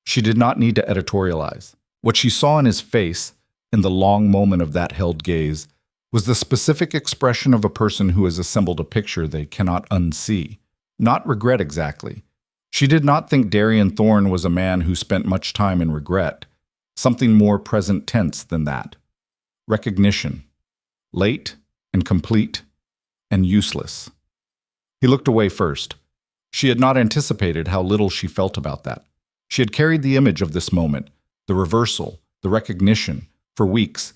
She did not need to editorialize. What she saw in his face, in the long moment of that held gaze, was the specific expression of a person who has assembled a picture they cannot unsee. Not regret exactly. She did not think Darien Thorne was a man who spent much time in regret. Something more present tense than that. Recognition. Late and complete and useless. He looked away first. She had not anticipated how little she felt about that. She had carried the image of this moment, the reversal, the recognition, for weeks,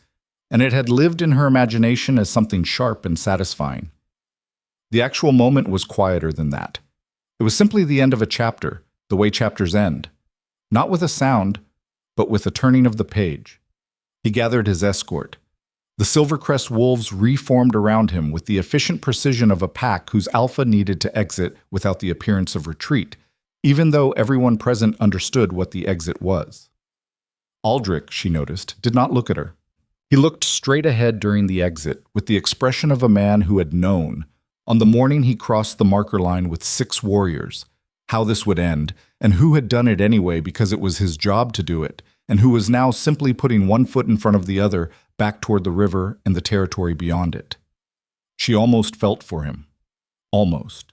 and it had lived in her imagination as something sharp and satisfying. The actual moment was quieter than that. It was simply the end of a chapter, the way chapters end. Not with a sound, but with a turning of the page. He gathered his escort. The Silvercrest wolves reformed around him with the efficient precision of a pack whose alpha needed to exit without the appearance of retreat, even though everyone present understood what the exit was. Aldrich, she noticed, did not look at her. He looked straight ahead during the exit with the expression of a man who had known, on the morning he crossed the marker line with 6 warriors, how this would end, and who had done it anyway because it was his job to do it, and who was now simply putting one foot in front of the other back toward the river and the territory beyond it. She almost felt for him. Almost.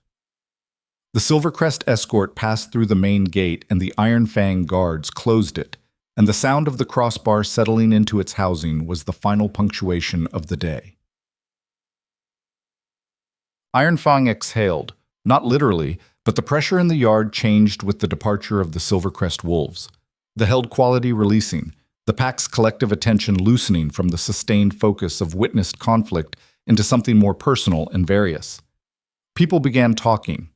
The Silvercrest escort passed through the main gate and the Iron Fang guards closed it, and the sound of the crossbar settling into its housing was the final punctuation of the day. Iron Fang exhaled, not literally, but the pressure in the yard changed with the departure of the Silvercrest wolves, the held quality releasing, the pack's collective attention loosening from the sustained focus of witnessed conflict into something more personal and various. People began talking.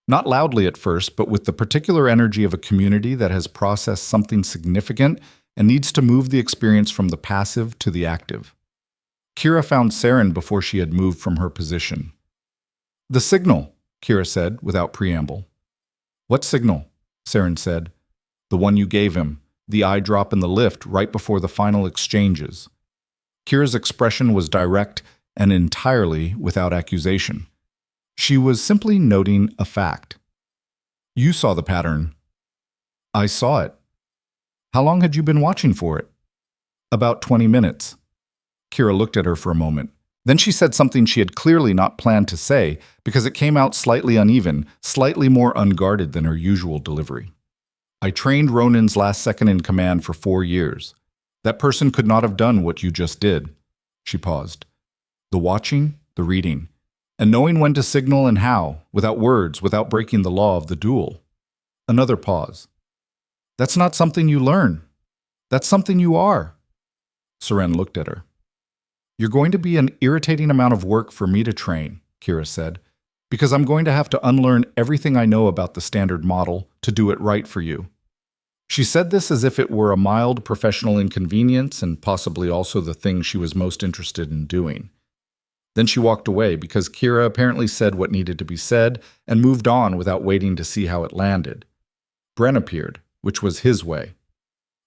Not loudly at first, but with the particular energy of a community that has processed something significant and needs to move the experience from the passive to the active. Kira found Seren before she had moved from her position. "The signal," Kira said without preamble. "What signal?" Seren said. "The one you gave him, the eye drop in the lift right before the final exchanges." Kira's expression was direct and entirely without accusation. She was simply noting a fact. "You saw the pattern." "I saw it." "How long had you been watching for it?" "About 20 minutes. Kira looked at her for a moment. Then she said something she had clearly not planned to say because it came out slightly uneven, slightly more unguarded than her usual delivery. "I trained Ronan's last second in command for 4 years. That person could not have done what you just did." She paused. "The watching the reading, and knowing when to signal and how, without words, without breaking the law of the duel. Another pause. That's not something you learn. That's something you are. Seren looked at her. You're going to be an irritating amount of work for me to train, Kira said, because I'm going to have to unlearn everything I know about the standard model to do it right for you. She said this as if it were a mild professional inconvenience and possibly also the thing she was most interested in doing. Then she walked away because Kira apparently said what needed to be said and moved on without waiting to see how it landed. Bren appeared, which was his way.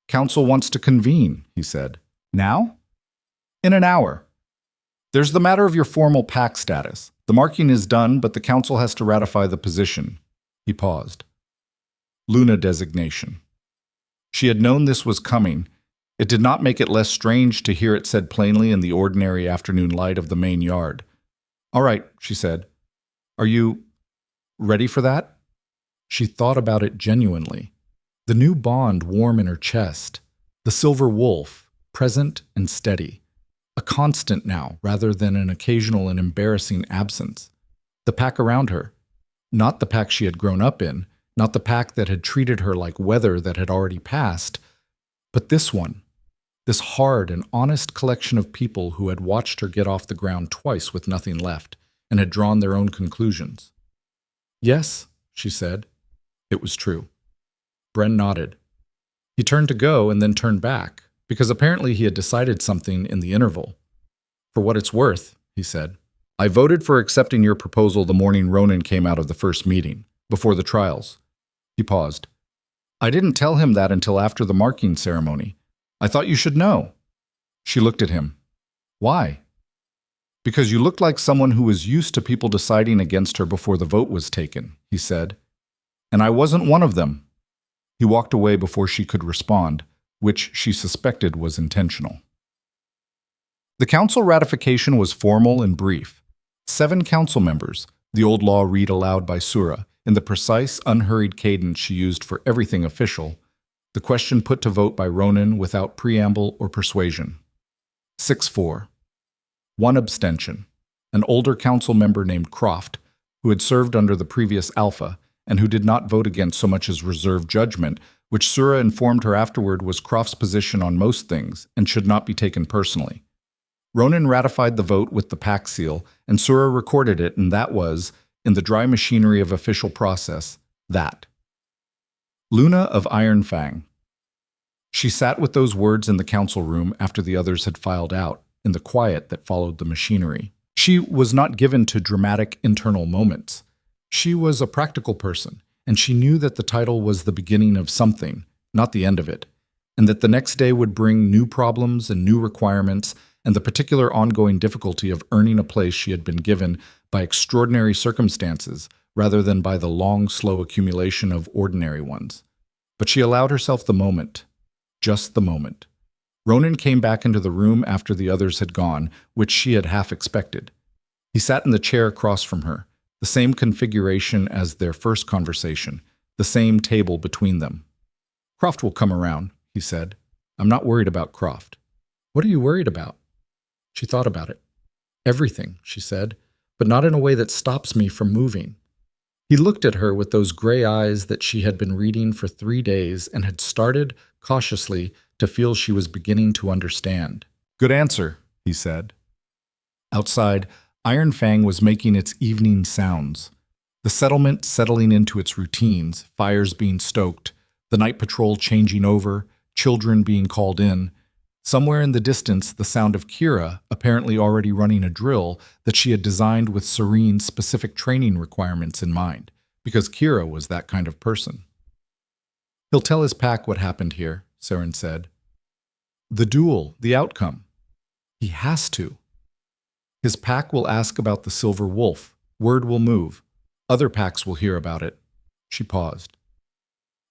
Council wants to convene, he said. Now? In an hour. There's the matter of your formal pack status. The marking is done, but the council has to ratify the position. He paused. Luna designation. She had known this was coming. It did not make it less strange to hear it said plainly in the ordinary afternoon light of the main yard. All right, she said. Are you ready for that? She thought about it genuinely. The new bond warm in her chest. The silver wolf, present and steady. A constant now, rather than an occasional and embarrassing absence. The pack around her. Not the pack she had grown up in, not the pack that had treated her like weather that had already passed, but this one. This hard and honest collection of people who had watched her get off the ground twice with nothing left, and had drawn their own conclusions. Yes, she said. It was true. Bren nodded. He turned to go and then turned back, because apparently he had decided something in the interval. For what it's worth, he said, I voted for accepting your proposal the morning Ronan came out of the first meeting, before the trials. He paused. I didn't tell him that until after the marking ceremony. I thought you should know. She looked at him. Why? Because you looked like someone who was used to people deciding against her before the vote was taken, he said. And I wasn't one of them. He walked away before she could respond, which she suspected was intentional. The council ratification was formal and brief. 7 council members, the old law read aloud by Sura, in the precise, unhurried cadence she used for everything official, the question put to vote by Ronan without preamble or persuasion. 6-4. 1 abstention. An older council member named Croft, who had served under the previous Alpha, and who did not vote against so much as reserve judgment, which Sura informed her afterward was Croft's position on most things and should not be taken personally. Ronan ratified the vote with the pack seal, and Sura recorded it, and that was, in the dry machinery of official process, that. Luna of Iron Fang. She sat with those words in the council room after the others had filed out, in the quiet that followed the machinery. She was not given to dramatic internal moments. She was a practical person, and she knew that the title was the beginning of something, not the end of it, and that the next day would bring new problems and new requirements and the particular ongoing difficulty of earning a place she had been given by extraordinary circumstances rather than by the long, slow accumulation of ordinary ones. But she allowed herself the moment, just the moment. Ronan came back into the room after the others had gone, which she had half expected. He sat in the chair across from her, the same configuration as their first conversation, the same table between them. Croft will come around, he said. I'm not worried about Croft. What are you worried about? She thought about it. Everything, she said, but not in a way that stops me from moving. He looked at her with those gray eyes that she had been reading for 3 days and had started, cautiously, to feel she was beginning to understand. Good answer, he said. Outside, Iron Fang was making its evening sounds. The settlement settling into its routines, fires being stoked, the night patrol changing over, children being called in. Somewhere in the distance, the sound of Kira, apparently already running a drill that she had designed with Serene's specific training requirements in mind, because Kira was that kind of person. He'll tell his pack what happened here, Seren said. The duel, the outcome. He has to. His pack will ask about the silver wolf. Word will move. Other packs will hear about it. She paused.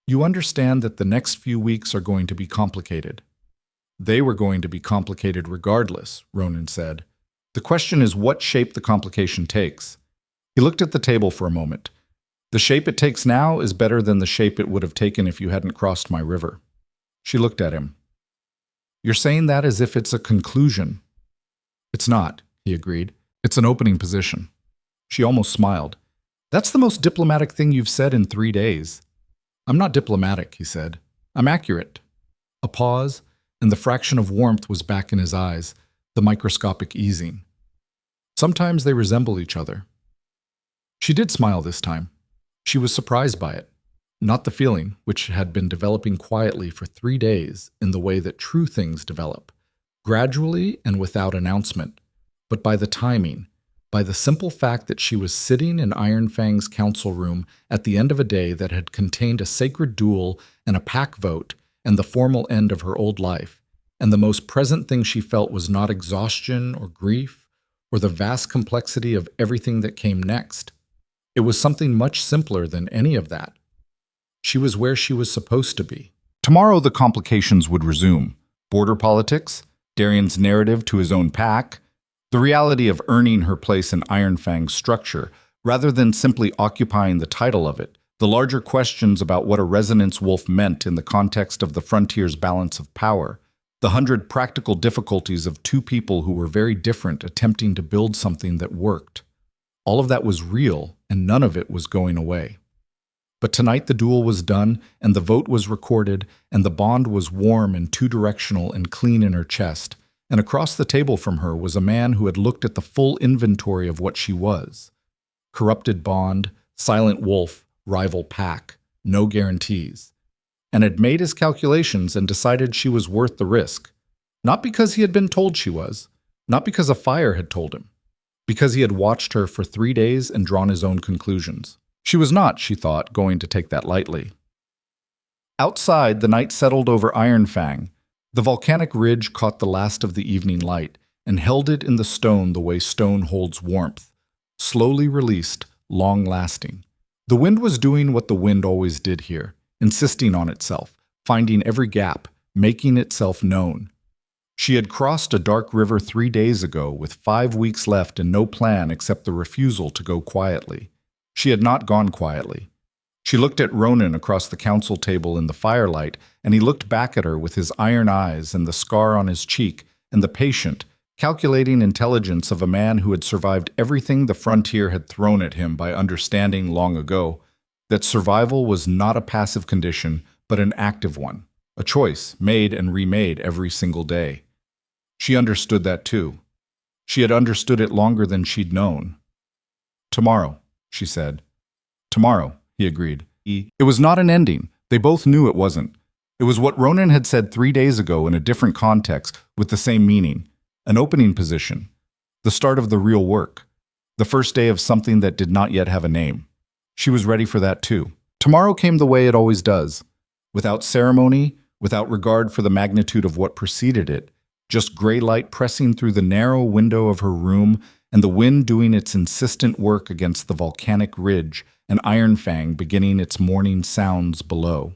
You understand that the next few weeks are going to be complicated. They were going to be complicated regardless, Ronan said. The question is what shape the complication takes. He looked at the table for a moment. The shape it takes now is better than the shape it would have taken if you hadn't crossed my river. She looked at him. You're saying that as if it's a conclusion. It's not, he agreed. It's an opening position. She almost smiled. That's the most diplomatic thing you've said in 3 days. I'm not diplomatic, he said. I'm accurate. A pause, and the fraction of warmth was back in his eyes, the microscopic easing. Sometimes they resemble each other. She did smile this time. She was surprised by it. Not the feeling, which had been developing quietly for 3 days in the way that true things develop, gradually and without announcement, but by the timing, by the simple fact that she was sitting in Iron Fang's council room at the end of a day that had contained a sacred duel and a pack vote and the formal end of her old life, and the most present thing she felt was not exhaustion or grief or the vast complexity of everything that came next. It was something much simpler than any of that. She was where she was supposed to be. Tomorrow the complications would resume. Border politics, Darian's narrative to his own pack, the reality of earning her place in Iron Fang's structure, rather than simply occupying the title of it, the larger questions about what a resonance wolf meant in the context of the frontier's balance of power, the 100 practical difficulties of two people who were very different attempting to build something that worked. All of that was real, and none of it was going away. But tonight the duel was done, and the vote was recorded, and the bond was warm and two-directional and clean in her chest, and across the table from her was a man who had looked at the full inventory of what she was. Corrupted bond, silent wolf, rival pack, no guarantees. And had made his calculations and decided she was worth the risk. Not because he had been told she was, not because a fire had told him, because he had watched her for 3 days and drawn his own conclusions. She was not, she thought, going to take that lightly. Outside, the night settled over Iron Fang. The volcanic ridge caught the last of the evening light and held it in the stone the way stone holds warmth, slowly released, long-lasting. The wind was doing what the wind always did here, insisting on itself, finding every gap, making itself known. She had crossed a dark river 3 days ago with 5 weeks left and no plan except the refusal to go quietly. She had not gone quietly. She looked at Ronan across the council table in the firelight, and he looked back at her with his iron eyes and the scar on his cheek and the patient, calculating intelligence of a man who had survived everything the frontier had thrown at him by understanding long ago that survival was not a passive condition, but an active one, a choice made and remade every single day. She understood that too. She had understood it longer than she'd known. Tomorrow, she said. Tomorrow, he agreed. It was not an ending. They both knew it wasn't. It was what Ronan had said 3 days ago in a different context with the same meaning. An opening position. The start of the real work. The first day of something that did not yet have a name. She was ready for that too. Tomorrow came the way it always does. Without ceremony, without regard for the magnitude of what preceded it, just gray light pressing through the narrow window of her room and the wind doing its insistent work against the volcanic ridge and Iron Fang beginning its morning sounds below.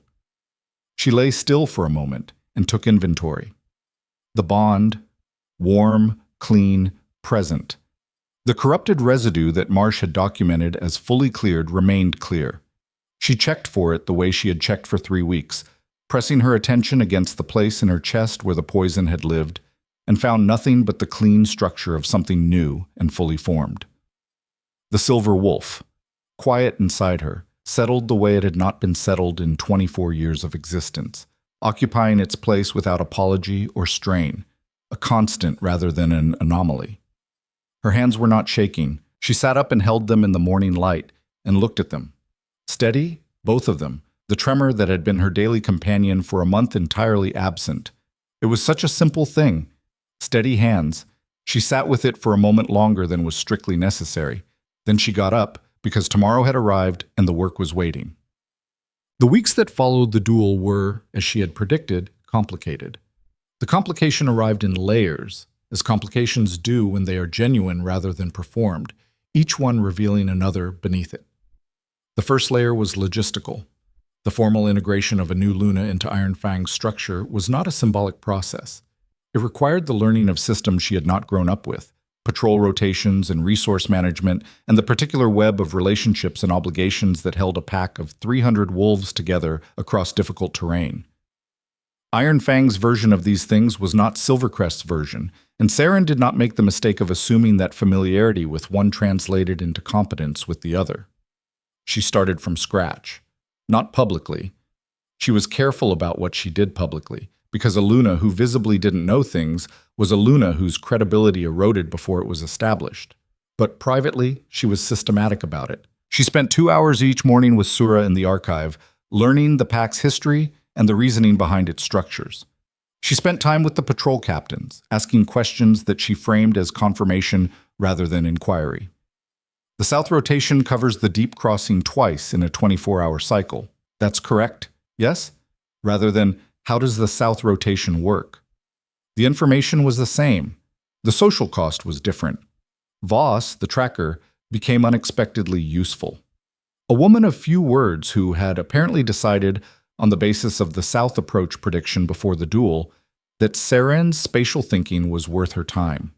She lay still for a moment and took inventory. The bond, warm, clean, present. The corrupted residue that Marsh had documented as fully cleared remained clear. She checked for it the way she had checked for 3 weeks, pressing her attention against the place in her chest where the poison had lived, and found nothing but the clean structure of something new and fully formed. The silver wolf, quiet inside her, settled the way it had not been settled in 24 years of existence, occupying its place without apology or strain, a constant rather than an anomaly. Her hands were not shaking. She sat up and held them in the morning light and looked at them. Steady, both of them, the tremor that had been her daily companion for a month entirely absent. It was such a simple thing. Steady hands. She sat with it for a moment longer than was strictly necessary. Then she got up, because tomorrow had arrived and the work was waiting. The weeks that followed the duel were, as she had predicted, complicated. The complication arrived in layers, as complications do when they are genuine rather than performed, each one revealing another beneath it. The first layer was logistical. The formal integration of a new Luna into Iron Fang's structure was not a symbolic process. It required the learning of systems she had not grown up with, patrol rotations and resource management, and the particular web of relationships and obligations that held a pack of 300 wolves together across difficult terrain. Iron Fang's version of these things was not Silvercrest's version, and Seren did not make the mistake of assuming that familiarity with one translated into competence with the other. She started from scratch. Not publicly. She was careful about what she did publicly, because a Luna who visibly didn't know things was a Luna whose credibility eroded before it was established. But privately, she was systematic about it. She spent 2 hours each morning with Sura in the archive, learning the pack's history and the reasoning behind its structures. She spent time with the patrol captains, asking questions that she framed as confirmation rather than inquiry. The south rotation covers the deep crossing twice in a 24-hour cycle. That's correct, yes? Rather than, how does the south rotation work? The information was the same. The social cost was different. Voss, the tracker, became unexpectedly useful. A woman of few words who had apparently decided, on the basis of the south approach prediction before the duel, that Seren's spatial thinking was worth her time.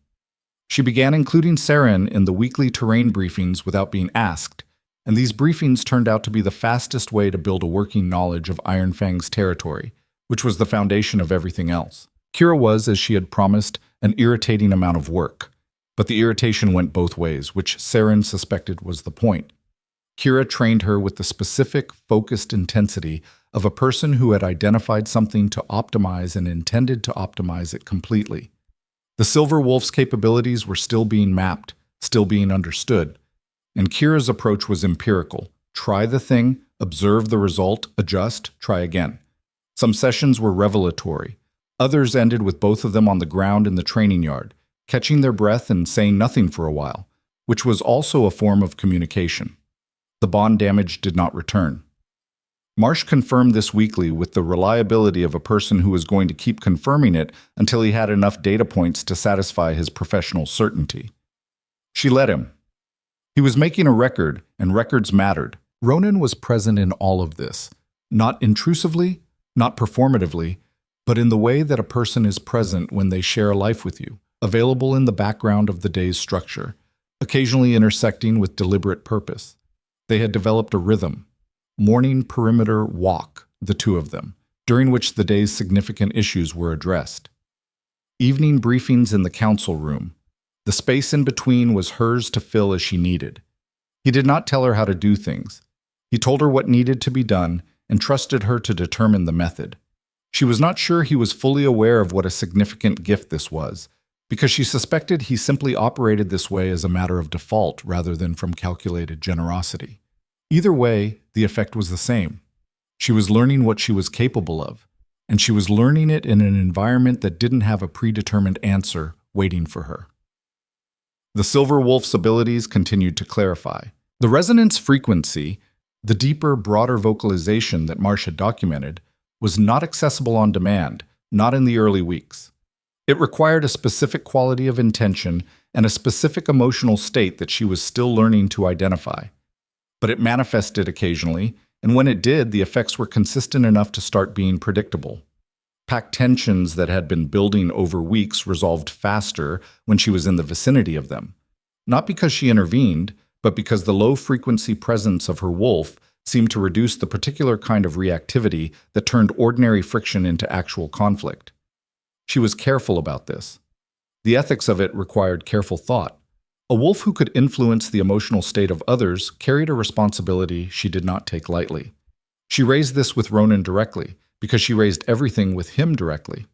She began including Seren in the weekly terrain briefings without being asked, and these briefings turned out to be the fastest way to build a working knowledge of Iron Fang's territory, which was the foundation of everything else. Kira was, as she had promised, an irritating amount of work, but the irritation went both ways, which Seren suspected was the point. Kira trained her with the specific, focused intensity of a person who had identified something to optimize and intended to optimize it completely. The Silver Wolf's capabilities were still being mapped, still being understood, and Kira's approach was empirical. Try the thing, observe the result, adjust, try again. Some sessions were revelatory. Others ended with both of them on the ground in the training yard, catching their breath and saying nothing for a while, which was also a form of communication. The bond damage did not return. Marsh confirmed this weekly with the reliability of a person who was going to keep confirming it until he had enough data points to satisfy his professional certainty. She let him. He was making a record, and records mattered. Ronan was present in all of this, not intrusively, not performatively, but in the way that a person is present when they share a life with you, available in the background of the day's structure, occasionally intersecting with deliberate purpose. They had developed a rhythm. Morning perimeter walk, the two of them, during which the day's significant issues were addressed. Evening briefings in the council room. The space in between was hers to fill as she needed. He did not tell her how to do things. He told her what needed to be done and trusted her to determine the method. She was not sure he was fully aware of what a significant gift this was, because she suspected he simply operated this way as a matter of default rather than from calculated generosity. Either way, the effect was the same. She was learning what she was capable of, and she was learning it in an environment that didn't have a predetermined answer waiting for her. The Silver Wolf's abilities continued to clarify. The resonance frequency, the deeper, broader vocalization that Marsh had documented, was not accessible on demand, not in the early weeks. It required a specific quality of intention and a specific emotional state that she was still learning to identify. But it manifested occasionally, and when it did, the effects were consistent enough to start being predictable. Pack tensions that had been building over weeks resolved faster when she was in the vicinity of them. Not because she intervened, but because the low-frequency presence of her wolf seemed to reduce the particular kind of reactivity that turned ordinary friction into actual conflict. She was careful about this. The ethics of it required careful thought. A wolf who could influence the emotional state of others carried a responsibility she did not take lightly. She raised this with Ronan directly, because she raised everything with him directly.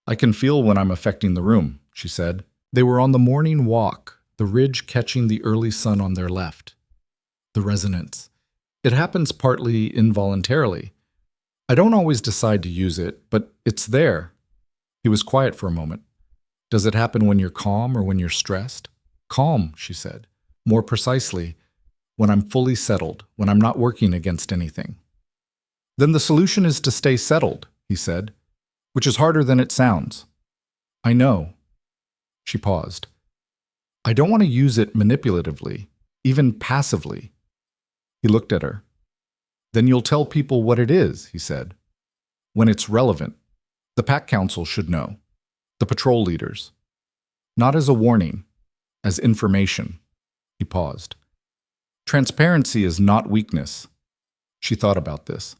"I can feel when I'm affecting the room," she said. They were on the morning walk, the ridge catching the early sun on their left. The resonance. It happens partly involuntarily. I don't always decide to use it, but it's there. He was quiet for a moment. "Does it happen when you're calm or when you're stressed?" "Calm," she said. "More precisely, when I'm fully settled, when I'm not working against anything." "Then the solution is to stay settled," he said, "which is harder than it sounds." "I know." She paused. "I don't want to use it manipulatively, even passively." He looked at her. "Then you'll tell people what it is," he said. "When it's relevant. The Pack Council should know. The patrol leaders. Not as a warning. As information." He paused. "Transparency is not weakness." She thought about this.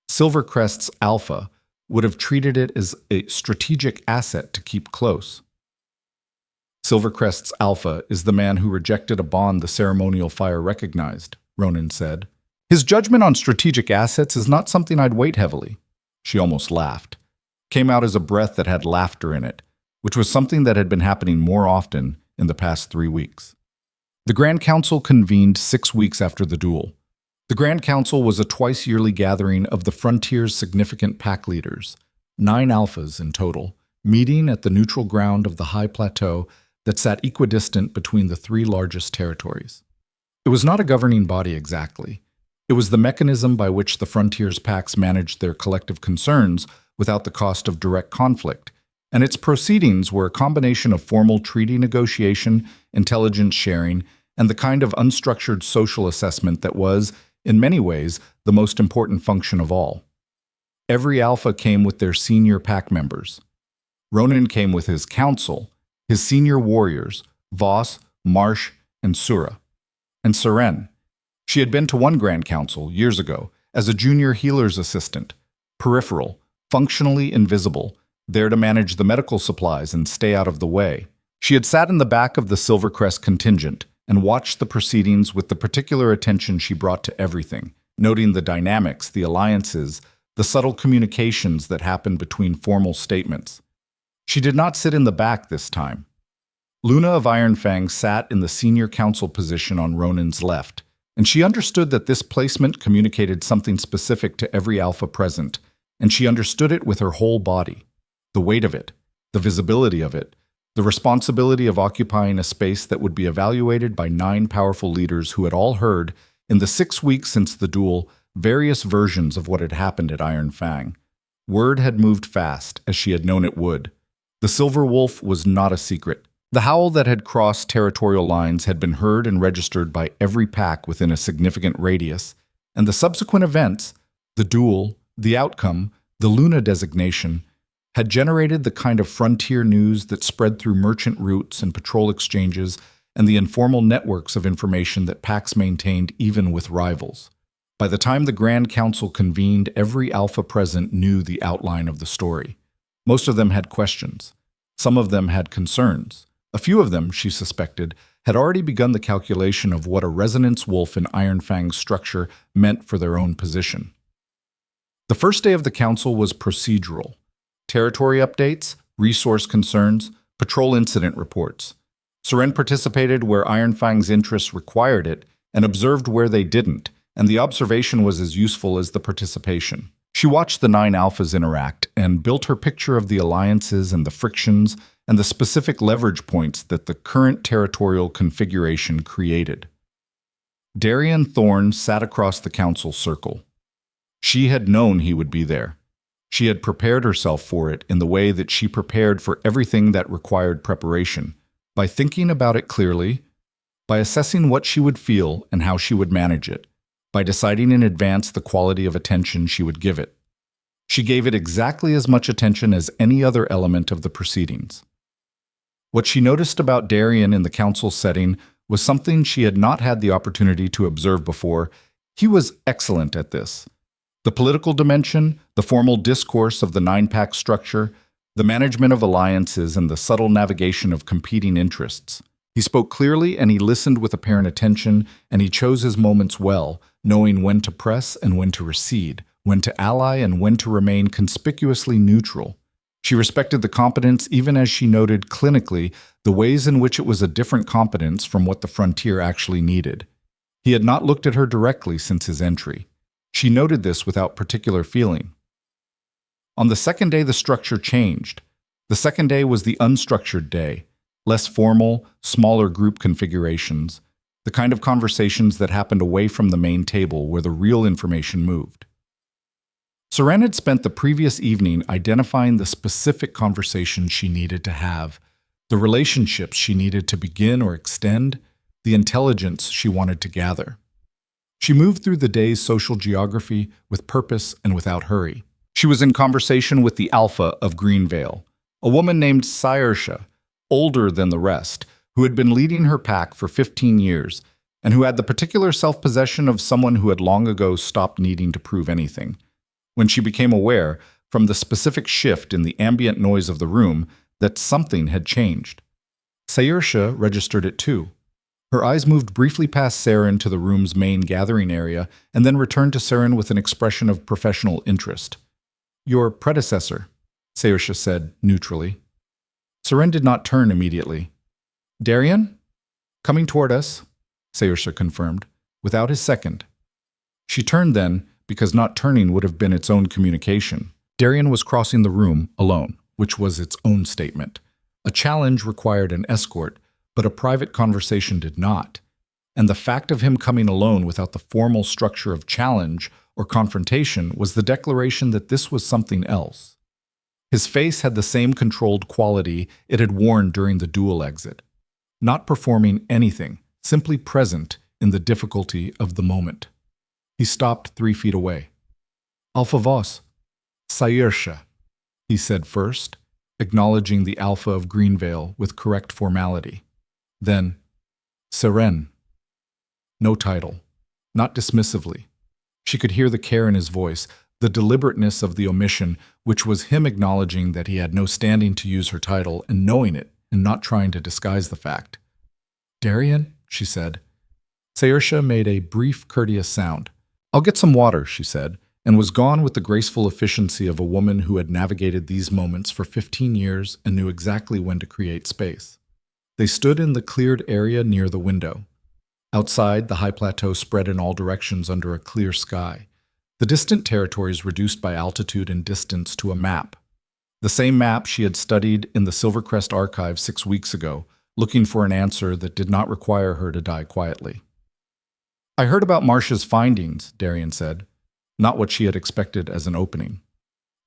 Silvercrest's alpha, would have treated it as a strategic asset to keep close. Silvercrest's alpha is the man who rejected a bond the ceremonial fire recognized, Ronan said. His judgment on strategic assets is not something I'd weight heavily. She almost laughed. Came out as a breath that had laughter in it, which was something that had been happening more often in the past 3 weeks. The Grand Council convened 6 weeks after the duel. The Grand Council was a twice-yearly gathering of the Frontier's significant pack leaders, 9 alphas in total, meeting at the neutral ground of the high plateau that sat equidistant between the 3 largest territories. It was not a governing body exactly. It was the mechanism by which the Frontier's packs managed their collective concerns without the cost of direct conflict, and its proceedings were a combination of formal treaty negotiation, intelligence sharing, and the kind of unstructured social assessment that was, in many ways, the most important function of all. Every alpha came with their senior pack members. Ronan came with his council, his senior warriors, Voss, Marsh, and Sura. And Seren. She had been to one Grand Council years ago as a junior healer's assistant, peripheral, functionally invisible, there to manage the medical supplies and stay out of the way. She had sat in the back of the Silvercrest contingent and watched the proceedings with the particular attention she brought to everything, noting the dynamics, the alliances, the subtle communications that happened between formal statements. She did not sit in the back this time. Luna of Ironfang sat in the senior council position on Ronan's left, and she understood that this placement communicated something specific to every alpha present, and she understood it with her whole body. The weight of it, the visibility of it, the responsibility of occupying a space that would be evaluated by 9 powerful leaders who had all heard, in the 6 weeks since the duel, various versions of what had happened at Iron Fang. Word had moved fast, as she had known it would. The Silver Wolf was not a secret. The howl that had crossed territorial lines had been heard and registered by every pack within a significant radius, and the subsequent events, the duel, the outcome, the Luna designation, had generated the kind of frontier news that spread through merchant routes and patrol exchanges and the informal networks of information that packs maintained even with rivals. By the time the Grand Council convened, every alpha present knew the outline of the story. Most of them had questions. Some of them had concerns. A few of them, she suspected, had already begun the calculation of what a resonance wolf in Ironfang's structure meant for their own position. The first day of the council was procedural. Territory updates, resource concerns, patrol incident reports. Seren participated where Ironfang's interests required it and observed where they didn't, and the observation was as useful as the participation. She watched the 9 alphas interact and built her picture of the alliances and the frictions and the specific leverage points that the current territorial configuration created. Darian Thorne sat across the council circle. She had known he would be there. She had prepared herself for it in the way that she prepared for everything that required preparation, by thinking about it clearly, by assessing what she would feel and how she would manage it, by deciding in advance the quality of attention she would give it. She gave it exactly as much attention as any other element of the proceedings. What she noticed about Darian in the council setting was something she had not had the opportunity to observe before. He was excellent at this. The political dimension, the formal discourse of the 9-pack structure, the management of alliances, and the subtle navigation of competing interests. He spoke clearly and he listened with apparent attention, and he chose his moments well, knowing when to press and when to recede, when to ally and when to remain conspicuously neutral. She respected the competence even as she noted clinically the ways in which it was a different competence from what the frontier actually needed. He had not looked at her directly since his entry. She noted this without particular feeling. On the second day, the structure changed. The second day was the unstructured day, less formal, smaller group configurations, the kind of conversations that happened away from the main table where the real information moved. Seren had spent the previous evening identifying the specific conversations she needed to have, the relationships she needed to begin or extend, the intelligence she wanted to gather. She moved through the day's social geography with purpose and without hurry. She was in conversation with the Alpha of Greenvale, a woman named Sayersha, older than the rest, who had been leading her pack for 15 years and who had the particular self-possession of someone who had long ago stopped needing to prove anything. When she became aware, from the specific shift in the ambient noise of the room, that something had changed. Sayersha registered it too. Her eyes moved briefly past Seren to the room's main gathering area and then returned to Seren with an expression of professional interest. "Your predecessor," Sayersha said neutrally. Seren did not turn immediately. "Darian? Coming toward us," Sayersha confirmed, without his second. She turned then, because not turning would have been its own communication. Darian was crossing the room alone, which was its own statement. A challenge required an escort, but a private conversation did not. And the fact of him coming alone without the formal structure of challenge or confrontation was the declaration that this was something else. His face had the same controlled quality it had worn during the duel exit. Not performing anything, simply present in the difficulty of the moment. He stopped 3 feet away. "Alpha Vos, Sayersha," he said first, acknowledging the Alpha of Greenvale with correct formality. Then, "Seren." No title, not dismissively. She could hear the care in his voice, the deliberateness of the omission, which was him acknowledging that he had no standing to use her title and knowing it and not trying to disguise the fact. "Darian," she said. Sayersha made a brief, courteous sound. "I'll get some water," she said, and was gone with the graceful efficiency of a woman who had navigated these moments for 15 years and knew exactly when to create space. They stood in the cleared area near the window. Outside, the high plateau spread in all directions under a clear sky. The distant territories reduced by altitude and distance to a map. The same map she had studied in the Silvercrest archive 6 weeks ago, looking for an answer that did not require her to die quietly. "I heard about Marcia's findings," Darian said, not what she had expected as an opening.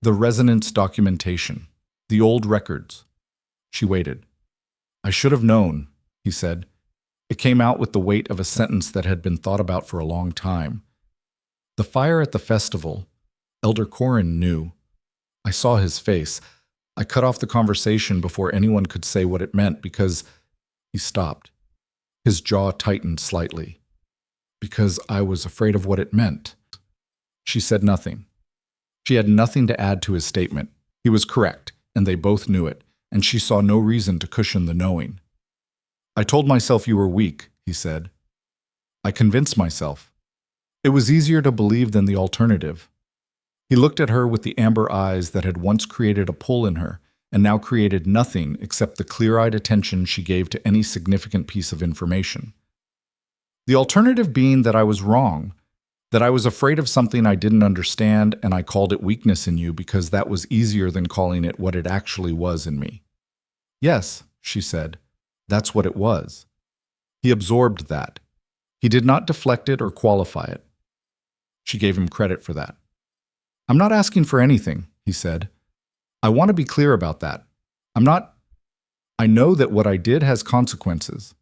"The resonance documentation, the old records." She waited. "I should have known," he said. It came out with the weight of a sentence that had been thought about for a long time. "The fire at the festival, Elder Corin knew. I saw his face. I cut off the conversation before anyone could say what it meant because—" He stopped. His jaw tightened slightly. "Because I was afraid of what it meant." She said nothing. She had nothing to add to his statement. He was correct, and they both knew it, and she saw no reason to cushion the knowing. "I told myself you were weak," he said. "I convinced myself. It was easier to believe than the alternative." He looked at her with the amber eyes that had once created a pull in her, and now created nothing except the clear-eyed attention she gave to any significant piece of information. "The alternative being that I was wrong, that I was afraid of something I didn't understand and I called it weakness in you because that was easier than calling it what it actually was in me." "Yes," she said, "that's what it was." He absorbed that. He did not deflect it or qualify it. She gave him credit for that. "I'm not asking for anything," he said. "I want to be clear about that. I know that what I did has consequences.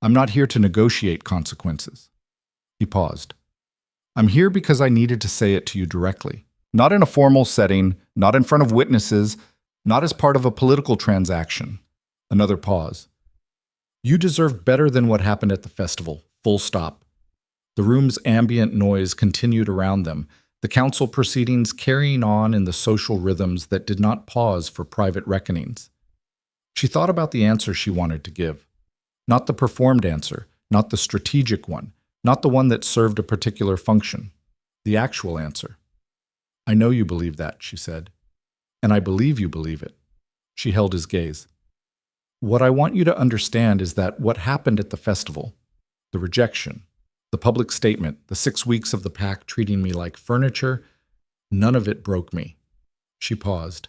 I'm not here to negotiate consequences." He paused. "I'm here because I needed to say it to you directly. Not in a formal setting, not in front of witnesses, not as part of a political transaction." Another pause. "You deserve better than what happened at the festival, full stop." The room's ambient noise continued around them, the council proceedings carrying on in the social rhythms that did not pause for private reckonings. She thought about the answer she wanted to give. Not the performed answer, not the strategic one, not the one that served a particular function. The actual answer. "I know you believe that," she said. "And I believe you believe it." She held his gaze. "What I want you to understand is that what happened at the festival, the rejection, the public statement, the 6 weeks of the pack treating me like furniture, none of it broke me." She paused.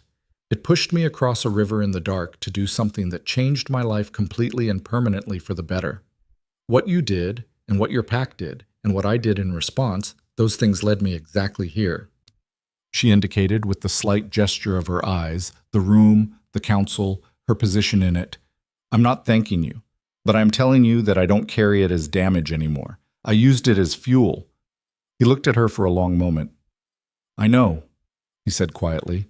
"It pushed me across a river in the dark to do something that changed my life completely and permanently for the better. What you did, and what your pack did, and what I did in response, those things led me exactly here." She indicated with the slight gesture of her eyes, the room, the council, her position in it. "I'm not thanking you, but I'm telling you that I don't carry it as damage anymore. I used it as fuel." He looked at her for a long moment. "I know," he said quietly.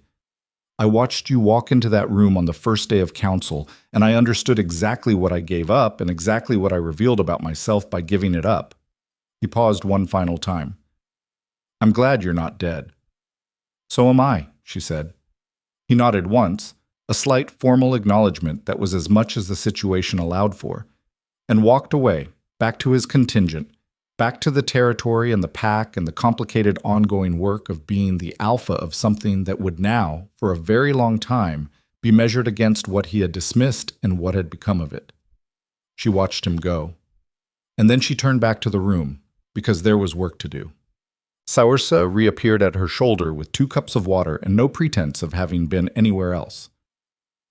"I watched you walk into that room on the first day of council, and I understood exactly what I gave up and exactly what I revealed about myself by giving it up." He paused one final time. "I'm glad you're not dead." "So am I," she said. He nodded once, a slight formal acknowledgement that was as much as the situation allowed for, and walked away, back to his contingent, back to the territory and the pack and the complicated ongoing work of being the alpha of something that would now, for a very long time, be measured against what he had dismissed and what had become of it. She watched him go. And then she turned back to the room, because there was work to do. Saoirse reappeared at her shoulder with 2 cups of water and no pretense of having been anywhere else.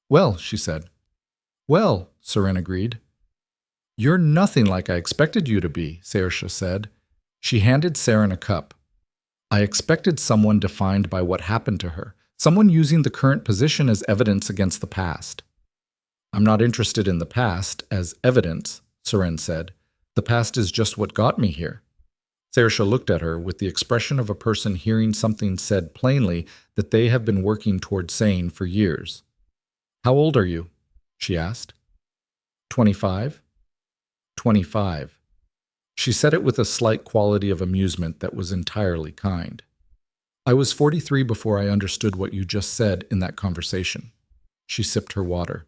"Well," she said. "Well," Seren agreed. "You're nothing like I expected you to be," Saoirse said. She handed Seren a cup. "I expected someone defined by what happened to her, someone using the current position as evidence against the past." "I'm not interested in the past as evidence," Seren said. "The past is just what got me here." Saoirse looked at her with the expression of a person hearing something said plainly that they have been working toward saying for years. "How old are you?" she asked. 25? 25. She said it with a slight quality of amusement that was entirely kind. "I was 43 before I understood what you just said in that conversation." She sipped her water.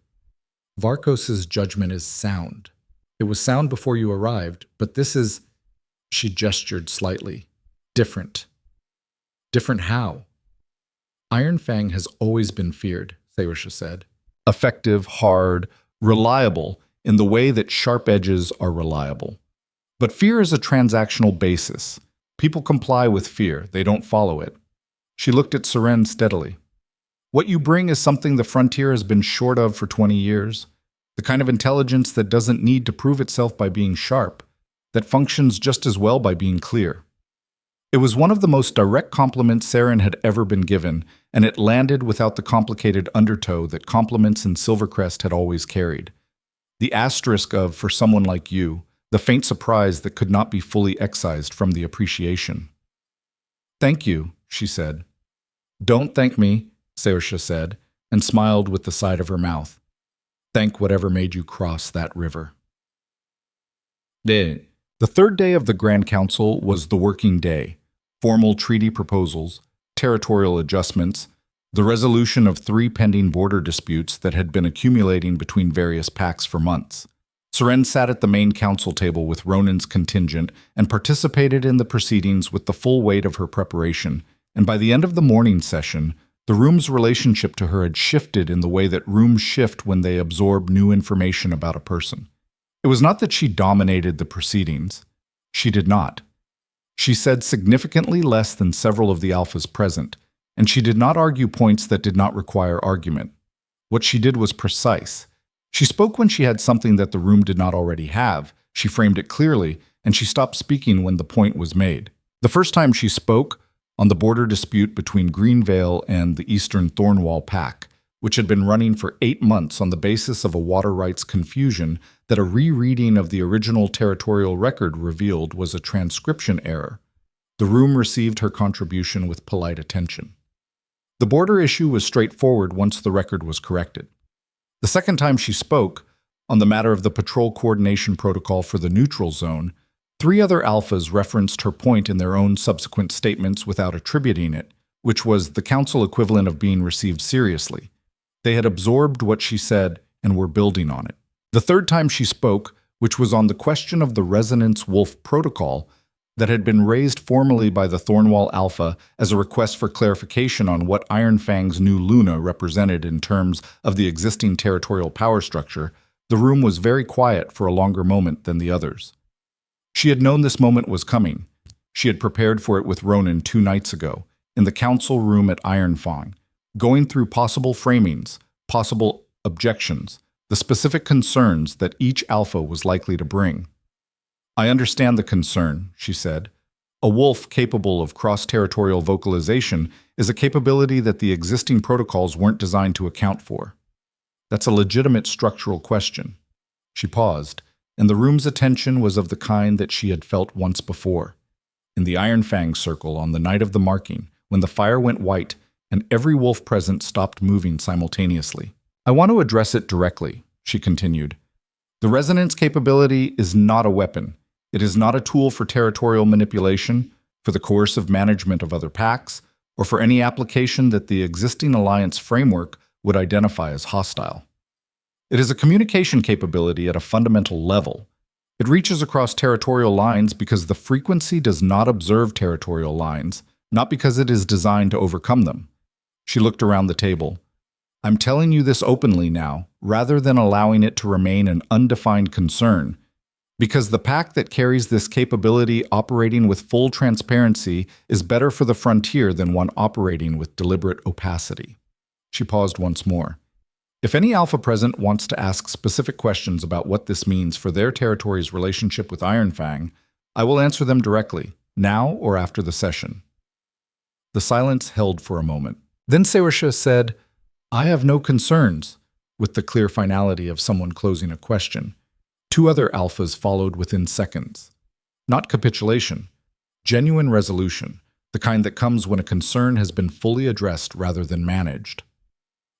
"Varkos's judgment is sound. It was sound before you arrived, but this is," she gestured slightly, "different." "Different how?" "Iron Fang has always been feared," Saoirse said. "Effective, hard, reliable, in the way that sharp edges are reliable. But fear is a transactional basis. People comply with fear, they don't follow it." She looked at Seren steadily. "What you bring is something the frontier has been short of for 20 years. The kind of intelligence that doesn't need to prove itself by being sharp, that functions just as well by being clear." It was one of the most direct compliments Seren had ever been given, and it landed without the complicated undertow that compliments in Silvercrest had always carried. The asterisk of, "for someone like you," the faint surprise that could not be fully excised from the appreciation. "Thank you," she said. "Don't thank me," Saoirse said, and smiled with the side of her mouth. "Thank whatever made you cross that river." The third day of the Grand Council was the working day. Formal treaty proposals, territorial adjustments, the resolution of 3 pending border disputes that had been accumulating between various packs for months. Seren sat at the main council table with Ronan's contingent and participated in the proceedings with the full weight of her preparation, and by the end of the morning session, the room's relationship to her had shifted in the way that rooms shift when they absorb new information about a person. It was not that she dominated the proceedings. She did not. She said significantly less than several of the alphas present, and she did not argue points that did not require argument. What she did was precise. She spoke when she had something that the room did not already have, she framed it clearly, and she stopped speaking when the point was made. The first time she spoke, on the border dispute between Greenvale and the Eastern Thornwall Pack, which had been running for 8 months on the basis of a water rights confusion that a rereading of the original territorial record revealed was a transcription error. The room received her contribution with polite attention. The border issue was straightforward once the record was corrected. The second time she spoke, on the matter of the patrol coordination protocol for the neutral zone, 3 other alphas referenced her point in their own subsequent statements without attributing it, which was the council equivalent of being received seriously. They had absorbed what she said and were building on it. The third time she spoke, which was on the question of the Resonance Wolf protocol that had been raised formally by the Thornwall Alpha as a request for clarification on what Iron Fang's new Luna represented in terms of the existing territorial power structure, the room was very quiet for a longer moment than the others. She had known this moment was coming. She had prepared for it with Ronan 2 nights ago, in the council room at Iron Fang, going through possible framings, possible objections, the specific concerns that each alpha was likely to bring. "I understand the concern," she said. "A wolf capable of cross-territorial vocalization is a capability that the existing protocols weren't designed to account for. That's a legitimate structural question." She paused, and the room's attention was of the kind that she had felt once before. In the Iron Fang circle on the night of the marking, when the fire went white and every wolf present stopped moving simultaneously. "I want to address it directly," she continued. "The resonance capability is not a weapon. It is not a tool for territorial manipulation, for the coercive management of other packs, or for any application that the existing alliance framework would identify as hostile. It is a communication capability at a fundamental level. It reaches across territorial lines because the frequency does not observe territorial lines, not because it is designed to overcome them. She looked around the table. I'm telling you this openly now, rather than allowing it to remain an undefined concern, because the pact that carries this capability operating with full transparency is better for the frontier than one operating with deliberate opacity. She paused once more. If any Alpha present wants to ask specific questions about what this means for their territory's relationship with Iron Fang, I will answer them directly, now or after the session. The silence held for a moment. Then Sersha said, I have no concerns, with the clear finality of someone closing a question. Two other alphas followed within seconds. Not capitulation, genuine resolution, the kind that comes when a concern has been fully addressed rather than managed.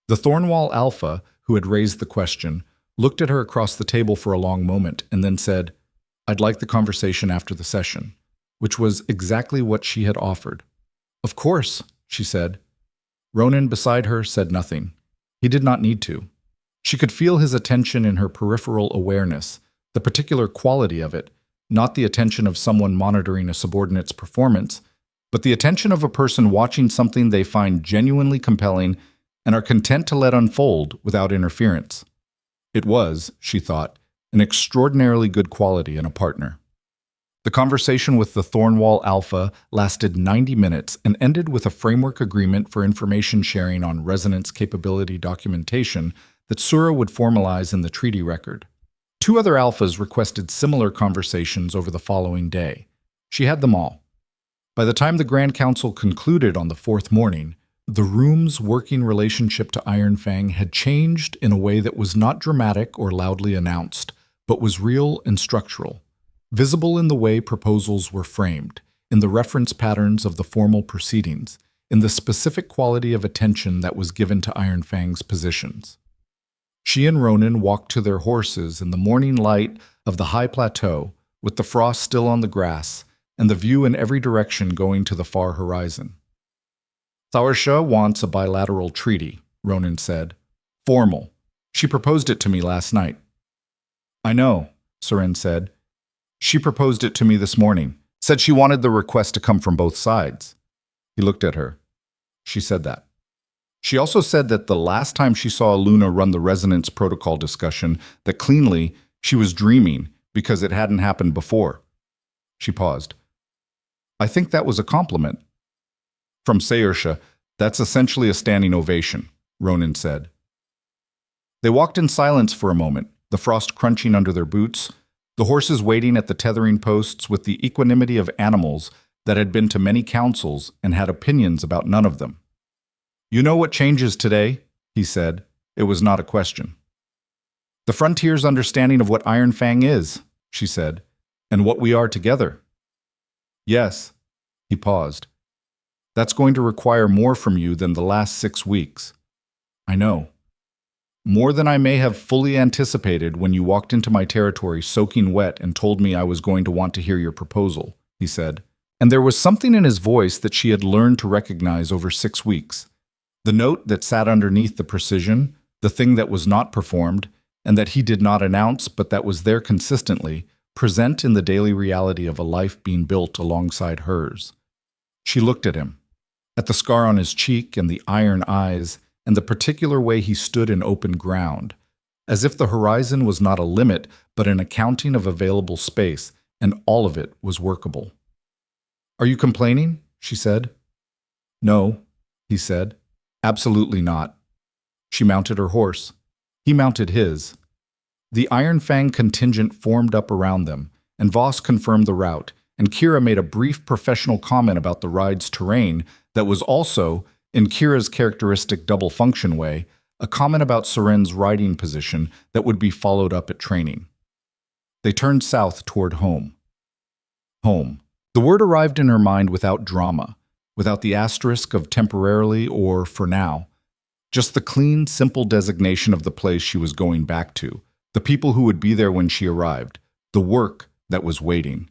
The Thornwall Alpha, who had raised the question, looked at her across the table for a long moment and then said, I'd like the conversation after the session, which was exactly what she had offered. Of course, she said. Ronan beside her said nothing. He did not need to. She could feel his attention in her peripheral awareness, the particular quality of it, not the attention of someone monitoring a subordinate's performance, but the attention of a person watching something they find genuinely compelling and are content to let unfold without interference. It was, she thought, an extraordinarily good quality in a partner. The conversation with the Thornwall Alpha lasted 90 minutes and ended with a framework agreement for information sharing on resonance capability documentation that Sura would formalize in the treaty record. Two other alphas requested similar conversations over the following day. She had them all. By the time the Grand Council concluded on the fourth morning, the room's working relationship to Iron Fang had changed in a way that was not dramatic or loudly announced, but was real and structural, visible in the way proposals were framed, in the reference patterns of the formal proceedings, in the specific quality of attention that was given to Iron Fang's positions. She and Ronan walked to their horses in the morning light of the high plateau, with the frost still on the grass, and the view in every direction going to the far horizon. Thawarsha wants a bilateral treaty, Ronan said. Formal. She proposed it to me last night. I know, Seren said. She proposed it to me this morning, said she wanted the request to come from both sides. He looked at her. She said that. She also said that the last time she saw Luna run the resonance protocol discussion, that cleanly she was dreaming because it hadn't happened before. She paused. I think that was a compliment. From Sersha, that's essentially a standing ovation, Ronan said. They walked in silence for a moment, the frost crunching under their boots, the horses waiting at the tethering posts with the equanimity of animals that had been to many councils and had opinions about none of them. You know what changes today? He said. It was not a question. The frontier's understanding of what Iron Fang is, she said, and what we are together. Yes, he paused. That's going to require more from you than the last 6 weeks. I know. More than I may have fully anticipated when you walked into my territory soaking wet and told me I was going to want to hear your proposal, he said. And there was something in his voice that she had learned to recognize over 6 weeks. The note that sat underneath the precision, the thing that was not performed, and that he did not announce but that was there consistently, present in the daily reality of a life being built alongside hers. She looked at him, at the scar on his cheek and the iron eyes, and the particular way he stood in open ground, as if the horizon was not a limit but an accounting of available space, and all of it was workable. Are you complaining? She said. No, he said. Absolutely not. She mounted her horse. He mounted his. The Iron Fang contingent formed up around them, and Voss confirmed the route, and Kira made a brief professional comment about the ride's terrain that was also, in Kira's characteristic double-function way, a comment about Seren's riding position that would be followed up at training. They turned south toward home. Home. The word arrived in her mind without drama, without the asterisk of temporarily or for now. Just the clean, simple designation of the place she was going back to, the people who would be there when she arrived, the work that was waiting.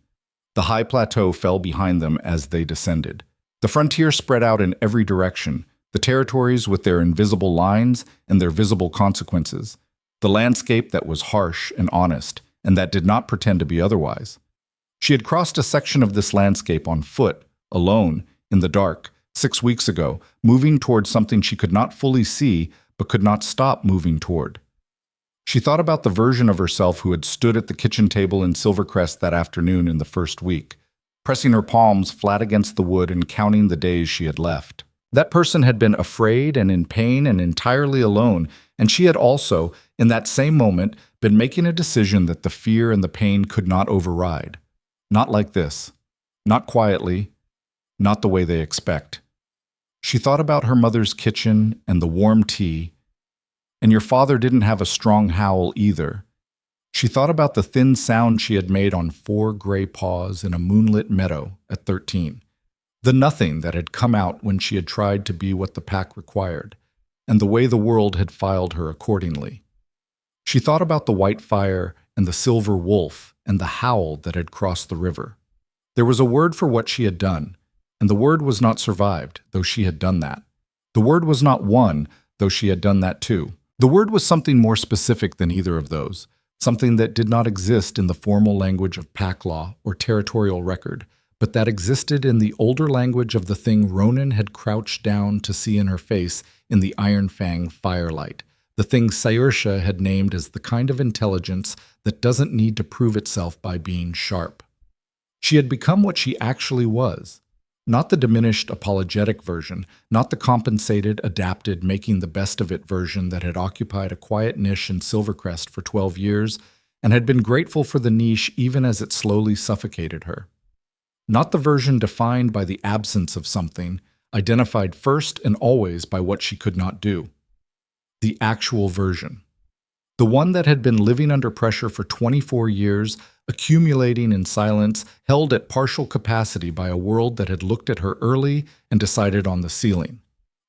The high plateau fell behind them as they descended. The frontier spread out in every direction, the territories with their invisible lines and their visible consequences, the landscape that was harsh and honest, and that did not pretend to be otherwise. She had crossed a section of this landscape on foot, alone, in the dark, 6 weeks ago, moving toward something she could not fully see but could not stop moving toward. She thought about the version of herself who had stood at the kitchen table in Silvercrest that afternoon in the first week, pressing her palms flat against the wood and counting the days she had left. That person had been afraid and in pain and entirely alone, and she had also, in that same moment, been making a decision that the fear and the pain could not override. Not like this. Not quietly. Not the way they expect. She thought about her mother's kitchen and the warm tea, and your father didn't have a strong howl either. She thought about the thin sound she had made on 4 gray paws in a moonlit meadow at 13, the nothing that had come out when she had tried to be what the pack required, and the way the world had filed her accordingly. She thought about the white fire and the silver wolf and the howl that had crossed the river. There was a word for what she had done, and the word was not survived, though she had done that. The word was not won, though she had done that too. The word was something more specific than either of those, something that did not exist in the formal language of pack law or territorial record, but that existed in the older language of the thing Ronan had crouched down to see in her face in the Iron Fang firelight, the thing Saoirse had named as the kind of intelligence that doesn't need to prove itself by being sharp. She had become what she actually was. Not the diminished apologetic version, not the compensated, adapted, making the best of it version that had occupied a quiet niche in Silvercrest for 12 years and had been grateful for the niche even as it slowly suffocated her. Not the version defined by the absence of something, identified first and always by what she could not do. The actual version. The one that had been living under pressure for 24 years, accumulating in silence, held at partial capacity by a world that had looked at her early and decided on the ceiling.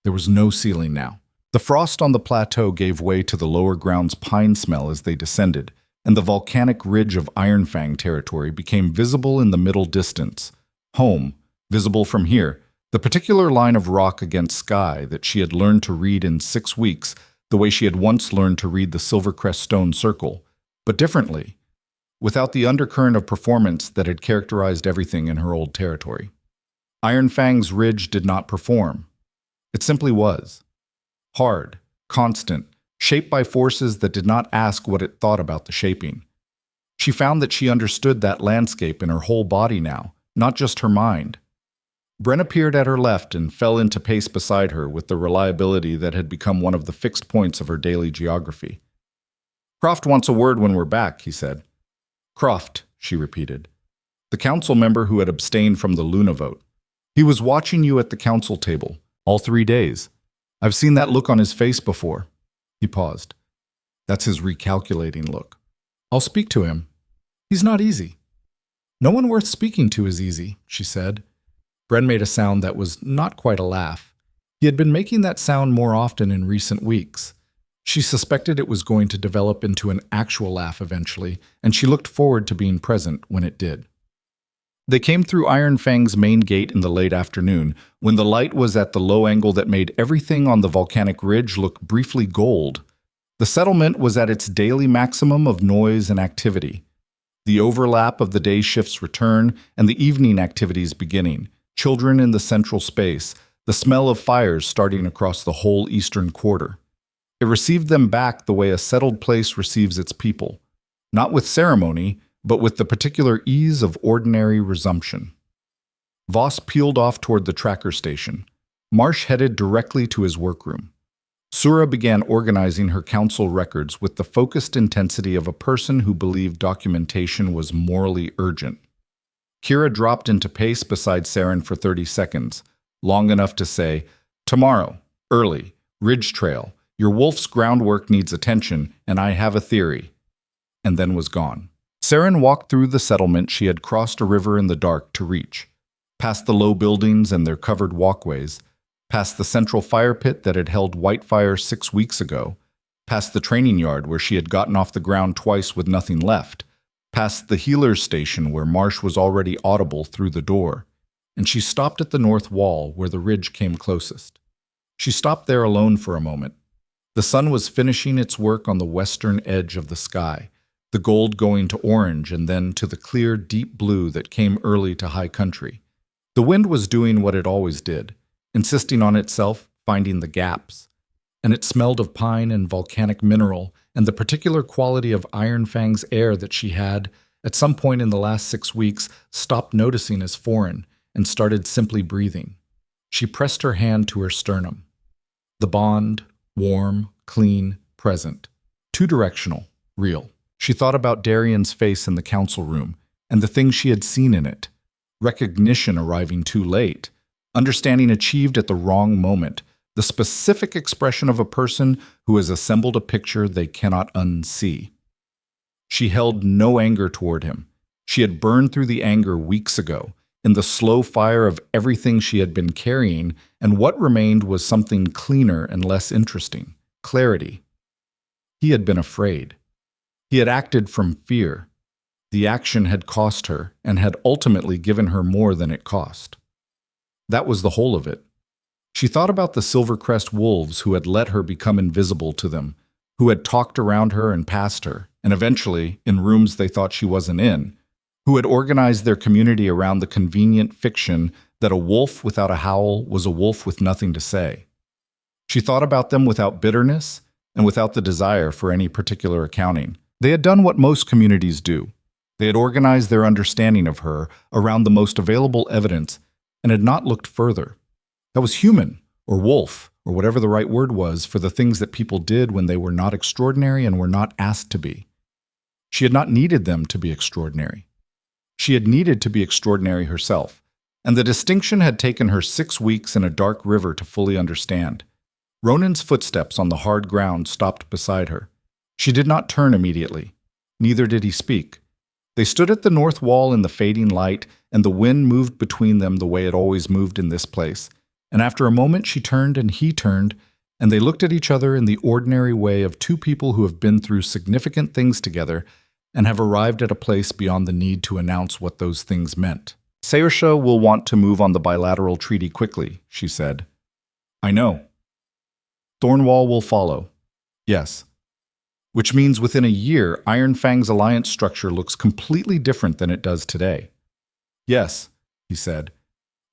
There was no ceiling now. The frost on the plateau gave way to the lower ground's pine smell as they descended, and the volcanic ridge of Ironfang territory became visible in the middle distance. Home, visible from here, the particular line of rock against sky that she had learned to read in 6 weeks, the way she had once learned to read the Silvercrest stone circle, but differently, without the undercurrent of performance that had characterized everything in her old territory. Ironfang's ridge did not perform. It simply was. Hard, constant, shaped by forces that did not ask what it thought about the shaping. She found that she understood that landscape in her whole body now, not just her mind. Bren appeared at her left and fell into pace beside her with the reliability that had become one of the fixed points of her daily geography. "Croft wants a word when we're back," he said. "Croft," she repeated. "The council member who had abstained from the Luna vote. He was watching you at the council table, all 3 days. I've seen that look on his face before." He paused. "That's his recalculating look. I'll speak to him. He's not easy." "No one worth speaking to is easy," she said. Bren made a sound that was not quite a laugh. He had been making that sound more often in recent weeks. She suspected it was going to develop into an actual laugh eventually, and she looked forward to being present when it did. They came through Ironfang's main gate in the late afternoon, when the light was at the low angle that made everything on the volcanic ridge look briefly gold. The settlement was at its daily maximum of noise and activity. The overlap of the day shift's return and the evening activities beginning. Children in the central space, the smell of fires starting across the whole eastern quarter. It received them back the way a settled place receives its people, not with ceremony, but with the particular ease of ordinary resumption. Voss peeled off toward the tracker station. Marsh headed directly to his workroom. Sura began organizing her council records with the focused intensity of a person who believed documentation was morally urgent. Kira dropped into pace beside Seren for 30 seconds, long enough to say, "Tomorrow, early, Ridge Trail, your wolf's groundwork needs attention, and I have a theory," and then was gone. Seren walked through the settlement she had crossed a river in the dark to reach, past the low buildings and their covered walkways, past the central fire pit that had held Whitefire 6 weeks ago, past the training yard where she had gotten off the ground twice with nothing left, past the healer's station where Marsh was already audible through the door, and she stopped at the north wall where the ridge came closest. She stopped there alone for a moment. The sun was finishing its work on the western edge of the sky, the gold going to orange and then to the clear, deep blue that came early to high country. The wind was doing what it always did, insisting on itself, finding the gaps. And it smelled of pine and volcanic mineral and the particular quality of Iron Fang's air that she had, at some point in the last 6 weeks, stopped noticing as foreign and started simply breathing. She pressed her hand to her sternum. The bond, warm, clean, present. Two-directional, real. She thought about Darian's face in the council room and the things she had seen in it. Recognition arriving too late. Understanding achieved at the wrong moment. The specific expression of a person who has assembled a picture they cannot unsee. She held no anger toward him. She had burned through the anger weeks ago, in the slow fire of everything she had been carrying, and what remained was something cleaner and less interesting. Clarity. He had been afraid. He had acted from fear. The action had cost her, and had ultimately given her more than it cost. That was the whole of it. She thought about the Silvercrest wolves who had let her become invisible to them, who had talked around her and past her, and eventually, in rooms they thought she wasn't in, who had organized their community around the convenient fiction that a wolf without a howl was a wolf with nothing to say. She thought about them without bitterness and without the desire for any particular accounting. They had done what most communities do. They had organized their understanding of her around the most available evidence and had not looked further. That was human, or wolf, or whatever the right word was for the things that people did when they were not extraordinary and were not asked to be. She had not needed them to be extraordinary. She had needed to be extraordinary herself, and the distinction had taken her 6 weeks in a dark river to fully understand. Ronan's footsteps on the hard ground stopped beside her. She did not turn immediately. Neither did he speak. They stood at the north wall in the fading light, and the wind moved between them the way it always moved in this place. And after a moment she turned and he turned, and they looked at each other in the ordinary way of two people who have been through significant things together and have arrived at a place beyond the need to announce what those things meant. Saoirse will want to move on the bilateral treaty quickly, she said. I know. Thornwall will follow. Yes. Which means within a year, Iron Fang's alliance structure looks completely different than it does today. Yes, he said.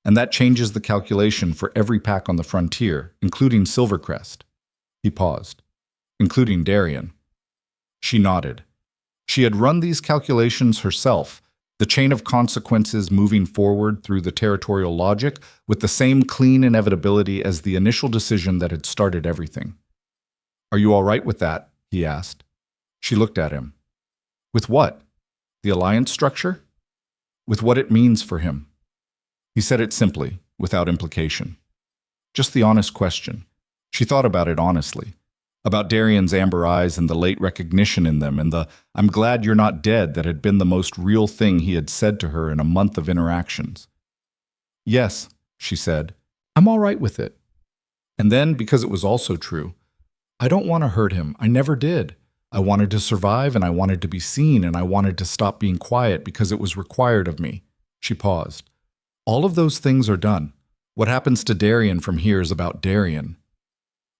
And that changes the calculation for every pack on the frontier, including Silvercrest. He paused. Including Darian. She nodded. She had run these calculations herself, the chain of consequences moving forward through the territorial logic with the same clean inevitability as the initial decision that had started everything. Are you all right with that? He asked. She looked at him. With what? The alliance structure? With what it means for him. He said it simply, without implication. Just the honest question. She thought about it honestly. About Darian's amber eyes and the late recognition in them and the "I'm glad you're not dead" that had been the most real thing he had said to her in a month of interactions. Yes, she said, I'm all right with it. And then, because it was also true, I don't want to hurt him. I never did. I wanted to survive and I wanted to be seen and I wanted to stop being quiet because it was required of me. She paused. All of those things are done. What happens to Darian from here is about Darian.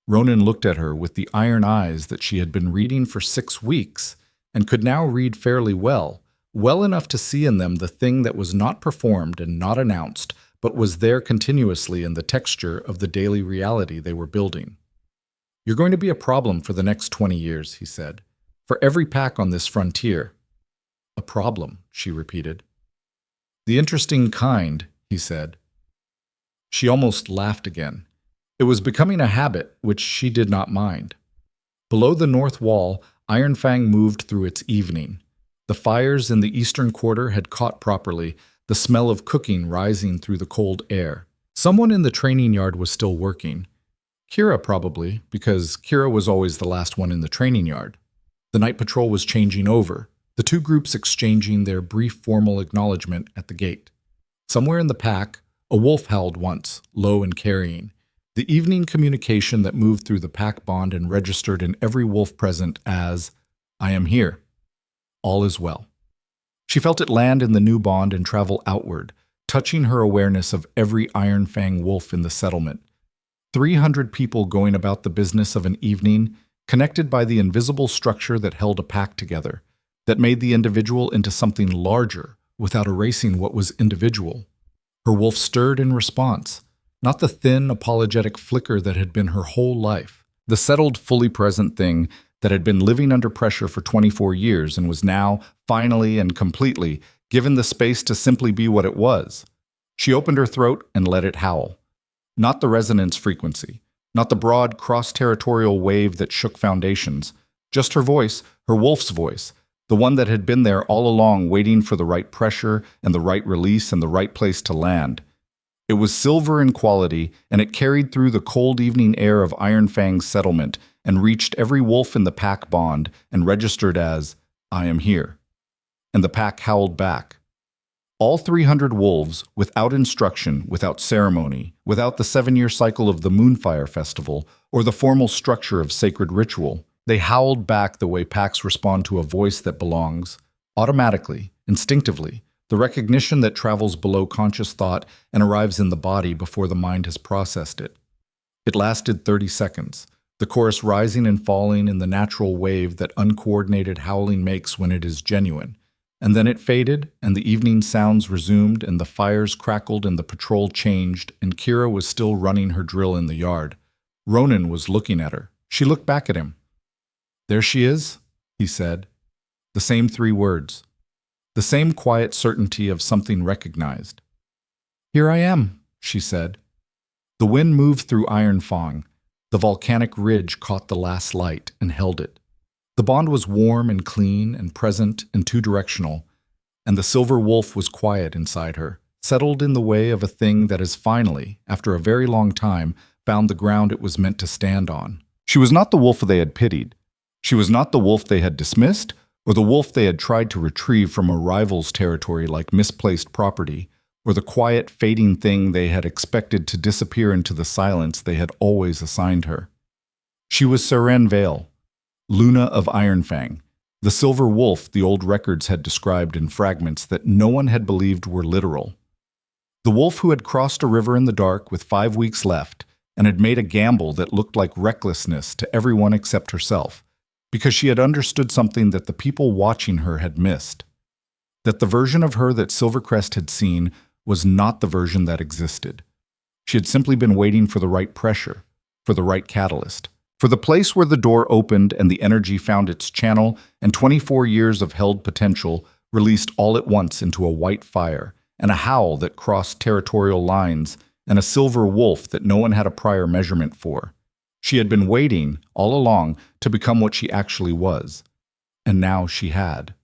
Ronan looked at her with the iron eyes that she had been reading for 6 weeks and could now read fairly well, well enough to see in them the thing that was not performed and not announced, but was there continuously in the texture of the daily reality they were building. You're going to be a problem for the next 20 years, he said. For every pack on this frontier. A problem, she repeated. The interesting kind, he said. She almost laughed again. It was becoming a habit, which she did not mind. Below the north wall, Iron Fang moved through its evening. The fires in the eastern quarter had caught properly, the smell of cooking rising through the cold air. Someone in the training yard was still working. Kira probably, because Kira was always the last one in the training yard. The night patrol was changing over, the two groups exchanging their brief formal acknowledgement at the gate. Somewhere in the pack, a wolf howled once, low and carrying. The evening communication that moved through the pack bond and registered in every wolf present as, I am here. All is well. She felt it land in the new bond and travel outward, touching her awareness of every Iron Fang wolf in the settlement. 300 people going about the business of an evening, connected by the invisible structure that held a pack together, that made the individual into something larger without erasing what was individual. Her wolf stirred in response, not the thin, apologetic flicker that had been her whole life, the settled, fully present thing that had been living under pressure for 24 years and was now, finally and completely, given the space to simply be what it was. She opened her throat and let it howl. Not the resonance frequency, not the broad cross-territorial wave that shook foundations, just her voice, her wolf's voice, the one that had been there all along waiting for the right pressure and the right release and the right place to land. It was silver in quality, and it carried through the cold evening air of Iron Fang's settlement and reached every wolf in the pack bond and registered as, "I am here." And the pack howled back. All 300 wolves, without instruction, without ceremony, without the 7-year cycle of the Moonfire Festival, or the formal structure of sacred ritual, they howled back the way packs respond to a voice that belongs, automatically, instinctively, the recognition that travels below conscious thought and arrives in the body before the mind has processed it. It lasted 30 seconds, the chorus rising and falling in the natural wave that uncoordinated howling makes when it is genuine. And then it faded, and the evening sounds resumed, and the fires crackled, and the patrol changed, and Kira was still running her drill in the yard. Ronan was looking at her. She looked back at him. "There she is," he said. The same 3 words. The same quiet certainty of something recognized. "Here I am," she said. The wind moved through Iron Fang. The volcanic ridge caught the last light and held it. The bond was warm and clean and present and two-directional, and the silver wolf was quiet inside her, settled in the way of a thing that has finally, after a very long time, found the ground it was meant to stand on. She was not the wolf they had pitied. She was not the wolf they had dismissed, or the wolf they had tried to retrieve from a rival's territory like misplaced property, or the quiet, fading thing they had expected to disappear into the silence they had always assigned her. She was Seren Vale, Luna of Iron Fang, the silver wolf the old records had described in fragments that no one had believed were literal. The wolf who had crossed a river in the dark with 5 weeks left and had made a gamble that looked like recklessness to everyone except herself, because she had understood something that the people watching her had missed. That the version of her that Silvercrest had seen was not the version that existed. She had simply been waiting for the right pressure, for the right catalyst, for the place where the door opened and the energy found its channel, and 24 years of held potential released all at once into a white fire, and a howl that crossed territorial lines, and a silver wolf that no one had a prior measurement for. She had been waiting, all along, to become what she actually was. And now she had.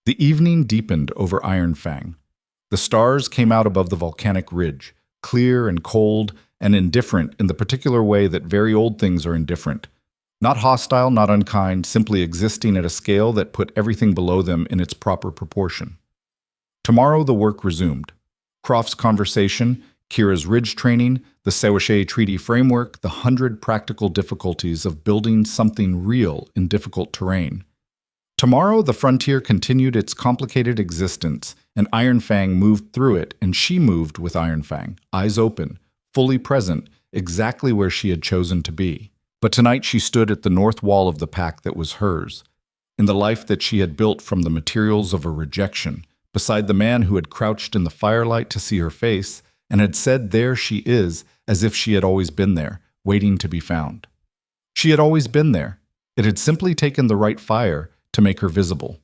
The evening deepened over Iron Fang. The stars came out above the volcanic ridge, clear and cold and indifferent in the particular way that very old things are indifferent. Not hostile, not unkind, simply existing at a scale that put everything below them in its proper proportion. Tomorrow the work resumed. Croft's conversation, Kira's ridge training, the Sewashe Treaty framework, the 100 practical difficulties of building something real in difficult terrain. Tomorrow the frontier continued its complicated existence, and Iron Fang moved through it, and she moved with Iron Fang, eyes open, fully present, exactly where she had chosen to be. But tonight she stood at the north wall of the pack that was hers, in the life that she had built from the materials of a rejection, beside the man who had crouched in the firelight to see her face, and had said, "There she is," as if she had always been there, waiting to be found. She had always been there. It had simply taken the right fire to make her visible.